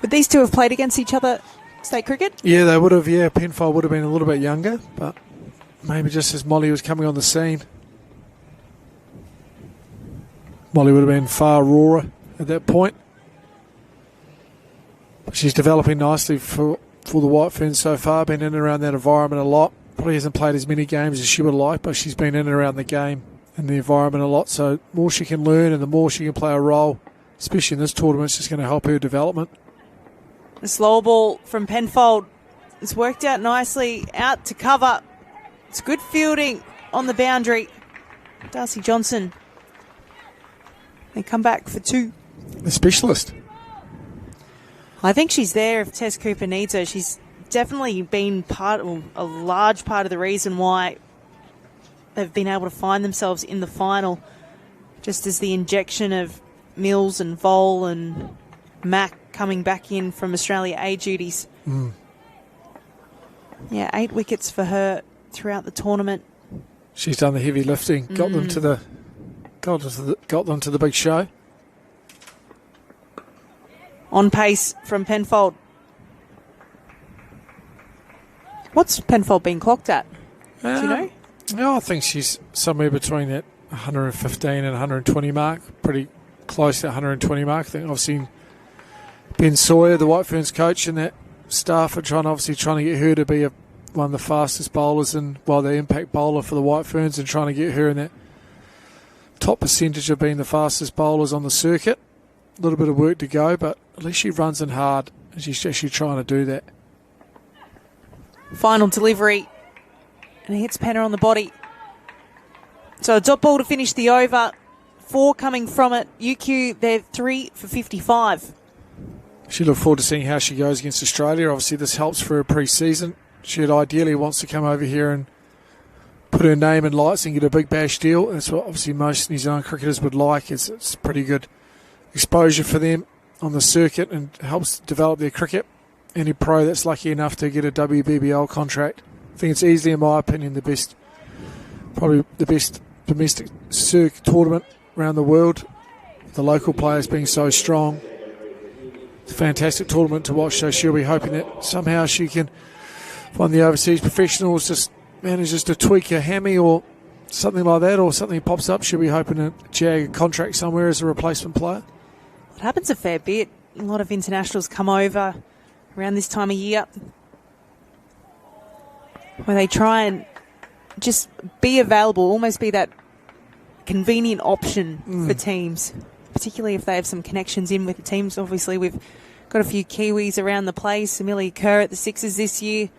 Would these two have played against each other state cricket? Yeah, they would have. Yeah, Penfold would have been a little bit younger, but maybe just as Molly was coming on the scene. Molly would have been far rawer at that point. But she's developing nicely for the White Ferns so far, been in and around that environment a lot. probably hasn't played as many games as she would like, but she's been in and around the game and the environment a lot. So the more she can learn and the more she can play a role, especially in this tournament, it's just going to help her development. The slow ball from Penfold has worked out nicely, out to cover. It's good fielding on the boundary. Darcy Johnson. They come back for 2. The specialist. I think she's there if Tess Cooper needs her. She's definitely been a large part of the reason why they've been able to find themselves in the final, just as the injection of Mills and Vole and Mack coming back in from Australia A duties. Yeah, 8 wickets for her throughout the tournament. She's done the heavy lifting, got them to the big show. On pace from Penfold. What's Penfold been clocked at? Do you know? I think she's somewhere between that 115 and 120 mark, pretty close to that 120 mark. I think I've seen Ben Sawyer, the White Ferns coach, and that staff are trying to get her to be one of the fastest bowlers and the impact bowler for the White Ferns, and trying to get her in that top percentage of being the fastest bowlers on the circuit. A little bit of work to go, but at least she runs in hard and she's actually trying to do that. Final delivery, and it hits Penna on the body. So a dot ball to finish the over. 4 coming from it. UQ, they're 3 for 55. She look forward to seeing how she goes against Australia. Obviously, this helps for her pre-season. She ideally wants to come over here and put her name in lights and get a big bash deal. That's what obviously most New Zealand cricketers would like. It's pretty good exposure for them on the circuit and helps develop their cricket. Any pro that's lucky enough to get a WBBL contract, I think it's easily, in my opinion, probably the best domestic circuit tournament around the world. The local players being so strong. It's a fantastic tournament to watch, so she'll be hoping that somehow she can, one of the overseas professionals just manages to tweak her hammy or something like that, or something pops up. She'll be hoping to jag a contract somewhere as a replacement player. It happens a fair bit. A lot of internationals come over around this time of year where they try and just be available, almost be that convenient option for teams, particularly if they have some connections in with the teams. Obviously, we've got a few Kiwis around the place. Amelia Kerr at the Sixers this year.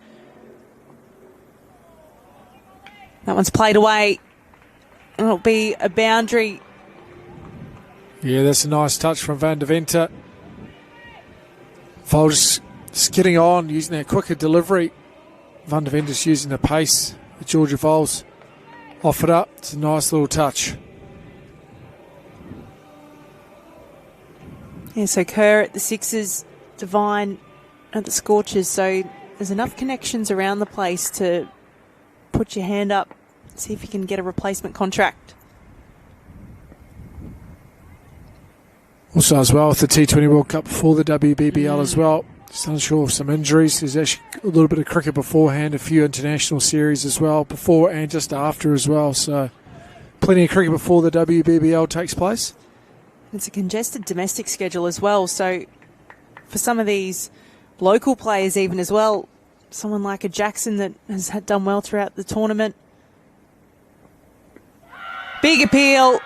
That one's played away. And it'll be a boundary. Yeah, that's a nice touch from Van der Venter. Vol just getting on, using that quicker delivery. Van der Venter's using the pace. Georgia Vols offered up. It's a nice little touch. Yeah, so Kerr at the Sixers, Devine at the Scorchers. So there's enough connections around the place to put your hand up, see if you can get a replacement contract. Also as well with the T20 World Cup before the WBBL as well. Just unsure of some injuries. There's actually a little bit of cricket beforehand, a few international series as well, before and just after as well. So plenty of cricket before the WBBL takes place. It's a congested domestic schedule as well. So for some of these local players even as well, someone like a Jackson that has done well throughout the tournament. Big appeal.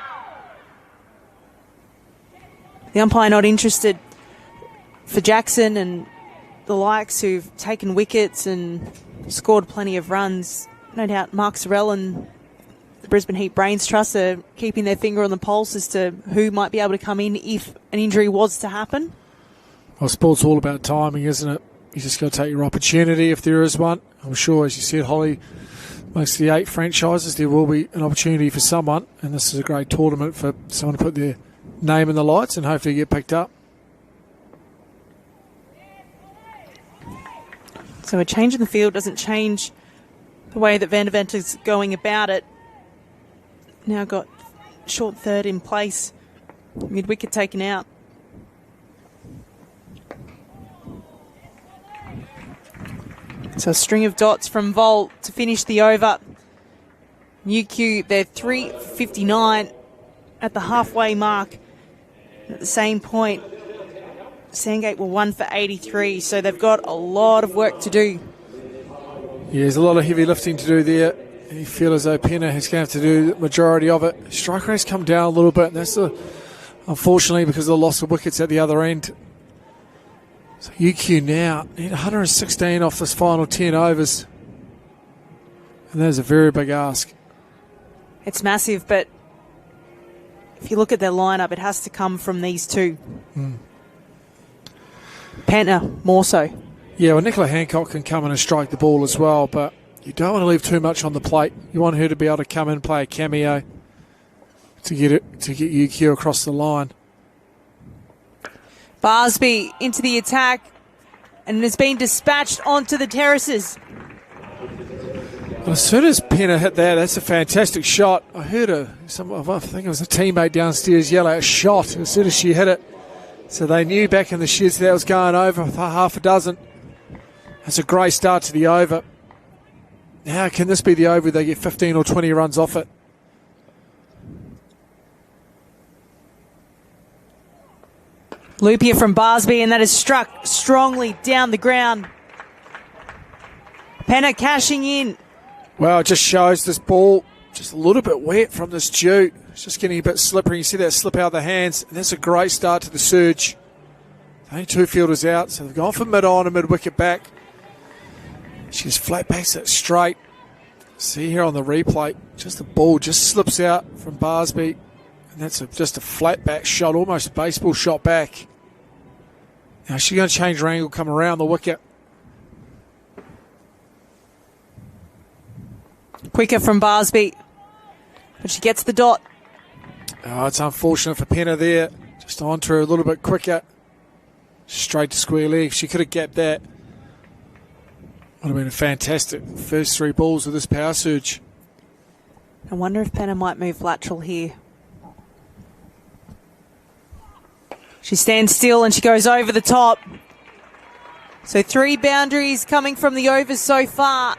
The umpire not interested for Jackson and the likes who've taken wickets and scored plenty of runs. No doubt Mark Sorrell and the Brisbane Heat Brains Trust are keeping their finger on the pulse as to who might be able to come in if an injury was to happen. Well, sport's all about timing, isn't it? You just got to take your opportunity if there is one. I'm sure, as you said, Holly, amongst the 8 franchises, there will be an opportunity for someone, and this is a great tournament for someone to put their name in the lights and hopefully get picked up. So a change in the field doesn't change the way that Van der Venter's going about it. Now got short third in place, mid-wicket taken out. So a string of dots from Volt to finish the over. UQ, they're 3:59 at the halfway mark. At the same point, Sandgate were 1 for 83, so they've got a lot of work to do. Yeah, there's a lot of heavy lifting to do there. And you feel as though Penna is going to have to do the majority of it. Strike rate's come down a little bit, and that's unfortunately because of the loss of wickets at the other end. So UQ now need 116 off this final 10 overs. And that is a very big ask. It's massive, but if you look at their lineup, it has to come from these two. Penna, more so. Yeah, well, Nicola Hancock can come in and strike the ball as well, but you don't want to leave too much on the plate. You want her to be able to come in and play a cameo to get UQ across the line. Barsby into the attack and has been dispatched onto the terraces. Well, as soon as Penna hit that, that's a fantastic shot. I heard I think it was a teammate downstairs yell out shot as soon as she hit it. So they knew back in the sheds that was going over with half a dozen. That's a great start to the over. Now, can this be the over they get 15 or 20 runs off it? Loop here from Barsby, and that is struck strongly down the ground. Penna cashing in. Well, it just shows this ball just a little bit wet from this dew. It's just getting a bit slippery. You see that slip out of the hands, and that's a great start to the surge. Only two fielders out, so they've gone for mid-on and mid-wicket back. She just flat backs it straight. See here on the replay, just the ball just slips out from Barsby, and that's just a flat back shot, almost a baseball shot back. Now she's going to change her angle, come around the wicket. Quicker from Barsby, but she gets the dot. Oh, it's unfortunate for Penna there. Just onto her a little bit quicker. Straight to square leg. She could have gapped that. Would have been a fantastic first three balls of this power surge. I wonder if Penna might move lateral here. She stands still and she goes over the top. So 3 boundaries coming from the overs so far.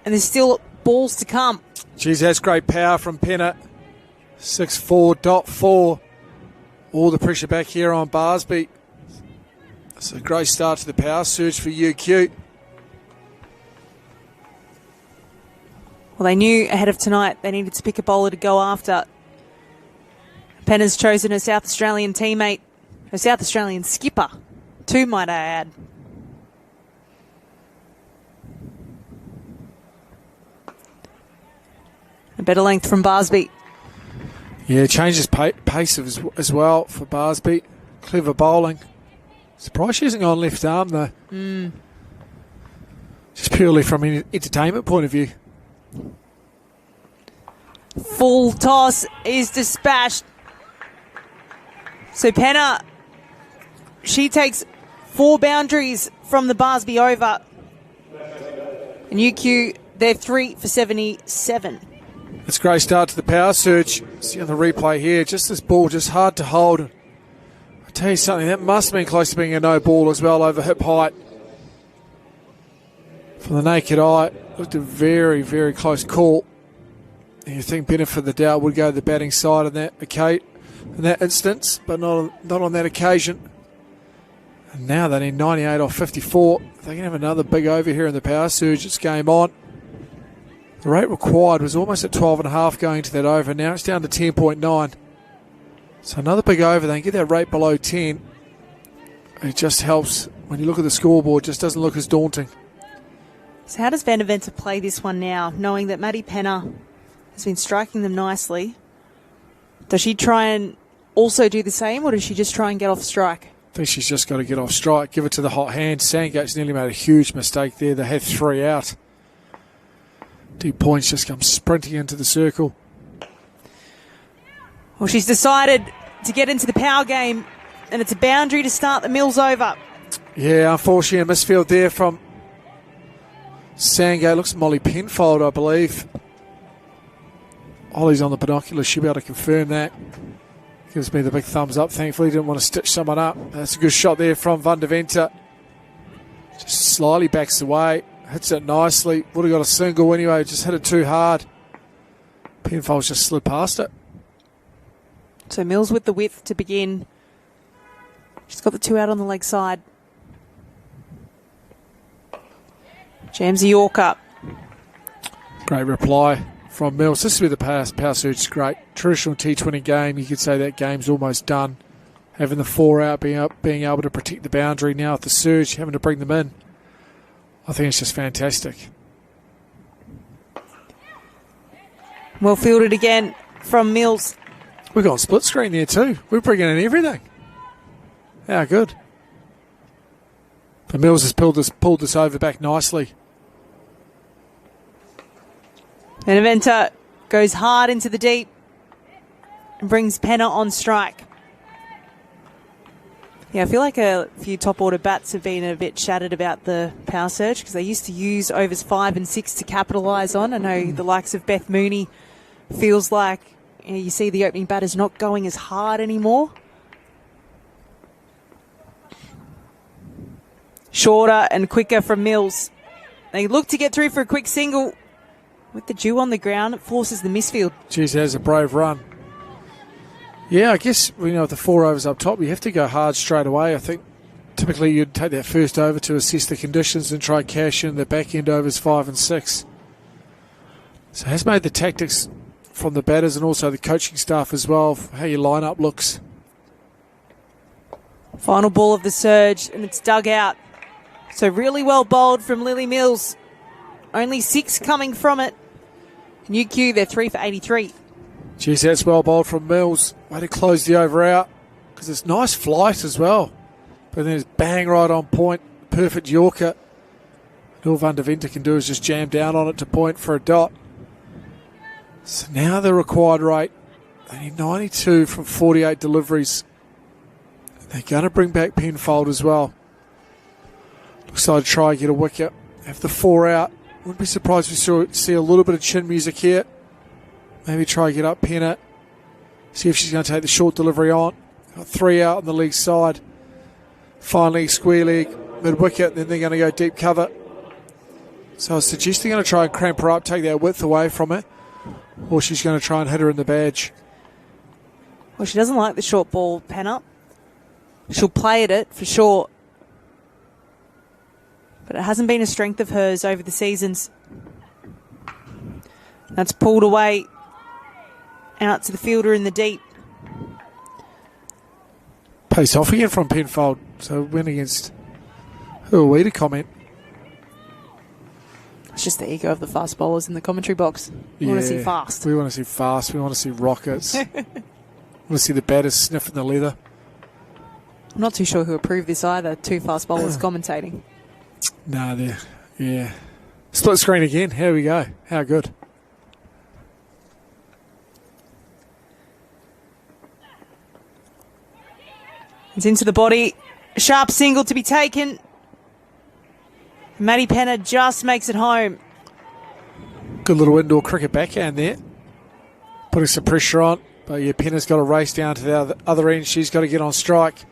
And there's still balls to come. Geez, that's great power from Penna. 6-4.4. All the pressure back here on Barsby. It's a great start to the power surge for UQ. Well, they knew ahead of tonight they needed to pick a bowler to go after. Penna's chosen her South Australian teammate, her South Australian skipper, too, might I add. A better length from Barsby. Yeah, changes pace as well for Barsby. Clever bowling. Surprised she hasn't gone left arm though. Just purely from an entertainment point of view. Full toss is dispatched. So Penna, she takes 4 boundaries from the Barsby over. And UQ, they're 3 for 77. It's a great start to the power surge. See on the replay here, just this ball just hard to hold. I tell you something, that must have been close to being a no ball as well over hip height. From the naked eye, looked a very, very close call. And you think benefit of the doubt would go to the batting side in that instance, but not on that occasion. And now they need 98 off 54. They can have another big over here in the power surge. It's game on. The rate required was almost at 12.5 going to that over. Now it's down to 10.9. So another big over. They can get that rate below 10. It just helps when you look at the scoreboard. It just doesn't look as daunting. So how does Van Deventer play this one now, knowing that Maddie Penna has been striking them nicely? Does she try and also do the same, or does she just try and get off strike? I think she's just got to get off strike, give it to the hot hand. Sandgate's nearly made a huge mistake there. They had 3 out. Deep points just come sprinting into the circle. Well, she's decided to get into the power game, and it's a boundary to start the Mills over. Yeah, unfortunately a misfield there from Sandgate. Looks Molly Penfold, I believe. Ollie's on the binoculars. She'll be able to confirm that. Gives me the big thumbs up. Thankfully, didn't want to stitch someone up. That's a good shot there from Van Deventer. Just slightly backs away. Hits it nicely. Would have got a single anyway. Just hit it too hard. Penfold's just slid past it. So Mills with the width to begin. She's got the 2 out on the leg side. Jams a Yorker. Great reply from Mills. This is where the power surge is great. Traditional T20 game, you could say that game's almost done. Having the 4 out, being able to protect the boundary now with the surge, having to bring them in. I think it's just fantastic. Well fielded again from Mills. We've got split screen there too. We're bringing in everything. How good. But Mills has pulled this over back nicely. And Aventa goes hard into the deep and brings Penna on strike. Yeah, I feel like a few top order bats have been a bit shattered about the power surge because they used to use overs 5 and 6 to capitalise on. I know the likes of Beth Mooney feels like you see the opening batters not going as hard anymore. Shorter and quicker from Mills. They look to get through for a quick single. With the dew on the ground, it forces the misfield. Geez, that was a brave run. Yeah, I guess, with the 4 overs up top, you have to go hard straight away. I think typically you'd take that first over to assess the conditions and try cash in the back end overs 5 and 6. So it has made the tactics from the batters and also the coaching staff as well, how your lineup looks. Final ball of the surge, and it's dug out. So really well bowled from Lily Mills. Only 6 coming from it. UQ, they're 3 for 83. Geez, that's well bowled from Mills. Way to close the over out because it's nice flight as well. But then it's bang right on point. Perfect Yorker. And all Van der Venter can do is just jam down on it to point for a dot. So now the required rate. They need 92 from 48 deliveries. They're going to bring back Penfold as well. Looks like to try and get a wicket. Have the 4 out. Wouldn't be surprised if we see a little bit of chin music here. Maybe try and get up Penna. See if she's going to take the short delivery on. Got 3 out on the leg side. Fine leg, square leg, mid-wicket. Then they're going to go deep cover. So I was suggesting going to try and cramp her up, take that width away from her. Or she's going to try and hit her in the badge. Well, she doesn't like the short ball, Penna. She'll play at it for sure. But it hasn't been a strength of hers over the seasons. That's pulled away out to the fielder in the deep. Pace off again from Penfold. So went against, who are we to comment? It's just the ego of the fast bowlers in the commentary box. We want to see fast. We want to see fast. We want to see rockets. We want to see the batters sniffing the leather. I'm not too sure who approved this either. 2 fast bowlers commentating. No, yeah. Split screen again. Here we go. How good. It's into the body. A sharp single to be taken. Maddie Penna just makes it home. Good little indoor cricket backhand there. Putting some pressure on. But yeah, Penna's got to race down to the other end. She's got to get on strike.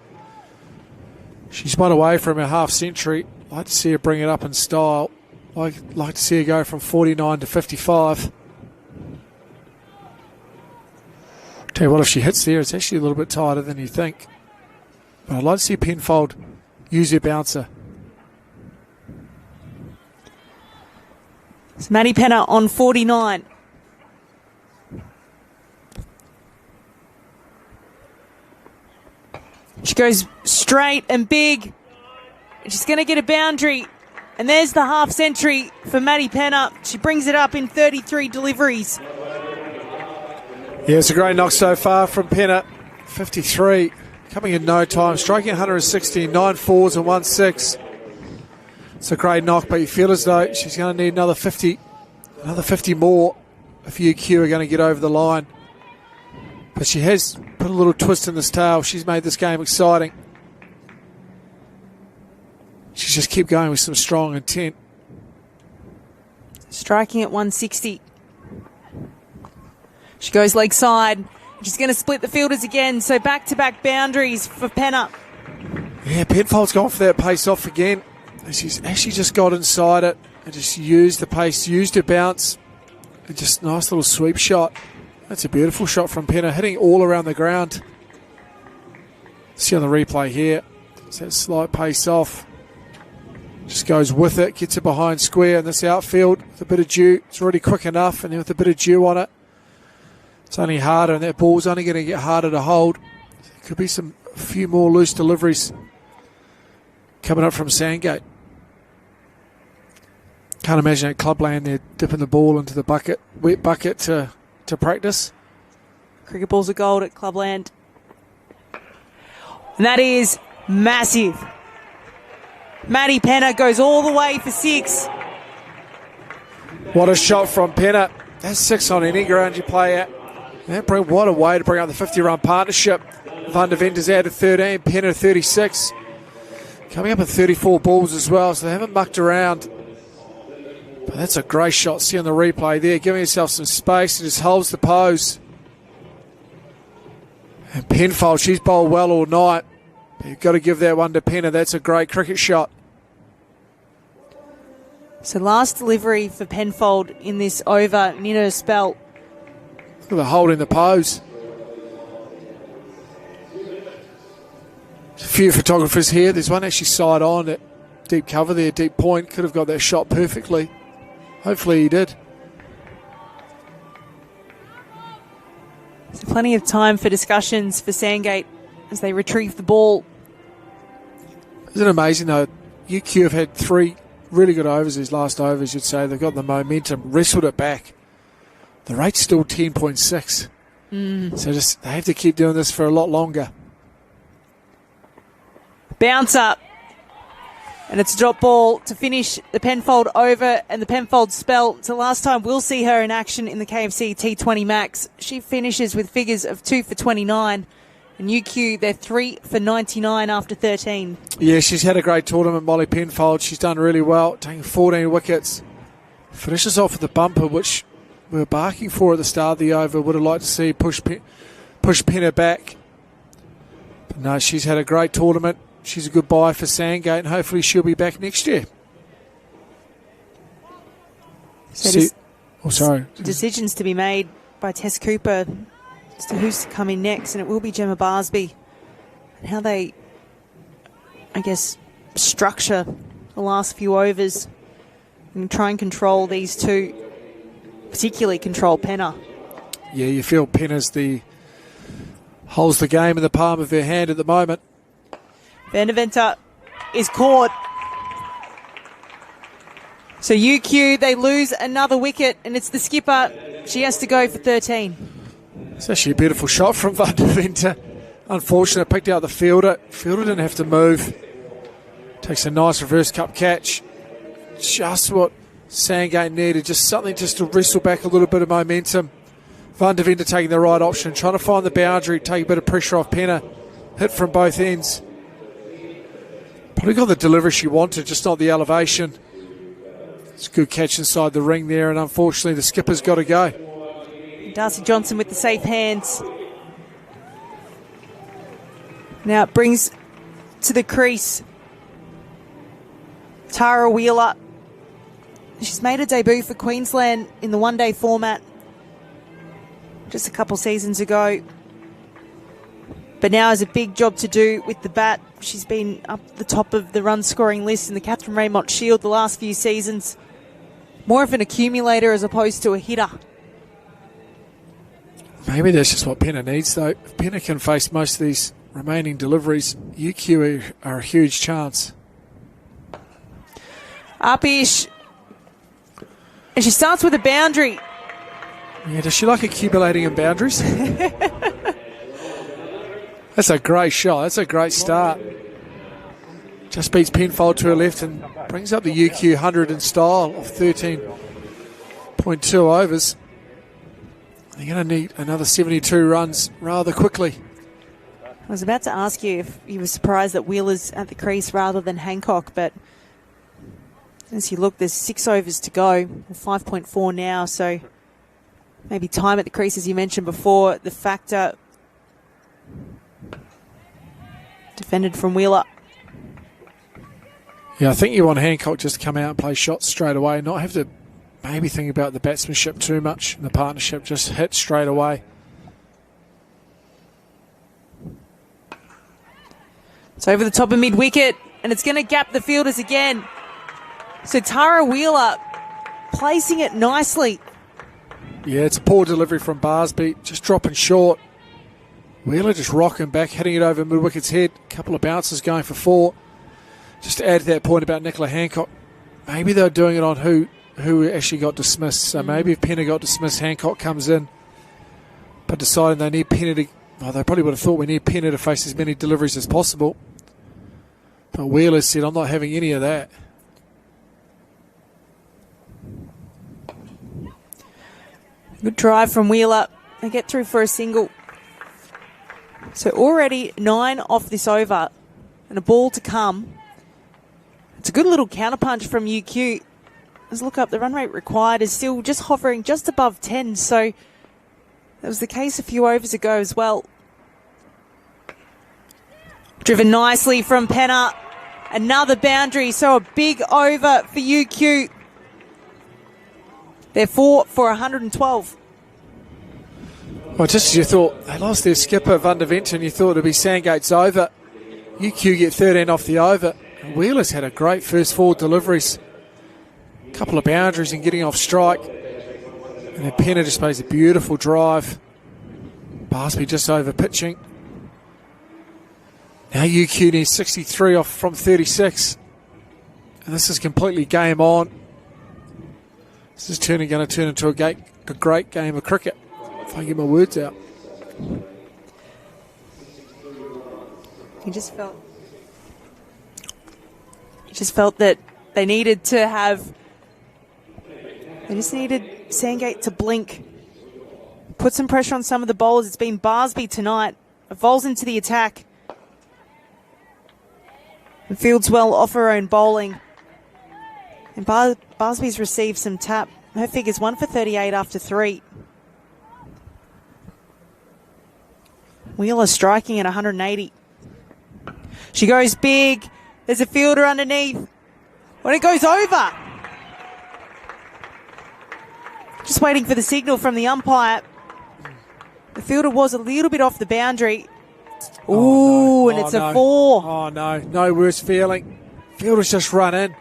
She's one away from her half century. Like to see her bring it up in style. Like to see her go from 49 to 55. Tell you what, if she hits there, it's actually a little bit tighter than you think. But I'd like to see Penfold use her bouncer. It's Maddie Penna on 49. She goes straight and big. And she's going to get a boundary. And there's the half century for Maddie Penna. She brings it up in 33 deliveries. Yeah, it's a great knock so far from Penna. 53. Coming in no time. Striking 160, 9 fours and 1 6. It's a great knock, but you feel as though she's going to need another 50 more if UQ are going to get over the line. But she has put a little twist in this tail. She's made this game exciting. She's just keep going with some strong intent. Striking at 160. She goes leg side. She's going to split the fielders again. So back-to-back boundaries for Penna. Yeah, Penfold's gone for that pace off again. She's actually just got inside it and just used the pace, used her bounce. And just nice little sweep shot. That's a beautiful shot from Penna, hitting all around the ground. See on the replay here. It's that slight pace off. Just goes with it, gets it behind square in this outfield with a bit of dew. It's already quick enough, and then with a bit of dew on it, it's only harder, and that ball's only going to get harder to hold. There could be a few more loose deliveries coming up from Sandgate. Can't imagine at Clubland they're dipping the ball into the bucket, wet bucket to practice. Cricket balls of gold at Clubland. And that is massive. Maddie Penna goes all the way for 6. What a shot from Penna. That's 6 on any ground you play at. What a way to bring up the 50-run partnership. Van der Venter's added 13, Penna 36. Coming up at 34 balls as well, so they haven't mucked around. But that's a great shot. See on the replay there, giving himself some space and just holds the pose. And Penfold, she's bowled well all night. But you've got to give that one to Penna. That's a great cricket shot. So last delivery for Penfold in this over, Nina Spell. Look at the holding the pose. There's a few photographers here. There's one actually side on at deep cover there, deep point. Could have got that shot perfectly. Hopefully he did. So plenty of time for discussions for Sandgate as they retrieve the ball. Isn't it amazing though? UQ have had 3 really good overs these last overs, you'd say. They've got the momentum, wrestled it back. The rate's still 10.6. So just they have to keep doing this for a lot longer. Bounce up. And it's a drop ball to finish the Penfold over and the Penfold spell. It's the last time we'll see her in action in the KFC T20 Max. She finishes with figures of 2 for 29. And UQ, they're 3 for 99 after 13. Yeah, she's had a great tournament, Molly Penfold. She's done really well, taking 14 wickets. Finishes off with the bumper, which we were barking for at the start of the over. Would have liked to see push Penna back. But no, she's had a great tournament. She's a good buy for Sandgate, and hopefully she'll be back next year. Decisions to be made by Tess Cooper as to who's to come in next, and it will be Gemma Barsby. And how they, I guess, structure the last few overs and try and control these two, particularly control Penna. Yeah, you feel Penna's holds the game in the palm of her hand at the moment. Van der Venter is caught. So UQ, they lose another wicket, and it's the skipper. She has to go for 13. It's actually a beautiful shot from Van der Venter. Unfortunate, picked out the fielder. Fielder didn't have to move. Takes a nice reverse cup catch. Just what Sandgate needed, just something just to wrestle back a little bit of momentum. Van der Venter taking the right option, trying to find the boundary, take a bit of pressure off Penna. Hit from both ends. Probably got the delivery she wanted, just not the elevation. It's a good catch inside the ring there, and unfortunately the skipper's got to go. Darcy Johnson with the safe hands. Now it brings to the crease Tara Wheeler. She's made a debut for Queensland in the one-day format just a couple seasons ago. But now has a big job to do with the bat. She's been up the top of the run-scoring list in the Catherine Raymond Shield the last few seasons. More of an accumulator as opposed to a hitter. Maybe that's just what Penna needs, though. If Penna can face most of these remaining deliveries, UQ are a huge chance. Up-ish. And she starts with a boundary. Yeah, does she like accumulating in boundaries? That's a great shot. That's a great start. Just beats Penfold to her left and brings up the UQ 100 in style of 13.2 overs. They're going to need another 72 runs rather quickly. I was about to ask you if you were surprised that Wheeler's at the crease rather than Hancock, but as you look, there's 6 overs to go, 5.4 now, so maybe time at the crease, as you mentioned before, the factor. Defended from Wheeler. Yeah, I think you want Hancock just to come out and play shots straight away, not have to maybe think about the batsmanship too much in the partnership, just hit straight away. It's over the top of mid-wicket, and it's going to gap the fielders again. So Tara Wheeler placing it nicely. Yeah, it's a poor delivery from Barsby, just dropping short. Wheeler just rocking back, hitting it over mid-wicket's head. A couple of bounces going for 4. Just to add to that point about Nicola Hancock, maybe they're doing it on who actually got dismissed. So maybe if Penna got dismissed, Hancock comes in. But deciding they need Penna to... Well, they probably would have thought we need Penna to face as many deliveries as possible. But Wheeler said, I'm not having any of that. Good drive from Wheeler. They get through for a single. So already 9 off this over and a ball to come. It's a good little counterpunch from UQ. Let's look up. The run rate required is still just hovering just above 10. So that was the case a few overs ago as well. Driven nicely from Penna. Another boundary. So a big over for UQ. They're 4 for 112. Well, just as you thought, they lost their skipper, Van der Venten, you thought it'd be Sandgate's over. UQ get 13 off the over. And Wheeler's had a great first 4 deliveries. A couple of boundaries and getting off strike. And then Penna just plays a beautiful drive. Barsby just over pitching. Now UQ needs 63 off from 36. And this is completely game on. This is going to turn into a great game of cricket. If I get my words out. You just felt that they needed to have. They just needed Sandgate to blink, put some pressure on some of the bowlers. It's been Barsby tonight. Evolves into the attack. And fields well off her own bowling. And Barsby's received some tap. Her figure's 1 for 38 after 3. Wheeler striking at 180. She goes big. There's a fielder underneath. When it goes over. Just waiting for the signal from the umpire. The fielder was a little bit off the boundary. Ooh, and it's a 4. Oh, no. No worse feeling. Fielder's just run in.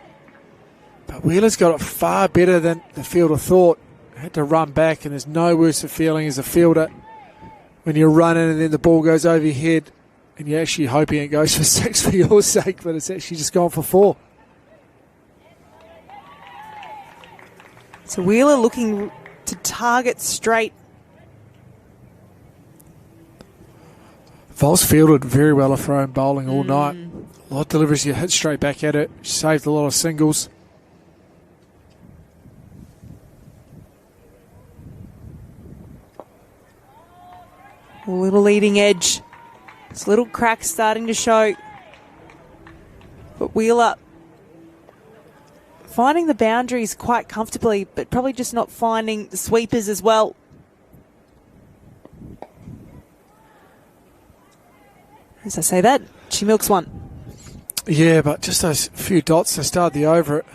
But Wheeler's got it far better than the fielder thought. Had to run back, and there's no worse feeling as a fielder when you're running and then the ball goes over your head and you're actually hoping it goes for 6 for your sake, but it's actually just gone for 4. So Wheeler looking to target straight. Vol's fielded very well off her own bowling all night. A lot of deliveries you hit straight back at it. She saved a lot of singles. A little leading edge. This little crack starting to show. But Wheeler finding the boundaries quite comfortably, but probably just not finding the sweepers as well. As I say that, she milks one. Yeah, but just those few dots to start the over it,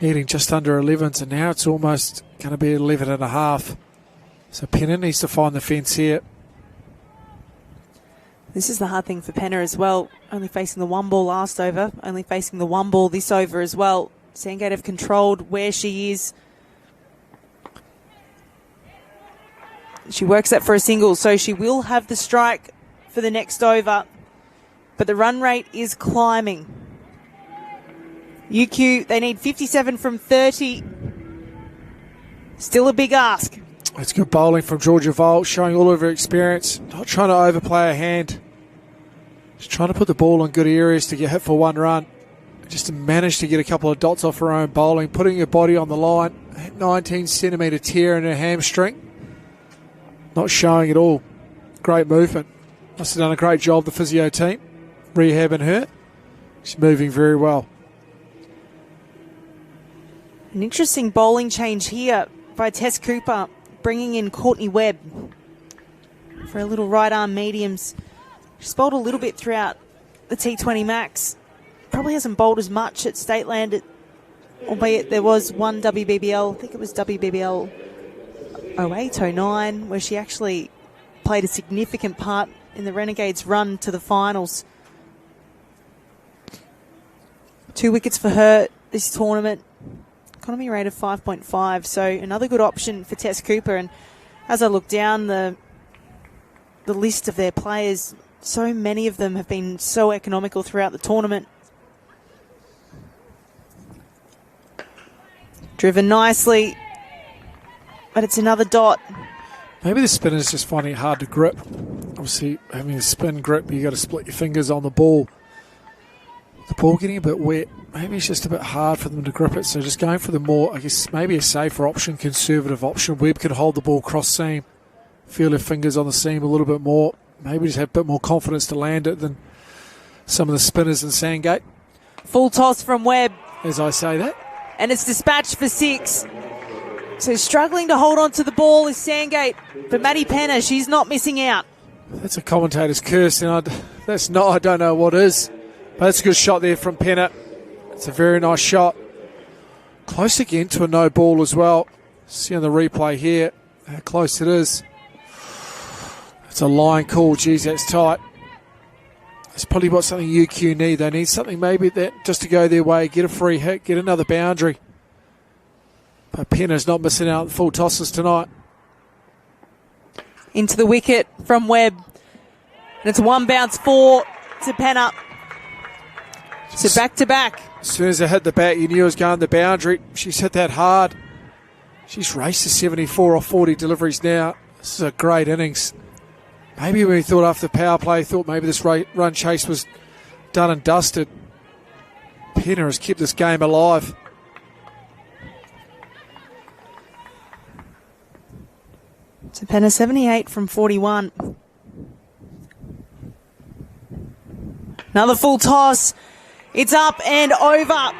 needing just under 11s, and now it's almost going to be 11 and a half. So Penna needs to find the fence here. This is the hard thing for Penna as well. Only facing the 1 ball last over, only facing the 1 ball this over as well. Sandgate have controlled where she is. She works that for a single, so she will have the strike for the next over. But the run rate is climbing. UQ, they need 57 from 30. Still a big ask. It's good bowling from Georgia Vol, showing all of her experience. Not trying to overplay her hand. Just trying to put the ball in good areas to get hit for 1 run. Just to manage to get a couple of dots off her own bowling, putting her body on the line. 19 centimetre tear in her hamstring. Not showing at all. Great movement. Must have done a great job, the physio team, rehabbing her. She's moving very well. An interesting bowling change here by Tess Cooper, bringing in Courtney Webb for a little right arm mediums. She's bowled a little bit throughout the T20 Max. Probably hasn't bowled as much at Stateland, albeit there was one WBBL, I think it was WBBL 08, 09, where she actually played a significant part in the Renegades' run to the finals. 2 wickets for her, this tournament. Economy rate of 5.5, so another good option for Tess Cooper. And as I look down the list of their players, so many of them have been so economical throughout the tournament. Driven nicely, but it's another dot. Maybe the spinner's just finding it hard to grip. Obviously, having a spin grip, you got to split your fingers on the ball. The ball getting a bit wet. Maybe it's just a bit hard for them to grip it. So just going for the more, I guess, maybe a safer option, conservative option. Webb can hold the ball cross seam, feel her fingers on the seam a little bit more. Maybe just have a bit more confidence to land it than some of the spinners in Sandgate. Full toss from Webb. As I say that. And it's dispatched for 6. So struggling to hold on to the ball is Sandgate. But Maddie Penna, she's not missing out. That's a commentator's curse, and I don't know what is. But that's a good shot there from Penna. It's a very nice shot. Close again to a no ball as well. See on the replay here how close it is. It's a line call. Geez, that's tight. It's probably what something UQ need. They need something maybe that just to go their way, get a free hit, get another boundary. But Penna's not missing out on full tosses tonight. Into the wicket from Webb. And it's one bounce 4 to Penna. So back to back. As soon as I hit the bat, you knew it was going the boundary. She's hit that hard. She's raced to 74 off 40 deliveries now. This is a great innings. Maybe when we thought after the power play, thought maybe this run chase was done and dusted. Penna has kept this game alive. So Penna 78 from 41. Another full toss. It's up and over.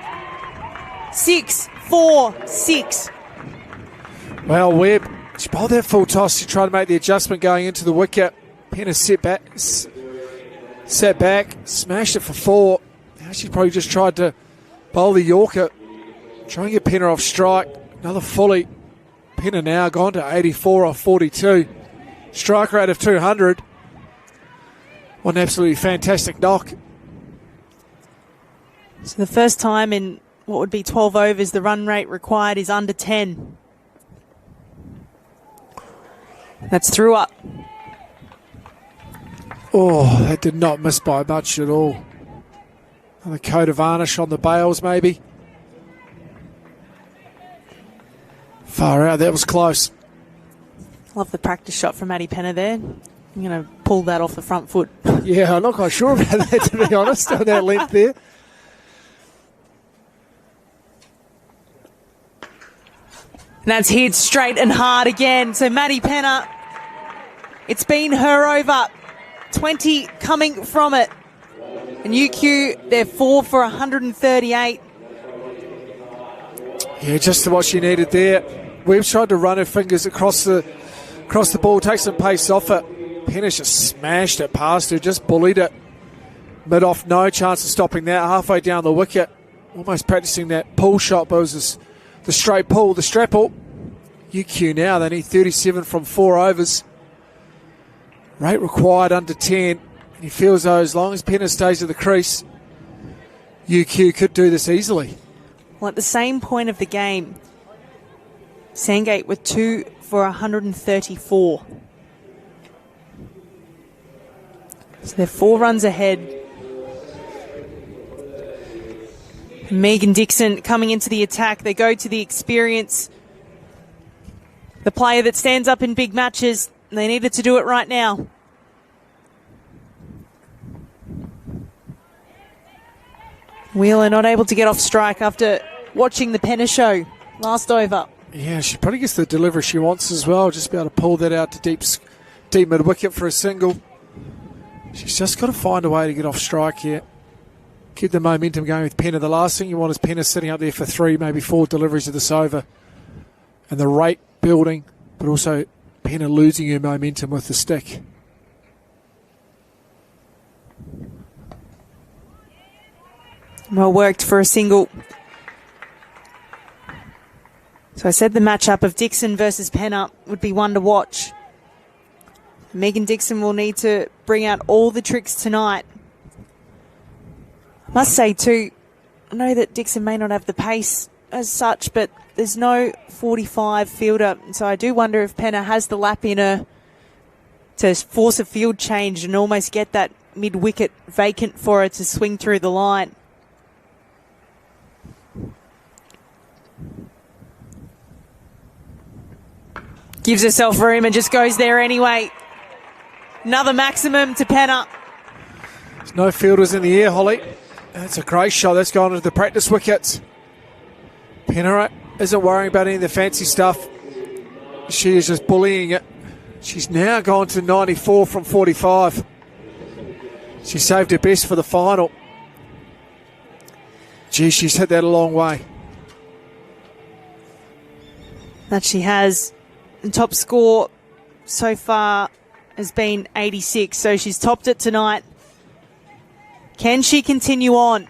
6, 4, 6. Well, Webb, she bowled that full toss. She tried to make the adjustment going into the wicket. Penna sat back, smashed it for 4. Now she probably just tried to bowl the Yorker, try and get Penna off strike. Another fully. Penna now gone to 84 off 42. Strike rate of 200. What an absolutely fantastic knock. So the first time in what would be 12 overs, the run rate required is under 10. That's through up. Oh, that did not miss by much at all. Another coat of varnish on the bails, maybe. Far out, that was close. Love the practice shot from Maddie Penna there. I'm going to pull that off the front foot. Yeah, I'm not quite sure about that, to be honest, on that length there. And that's hit straight and hard again. So Maddie Penna, it's been her over. 20 coming from it. And UQ, they're 4 for 138. Yeah, just what she needed there. We've tried to run her fingers across the ball, take some pace off it. Penna just smashed it past her, just bullied it. Mid-off, no chance of stopping that. Halfway down the wicket, almost practicing that pull shot, but it was the straight pull, the strap pull. UQ now, they need 37 from 4 overs. Rate required under 10. And he feels though as long as Penna stays at the crease, UQ could do this easily. Well, at the same point of the game, Sandgate with 2 for 134. So they're 4 runs ahead. Megan Dixon coming into the attack. They go to the experience. The player that stands up in big matches. They needed to do it right now. Wheeler not able to get off strike after watching the Penna show last over. Yeah, she probably gets the delivery she wants as well. Just be able to pull that out to deep mid-wicket for a single. She's just got to find a way to get off strike here. Keep the momentum going with Penna. The last thing you want is Penna sitting up there for 3, maybe 4 deliveries of this over. And the rate building, but also Penna losing her momentum with the stick. Well worked for a single. So I said the matchup of Dixon versus Penna would be one to watch. Megan Dixon will need to bring out all the tricks tonight. Must say too, I know that Dixon may not have the pace as such, but there's no 45 fielder. So I do wonder if Penna has the lap in her to force a field change and almost get that mid-wicket vacant for her to swing through the line. Gives herself room and just goes there anyway. Another maximum to Penna. There's no fielders in the air, Holly. That's a great shot. That's gone into the practice wickets. Penna isn't worrying about any of the fancy stuff. She is just bullying it. She's now gone to 94 from 45. She saved her best for the final. Gee, she's hit that a long way. That she has. And top score so far has been 86, so she's topped it tonight. Can she continue on?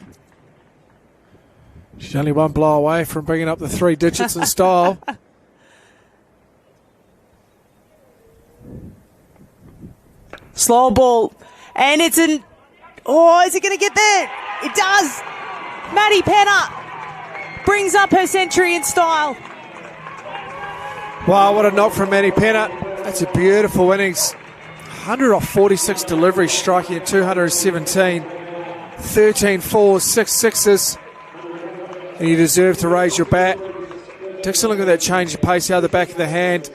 She's only one blow away from bringing up the 3 digits in style. Slow ball. And it's an... Oh, is it going to get there? It does. Maddie Penna brings up her century in style. Wow, what a knock from Maddie Penna. That's a beautiful innings. 100 off 46 deliveries, striking at 217. 13 fours, 6 sixes. And you deserve to raise your bat. Dixon, look at that change of pace out of the back of the hand.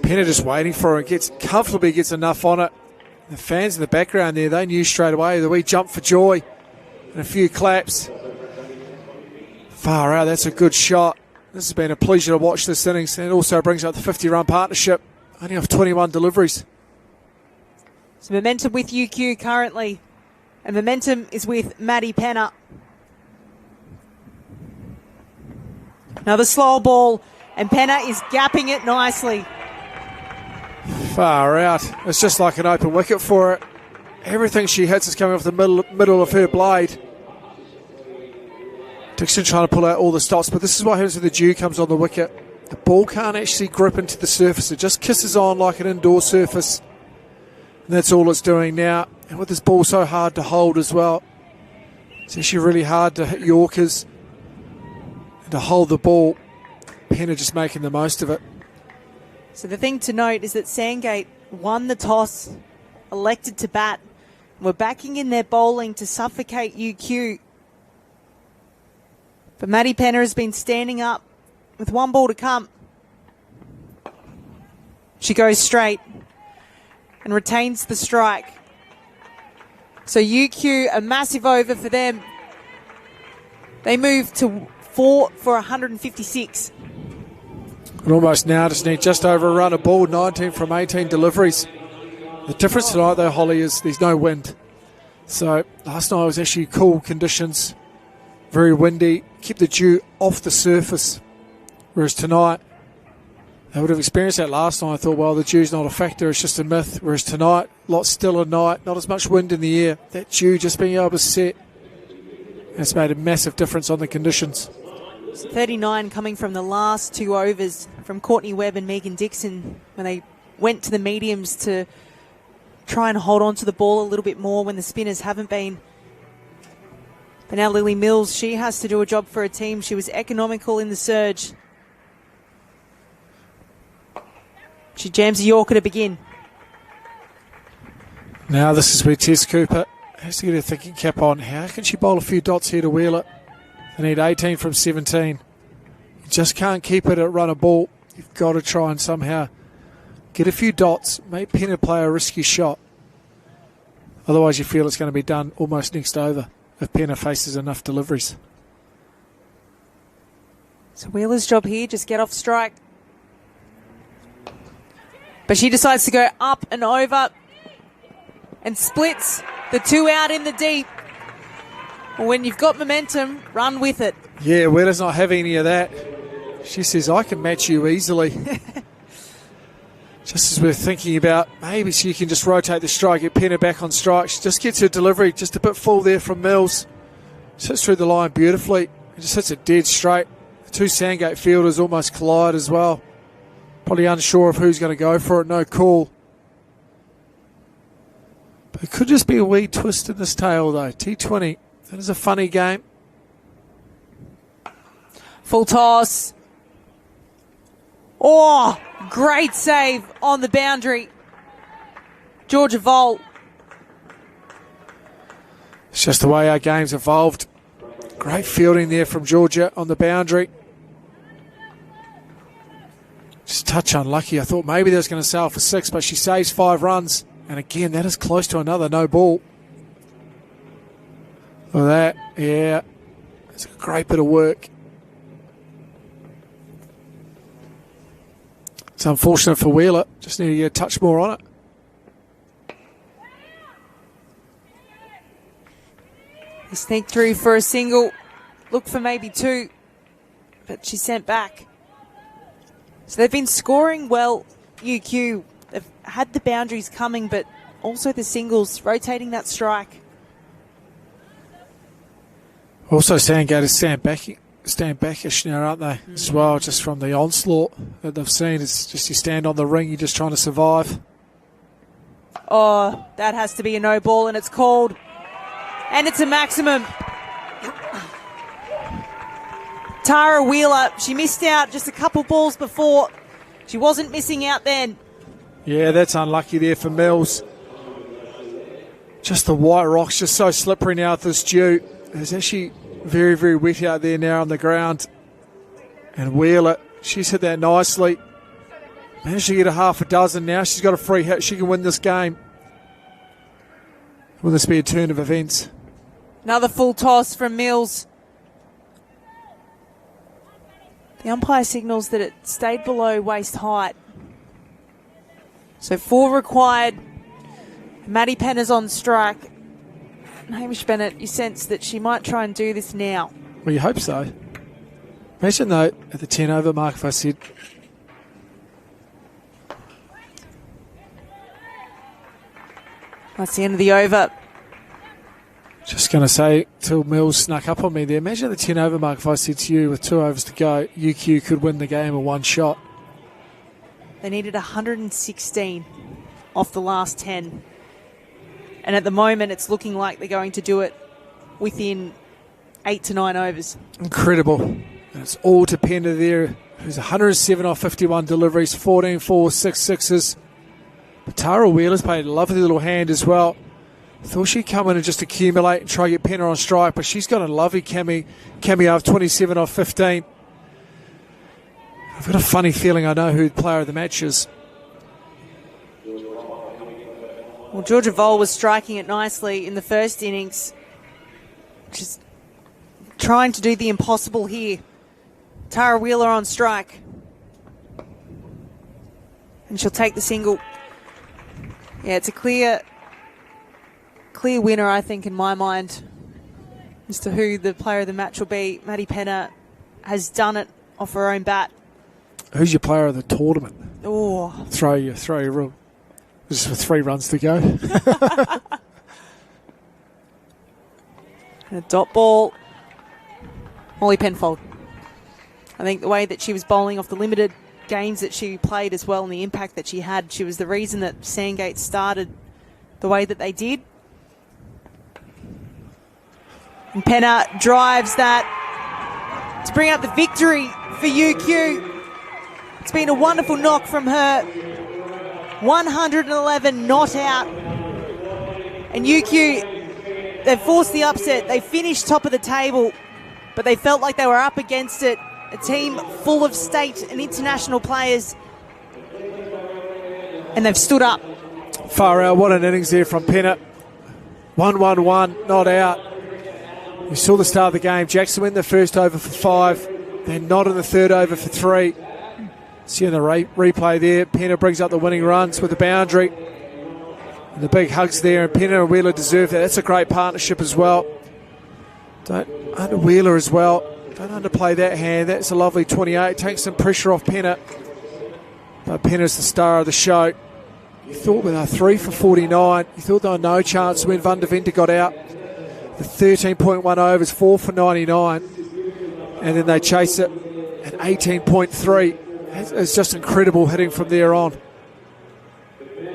Penna just waiting for it. Gets enough on it. The fans in the background there, they knew straight away. The wee jump for joy and a few claps. Far out, that's a good shot. This has been a pleasure to watch this innings, and it also brings up the 50-run partnership, only off 21 deliveries. So momentum with UQ currently, and momentum is with Maddie Penna. Another slow ball, and Penna is gapping it nicely. Far out. It's just like an open wicket for her. Everything she hits is coming off the middle of her blade. Dixon trying to pull out all the stops, but this is what happens when the dew comes on the wicket. The ball can't actually grip into the surface. It just kisses on like an indoor surface. And that's all it's doing now. And with this ball so hard to hold as well, it's actually really hard to hit Yorkers and to hold the ball. Penna just making the most of it. So the thing to note is that Sandgate won the toss, elected to bat. We're backing in their bowling to suffocate UQ. But Maddie Penna has been standing up with one ball to come. She goes straight and retains the strike. So UQ, a massive over for them. They move to 4 for 156. And almost now just need just over a run of ball, 19 from 18 deliveries. The difference tonight though, Holly, is there's no wind. So last night was actually cool conditions, very windy, keep the dew off the surface. Whereas tonight, they would have experienced that last night. I thought, well, the dew's not a factor, it's just a myth. Whereas tonight, a lot stiller night, not as much wind in the air. That dew just being able to set, it's made a massive difference on the conditions. 39 coming from the last 2 overs from Courtney Webb and Megan Dixon when they went to the mediums to try and hold on to the ball a little bit more when the spinners haven't been. But now Lily Mills, she has to do a job for her team. She was economical in the surge. She jams a Yorker to begin. Now this is where Tess Cooper has to get her thinking cap on. How can she bowl a few dots here to wheel it? They need 18 from 17. You just can't keep it at run a ball. You've got to try and somehow get a few dots, make Penna play a risky shot. Otherwise you feel it's going to be done almost next over if Penna faces enough deliveries. So Wheeler's job here, just get off strike. But she decides to go up and over and splits the 2 out in the deep. Well, when you've got momentum, run with it. Yeah, Wheeler's not having any of that. She says, I can match you easily. Just as we're thinking about, maybe she can just rotate the strike, get Penna back on strike. She just gets her delivery just a bit full there from Mills. Sits through the line beautifully. And just hits it dead straight. The 2 Sandgate fielders almost collide as well. Probably unsure of who's going to go for it. No call. But it could just be a wee twist in this tail though. T20, that is a funny game. Full toss. Oh, great save on the boundary. Georgia Vol. It's just the way our game's evolved. Great fielding there from Georgia on the boundary. Just touch unlucky. I thought maybe they was going to sail for 6, but she saves 5 runs. And again, that is close to another no ball. Look at that. Yeah. It's a great bit of work. It's unfortunate for Wheeler. Just need to get a touch more on it. He sneaked through for a single. Looked for maybe 2. But she sent back. So they've been scoring well, UQ. They've had the boundaries coming, but also the singles, rotating that strike. Also, Sandgate is stand backish now, aren't they? As well, just from the onslaught that they've seen. It's just you stand on the ring, you're just trying to survive. Oh, that has to be a no ball, and it's called. And it's a maximum. Tara Wheeler, she missed out just a couple balls before. She wasn't missing out then. Yeah, that's unlucky there for Mills. Just the white rocks, just so slippery now with this dew. It's actually very, very wet out there now on the ground. And Wheeler, she's hit that nicely. Managed to get a half a dozen now. She's got a free hit. She can win this game. Will this be a turn of events? Another full toss from Mills. The umpire signals that it stayed below waist height. So 4 required. Maddie Penna's on strike. And Hamish Bennett, you sense that she might try and do this now. Well, you hope so. Imagine though, at the 10 over mark, if I said, that's the end of the over. just going to say, till Mills snuck up on me there, imagine at the 10 over mark if I said to you with 2 overs to go, UQ could win the game in 1 shot. They needed 116 off the last 10. And at the moment, it's looking like they're going to do it within 8 to 9 overs. Incredible. And it's all to Penna there, who's 107 off 51 deliveries, 14 4, 6 sixes. But Tara Wheeler's played a lovely little hand as well. Thought she'd come in and just accumulate and try to get Penna on strike, but she's got a lovely cameo of 27 off 15. I've got a funny feeling I know who the player of the match is. Well, Georgia Vol was striking it nicely in the first innings. Just trying to do the impossible here. Tara Wheeler on strike. And she'll take the single. Yeah, it's a clear winner, I think, in my mind, as to who the player of the match will be. Maddie Penna has done it off her own bat. Who's your player of the tournament? Oh, Throw your rule. Just with 3 runs to go. and a dot ball. Molly Penfold. I think the way that she was bowling off the limited games that she played as well and the impact that she had, she was the reason that Sandgate started the way that they did. And Penna drives that to bring up the victory for UQ. It's been a wonderful knock from her. 111 not out. And UQ, they've forced the upset. They finished top of the table, but they felt like they were up against it. A team full of state and international players. And they've stood up. Far out. What an innings there from Penna. 1-1-1, not out. You saw the start of the game. Jackson went the first over for 5, then not in the third over for 3. See in the replay there, Penna brings up the winning runs with the boundary. And the big hugs there, and Penna and Wheeler deserve that. That's a great partnership as well. Don't under Wheeler as well. Don't underplay that hand. That's a lovely 28. Takes some pressure off Penna. But Penna's the star of the show. You thought with a 3 for 49, you thought there were no chance when Van der Venter got out. The 13.1 overs, 4 for 99. And then they chase it at 18.3. It's just incredible hitting from there on.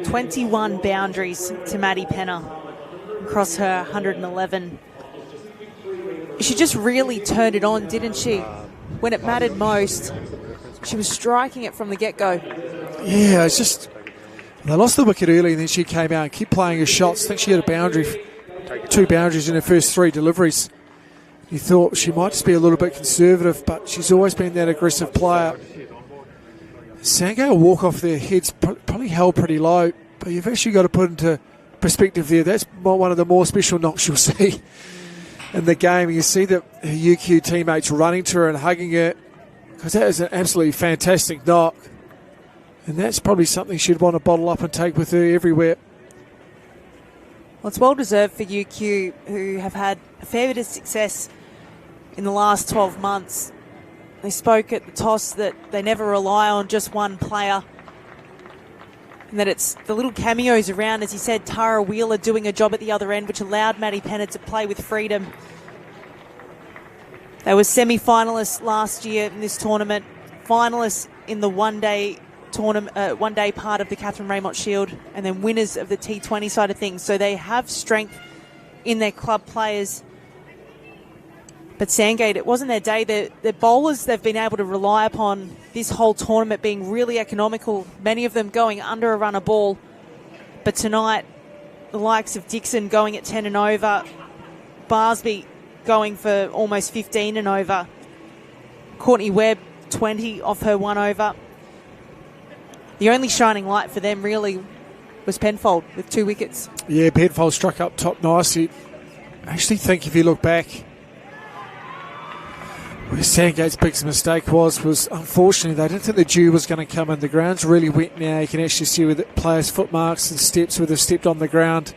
21 boundaries to Maddie Penna across her 111. She just really turned it on, didn't she? when it mattered most, she was striking it from the get-go. Yeah, it's just... They lost the wicket early and then she came out and kept playing her shots. I think she had two boundaries in her first 3 deliveries. You thought she might just be a little bit conservative, but she's always been that aggressive player. Sandgate will walk off their heads, probably held pretty low, but you've actually got to put into perspective there. That's one of the more special knocks you'll see in the game. You see that her UQ teammates running to her and hugging her, because that is an absolutely fantastic knock. And that's probably something she'd want to bottle up and take with her everywhere. Well, it's well deserved for UQ, who have had a fair bit of success in the last 12 months. They spoke at the toss that they never rely on just one player, and that it's the little cameos around, as he said, Tara Wheeler doing a job at the other end, which allowed Maddie Penna to play with freedom. They were semi-finalists last year in this tournament, finalists in the one-day tournament, one-day part of the Catherine Raymond Shield, and then winners of the T20 side of things. So they have strength in their club players. But Sandgate, it wasn't their day. Their bowlers they've been able to rely upon this whole tournament being really economical, many of them going under a run a ball. But tonight, the likes of Dixon going at 10 and over, Barsby going for almost 15 and over, Courtney Webb 20 off her 1 over. The only shining light for them really was Penfold with 2 wickets. Yeah, Penfold struck up top nicely. I actually think if you look back, where Sandgate's biggest mistake was unfortunately they didn't think the dew was going to come in. The ground's really wet now. You can actually see with the players' foot marks and steps where they've stepped on the ground.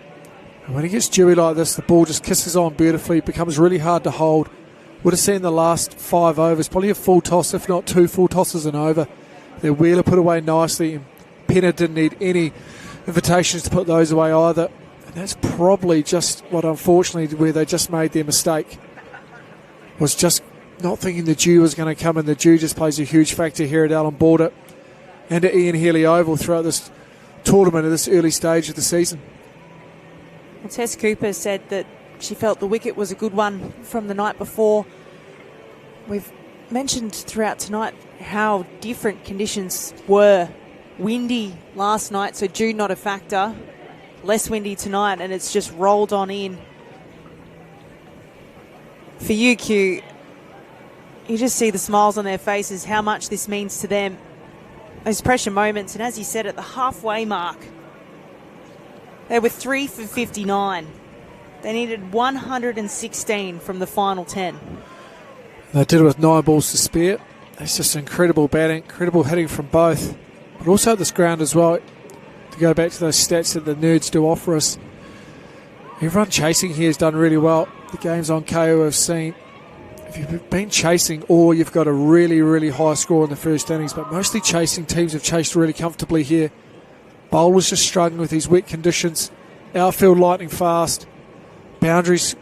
And when it gets dewy like this, the ball just kisses on beautifully. It becomes really hard to hold. Would have seen the last 5 overs, probably a full toss, if not 2 full tosses and over. Their Wheeler put away nicely, and Penna didn't need any invitations to put those away either. And that's probably just what, unfortunately, where they just made their mistake, was just not thinking the dew was going to come, and the dew just plays a huge factor here at Allan Border and at Ian Healy Oval throughout this tournament at this early stage of the season. Well, Tess Cooper said that she felt the wicket was a good one from the night before. We've mentioned throughout tonight how different conditions were. Windy last night, so dew not a factor. Less windy tonight, and it's just rolled on in. For UQ, you just see the smiles on their faces, how much this means to them. Those pressure moments, and as you said, at the halfway mark, they were 3 for 59. They needed 116 from the final 10. They did it with 9 balls to spare. That's just incredible batting, incredible hitting from both. But also this ground as well, to go back to those stats that the nerds do offer us. Everyone chasing here has done really well. The games on KO have seen, if you've been chasing, or you've got a really, really high score in the first innings, but mostly chasing, teams have chased really comfortably here. Bowlers just struggling with these wet conditions. Outfield lightning fast. Boundaries,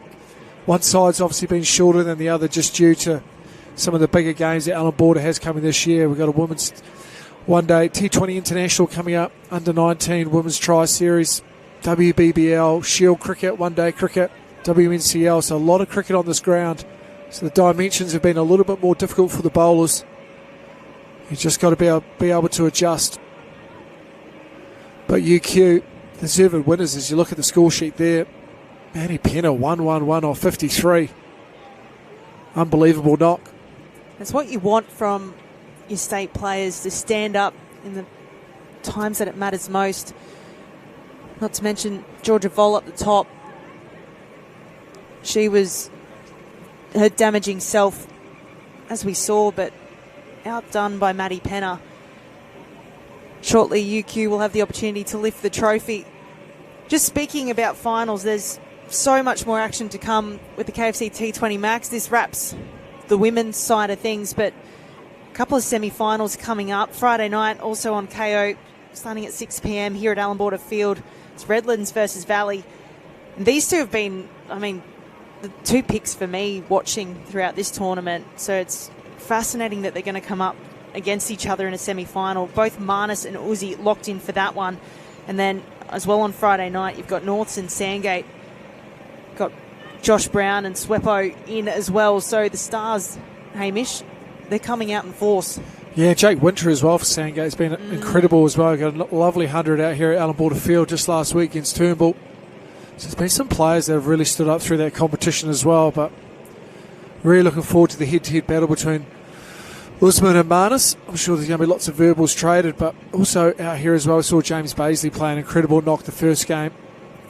one side's obviously been shorter than the other just due to some of the bigger games that Allan Border has coming this year. We've got a women's one-day T20 International coming up, under-19 Women's Tri-Series, WBBL, Shield Cricket, one-day cricket, WNCL, so a lot of cricket on this ground. So the dimensions have been a little bit more difficult for the bowlers. You've just got to be able to adjust. But UQ, deserved winners as you look at the score sheet there. Maddie Penna, 111 off 53. Unbelievable knock. It's what you want from your state players, to stand up in the times that it matters most. Not to mention Georgia Vol at the top. She was her damaging self, as we saw, but outdone by Maddie Penna. Shortly, UQ will have the opportunity to lift the trophy. Just speaking about finals, there's so much more action to come with the KFC T20 Max. This wraps the women's side of things, but a couple of semi-finals coming up. Friday night, also on KO, starting at 6 p.m. here at Allan Border Field. It's Redlands versus Valley. And these two have been, the 2 picks for me watching throughout this tournament. So it's fascinating that they're going to come up against each other in a semi-final. Both Marnus and Uzi locked in for that one. And then as well on Friday night, you've got Norths and Sandgate. Got Josh Brown and Swepo in as well. So the Stars, Hamish, they're coming out in force. Yeah, Jake Winter as well for Sandgate has been incredible as well. Got a lovely 100 out here at Allan Border Field just last week against Turnbull. So there's been some players that have really stood up through that competition as well, but really looking forward to the head-to-head battle between Usman and Marnus. I'm sure there's going to be lots of verbals traded, but also out here as well, we saw James Baisley play an incredible knock the first game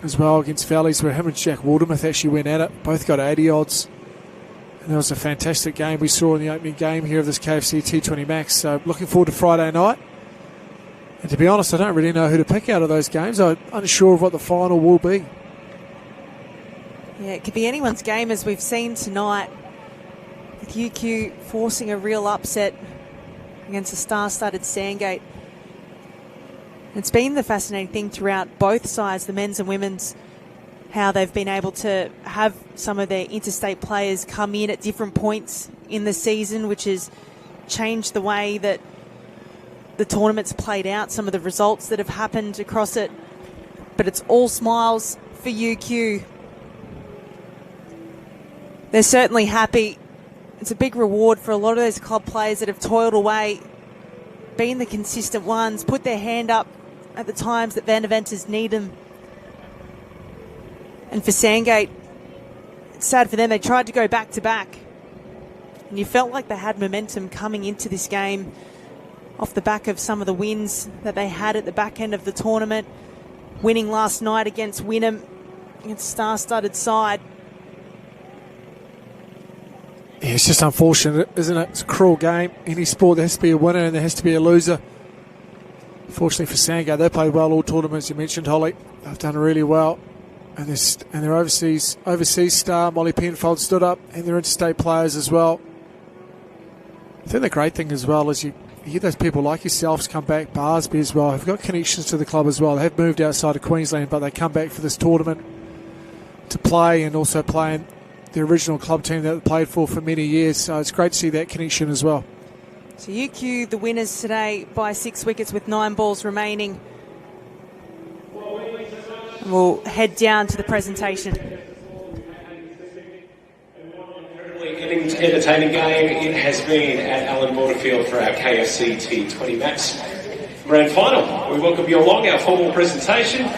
as well against Valleys, where him and Jack Waldemuth actually went at it. Both got 80 odds. And that was a fantastic game we saw in the opening game here of this KFC T20 Max. So looking forward to Friday night. And to be honest, I don't really know who to pick out of those games. I'm unsure of what the final will be. Yeah, it could be anyone's game, as we've seen tonight, with UQ forcing a real upset against a star-studded Sandgate. It's been the fascinating thing throughout both sides, the men's and women's, how they've been able to have some of their interstate players come in at different points in the season, which has changed the way that the tournament's played out, some of the results that have happened across it. But it's all smiles for UQ. They're certainly happy. It's a big reward for a lot of those club players that have toiled away, been the consistent ones, put their hand up at the times that Van Deventers need them. And for Sandgate, it's sad for them. They tried to go back to back, and you felt like they had momentum coming into this game off the back of some of the wins that they had at the back end of the tournament, winning last night against Wynnum, against a star-studded side. Yeah, it's just unfortunate, isn't it? It's a cruel game. Any sport, there has to be a winner and there has to be a loser. Fortunately for Sandgate, they played well all tournaments. You mentioned, Holly. They've done really well. And their overseas star, Molly Penfold, stood up, and their interstate players as well. I think the great thing as well is you hear those people like yourselves come back, Barsby as well, have got connections to the club as well. They have moved outside of Queensland, but they come back for this tournament to play, and also play in the original club team that they played for many years. So it's great to see that connection as well. So UQ, the winners today by 6 wickets with 9 balls remaining. And we'll head down to the presentation. Incredibly entertaining game it has been at Allan Border Field for our KFC T20 Max Grand Final. We welcome you along our formal presentation.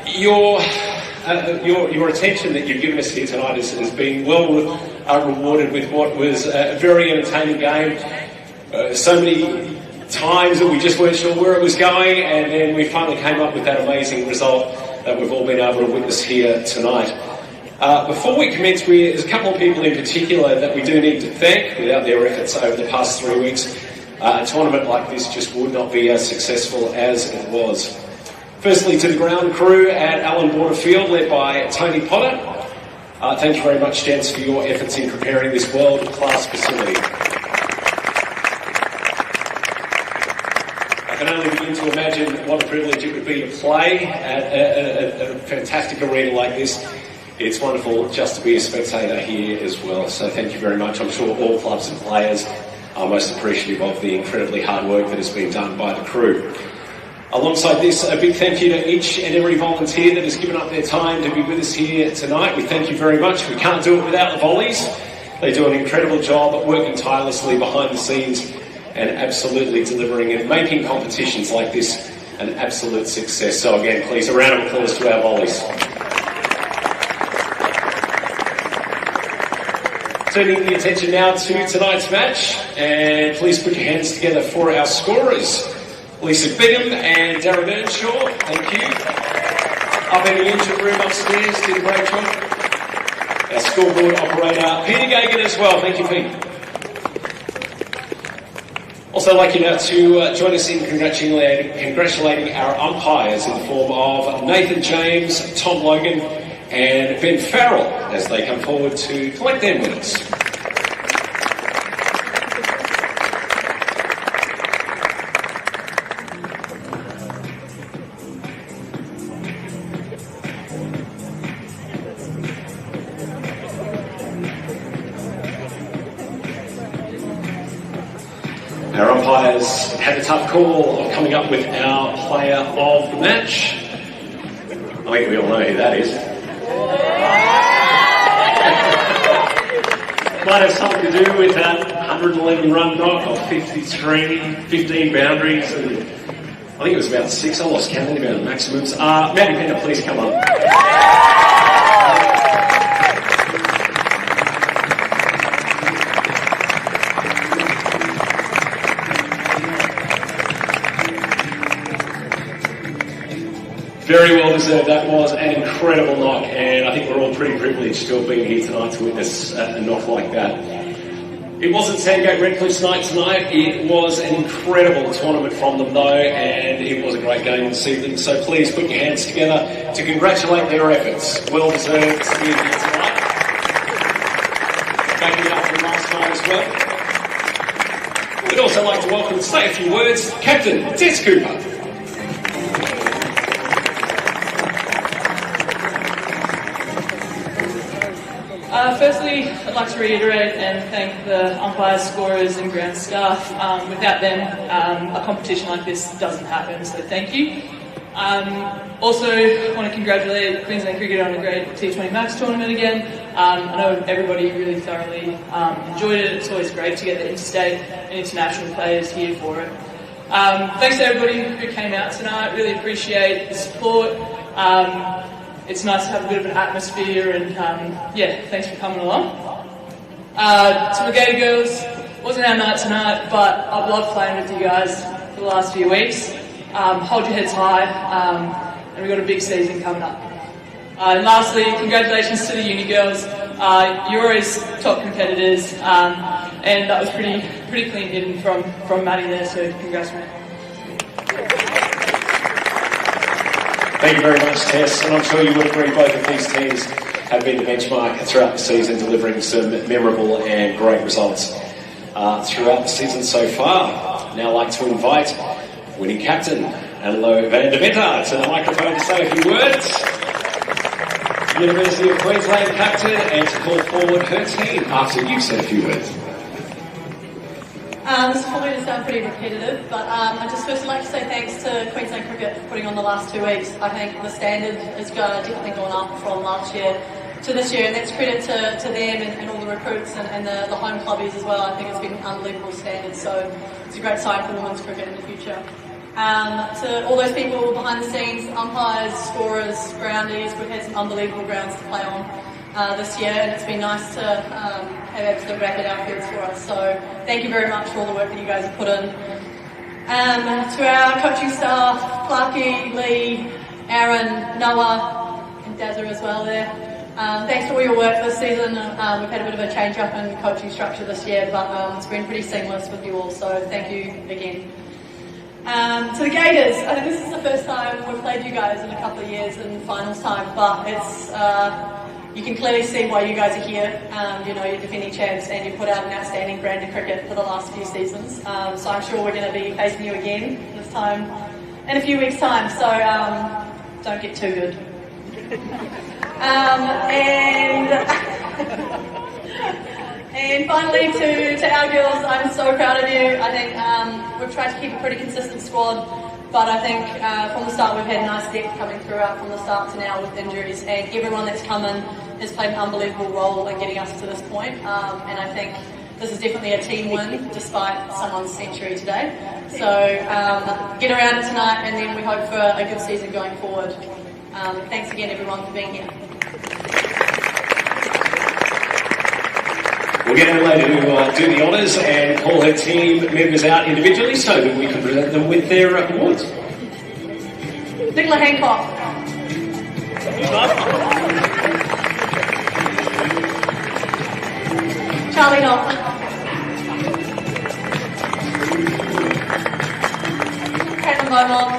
Your attention that you've given us here tonight has been well rewarded with what was a very entertaining game. So many times that we just weren't sure where it was going, and then we finally came up with that amazing result that we've all been able to witness here tonight. Before we commence, there's a couple of people in particular that we do need to thank. Without their efforts over the past 3 weeks, a tournament like this just would not be as successful as it was. Firstly, to the ground crew at Allan Border Field, led by Tony Potter. Thank you very much, gents, for your efforts in preparing this world-class facility. I can only begin to imagine what a privilege it would be to play at a fantastic arena like this. It's wonderful just to be a spectator here as well, so thank you very much. I'm sure all clubs and players are most appreciative of the incredibly hard work that has been done by the crew. Alongside this, a big thank you to each and every volunteer that has given up their time to be with us here tonight. We thank you very much. We can't do it without the volleys. They do an incredible job at working tirelessly behind the scenes and absolutely delivering and making competitions like this an absolute success. So again, please, a round of applause to our volleys. Turning the attention now to tonight's match, and please put your hands together for our scorers. Lisa Bingham and Darren Earnshaw, thank you. Up in the engine room upstairs, did a great job. Our scoreboard operator, Peter Gagan as well, thank you, Pete. Also, I'd like you now to join us in congratulating our umpires in the form of Nathan James, Tom Logan and Ben Farrell as they come forward to collect their winners. Our umpires had a tough call of coming up with our player of the match. I think we all know who that is. might have something to do with that 111 run knock of 15 boundaries, and I think it was about 6. I lost count about the maximums. Matty Penna, please come up. Very well deserved. That was an incredible knock, and I think we're all pretty privileged to have been here tonight to witness a knock like that. It wasn't Sandgate-Redcliffe's night tonight. It was an incredible tournament from them, though, and it was a great game this evening. So please put your hands together to congratulate their efforts. Well deserved to be here tonight. Backing up from last night as well. We'd also like to welcome and say a few words, Captain Tess Cooper. Firstly, I'd like to reiterate and thank the umpires, scorers and ground staff. Without them, a competition like this doesn't happen, so thank you. Also, I want to congratulate Queensland Cricket on a great T20 Max tournament again. I know everybody really thoroughly enjoyed it. It's always great to get the interstate and international players here for it. Thanks to everybody who came out tonight. Really appreciate the support. It's nice to have a bit of an atmosphere, and yeah, thanks for coming along. To the Gator girls, wasn't our night tonight, but I've loved playing with you guys for the last few weeks. Hold your heads high, and we've got a big season coming up. And lastly, congratulations to the uni girls. You're always top competitors, and that was pretty clean hidden from Maddie there, so congrats, mate. Thank you very much, Tess, and I'm sure you would agree both of these teams have been the benchmark throughout the season, delivering some memorable and great results throughout the season so far. Now I'd like to invite winning captain, Anlo van der Venter, to the microphone to say a few words. University of Queensland captain, and to call forward her team after you've said a few words. This is probably going to sound pretty repetitive, but I'd just first like to say thanks to Queensland Cricket for putting on the last 2 weeks. I think the standard has definitely gone up from last year to this year, and that's credit to them and all the recruits and the home clubbies as well. I think it's been an unbelievable standard, so it's a great sign for women's cricket in the future. To all those people behind the scenes, umpires, scorers, groundies, we've had some unbelievable grounds to play on this year, and it's been nice to have absolute rapid outfields for us. So thank you very much for all the work that you guys have put in. To our coaching staff, Clarkie, Lee, Aaron, Noah, and Dazza as well there. Thanks for all your work this season. We've had a bit of a change up in coaching structure this year, but it's been pretty seamless with you all, so thank you again. To the Gators, I think this is the first time we've played you guys in a couple of years in finals time, but it's you can clearly see why you guys are here. You know, you're defending champs and you put out an outstanding brand of cricket for the last few seasons. So I'm sure we're going to be facing you again this time in a few weeks' time, so don't get too good. And finally, to our girls, I'm so proud of you. I think we've tried to keep a pretty consistent squad, but I think from the start we've had nice depth coming throughout from the start to now with injuries, and everyone that's come in has played an unbelievable role in getting us to this point. And I think this is definitely a team win despite someone's century today. So get around it tonight, and then we hope for a good season going forward. Thanks again, everyone, for being here. We'll get Adelaide to do the honours and call her team members out individually so that we can present them with their awards. Nicola Hancock. Charlie Knott. Caitlin Beaumont.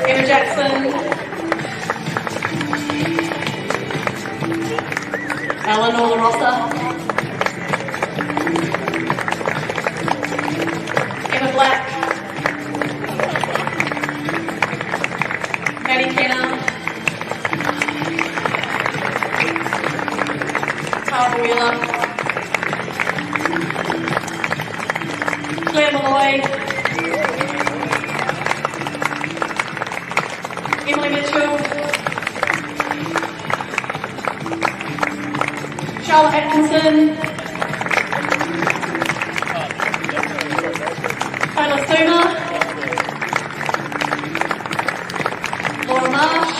Emma Jackson. Eleanor Rossa, Emma Black, Maddie Penna, Tara Wheeler, Claire Malloy, Emily Mitchell, Carla Atkinson, Taylor Sooner, Laura Marsh,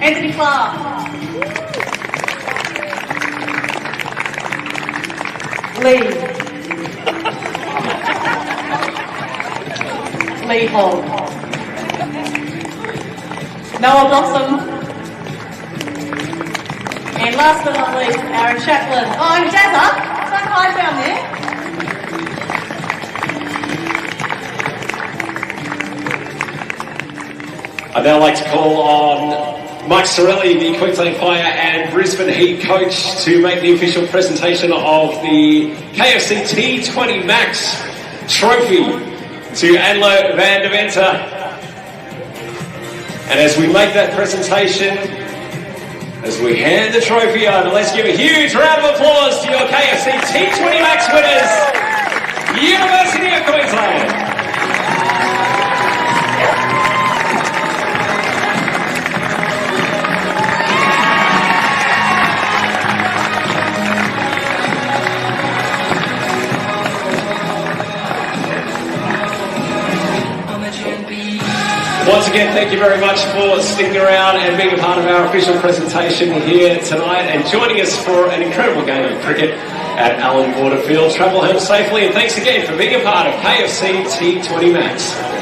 Anthony Clark, Lee Hall, Noah Blossom, and last but not least, Aaron Chaplin. Oh, and Jazza, don't hide down there. I'd now like to call on Mike Sorelli, the Queensland Fire and Brisbane Heat coach, to make the official presentation of the KFC T20 Max trophy to Angelo van der Venter. And as we make that presentation, as we hand the trophy over, let's give a huge round of applause to your KFC T20 Max winners, University of Queensland. Once again, thank you very much for sticking around and being a part of our official presentation here tonight and joining us for an incredible game of cricket at Allan Border Field. Travel home safely, and thanks again for being a part of KFC T20 Max.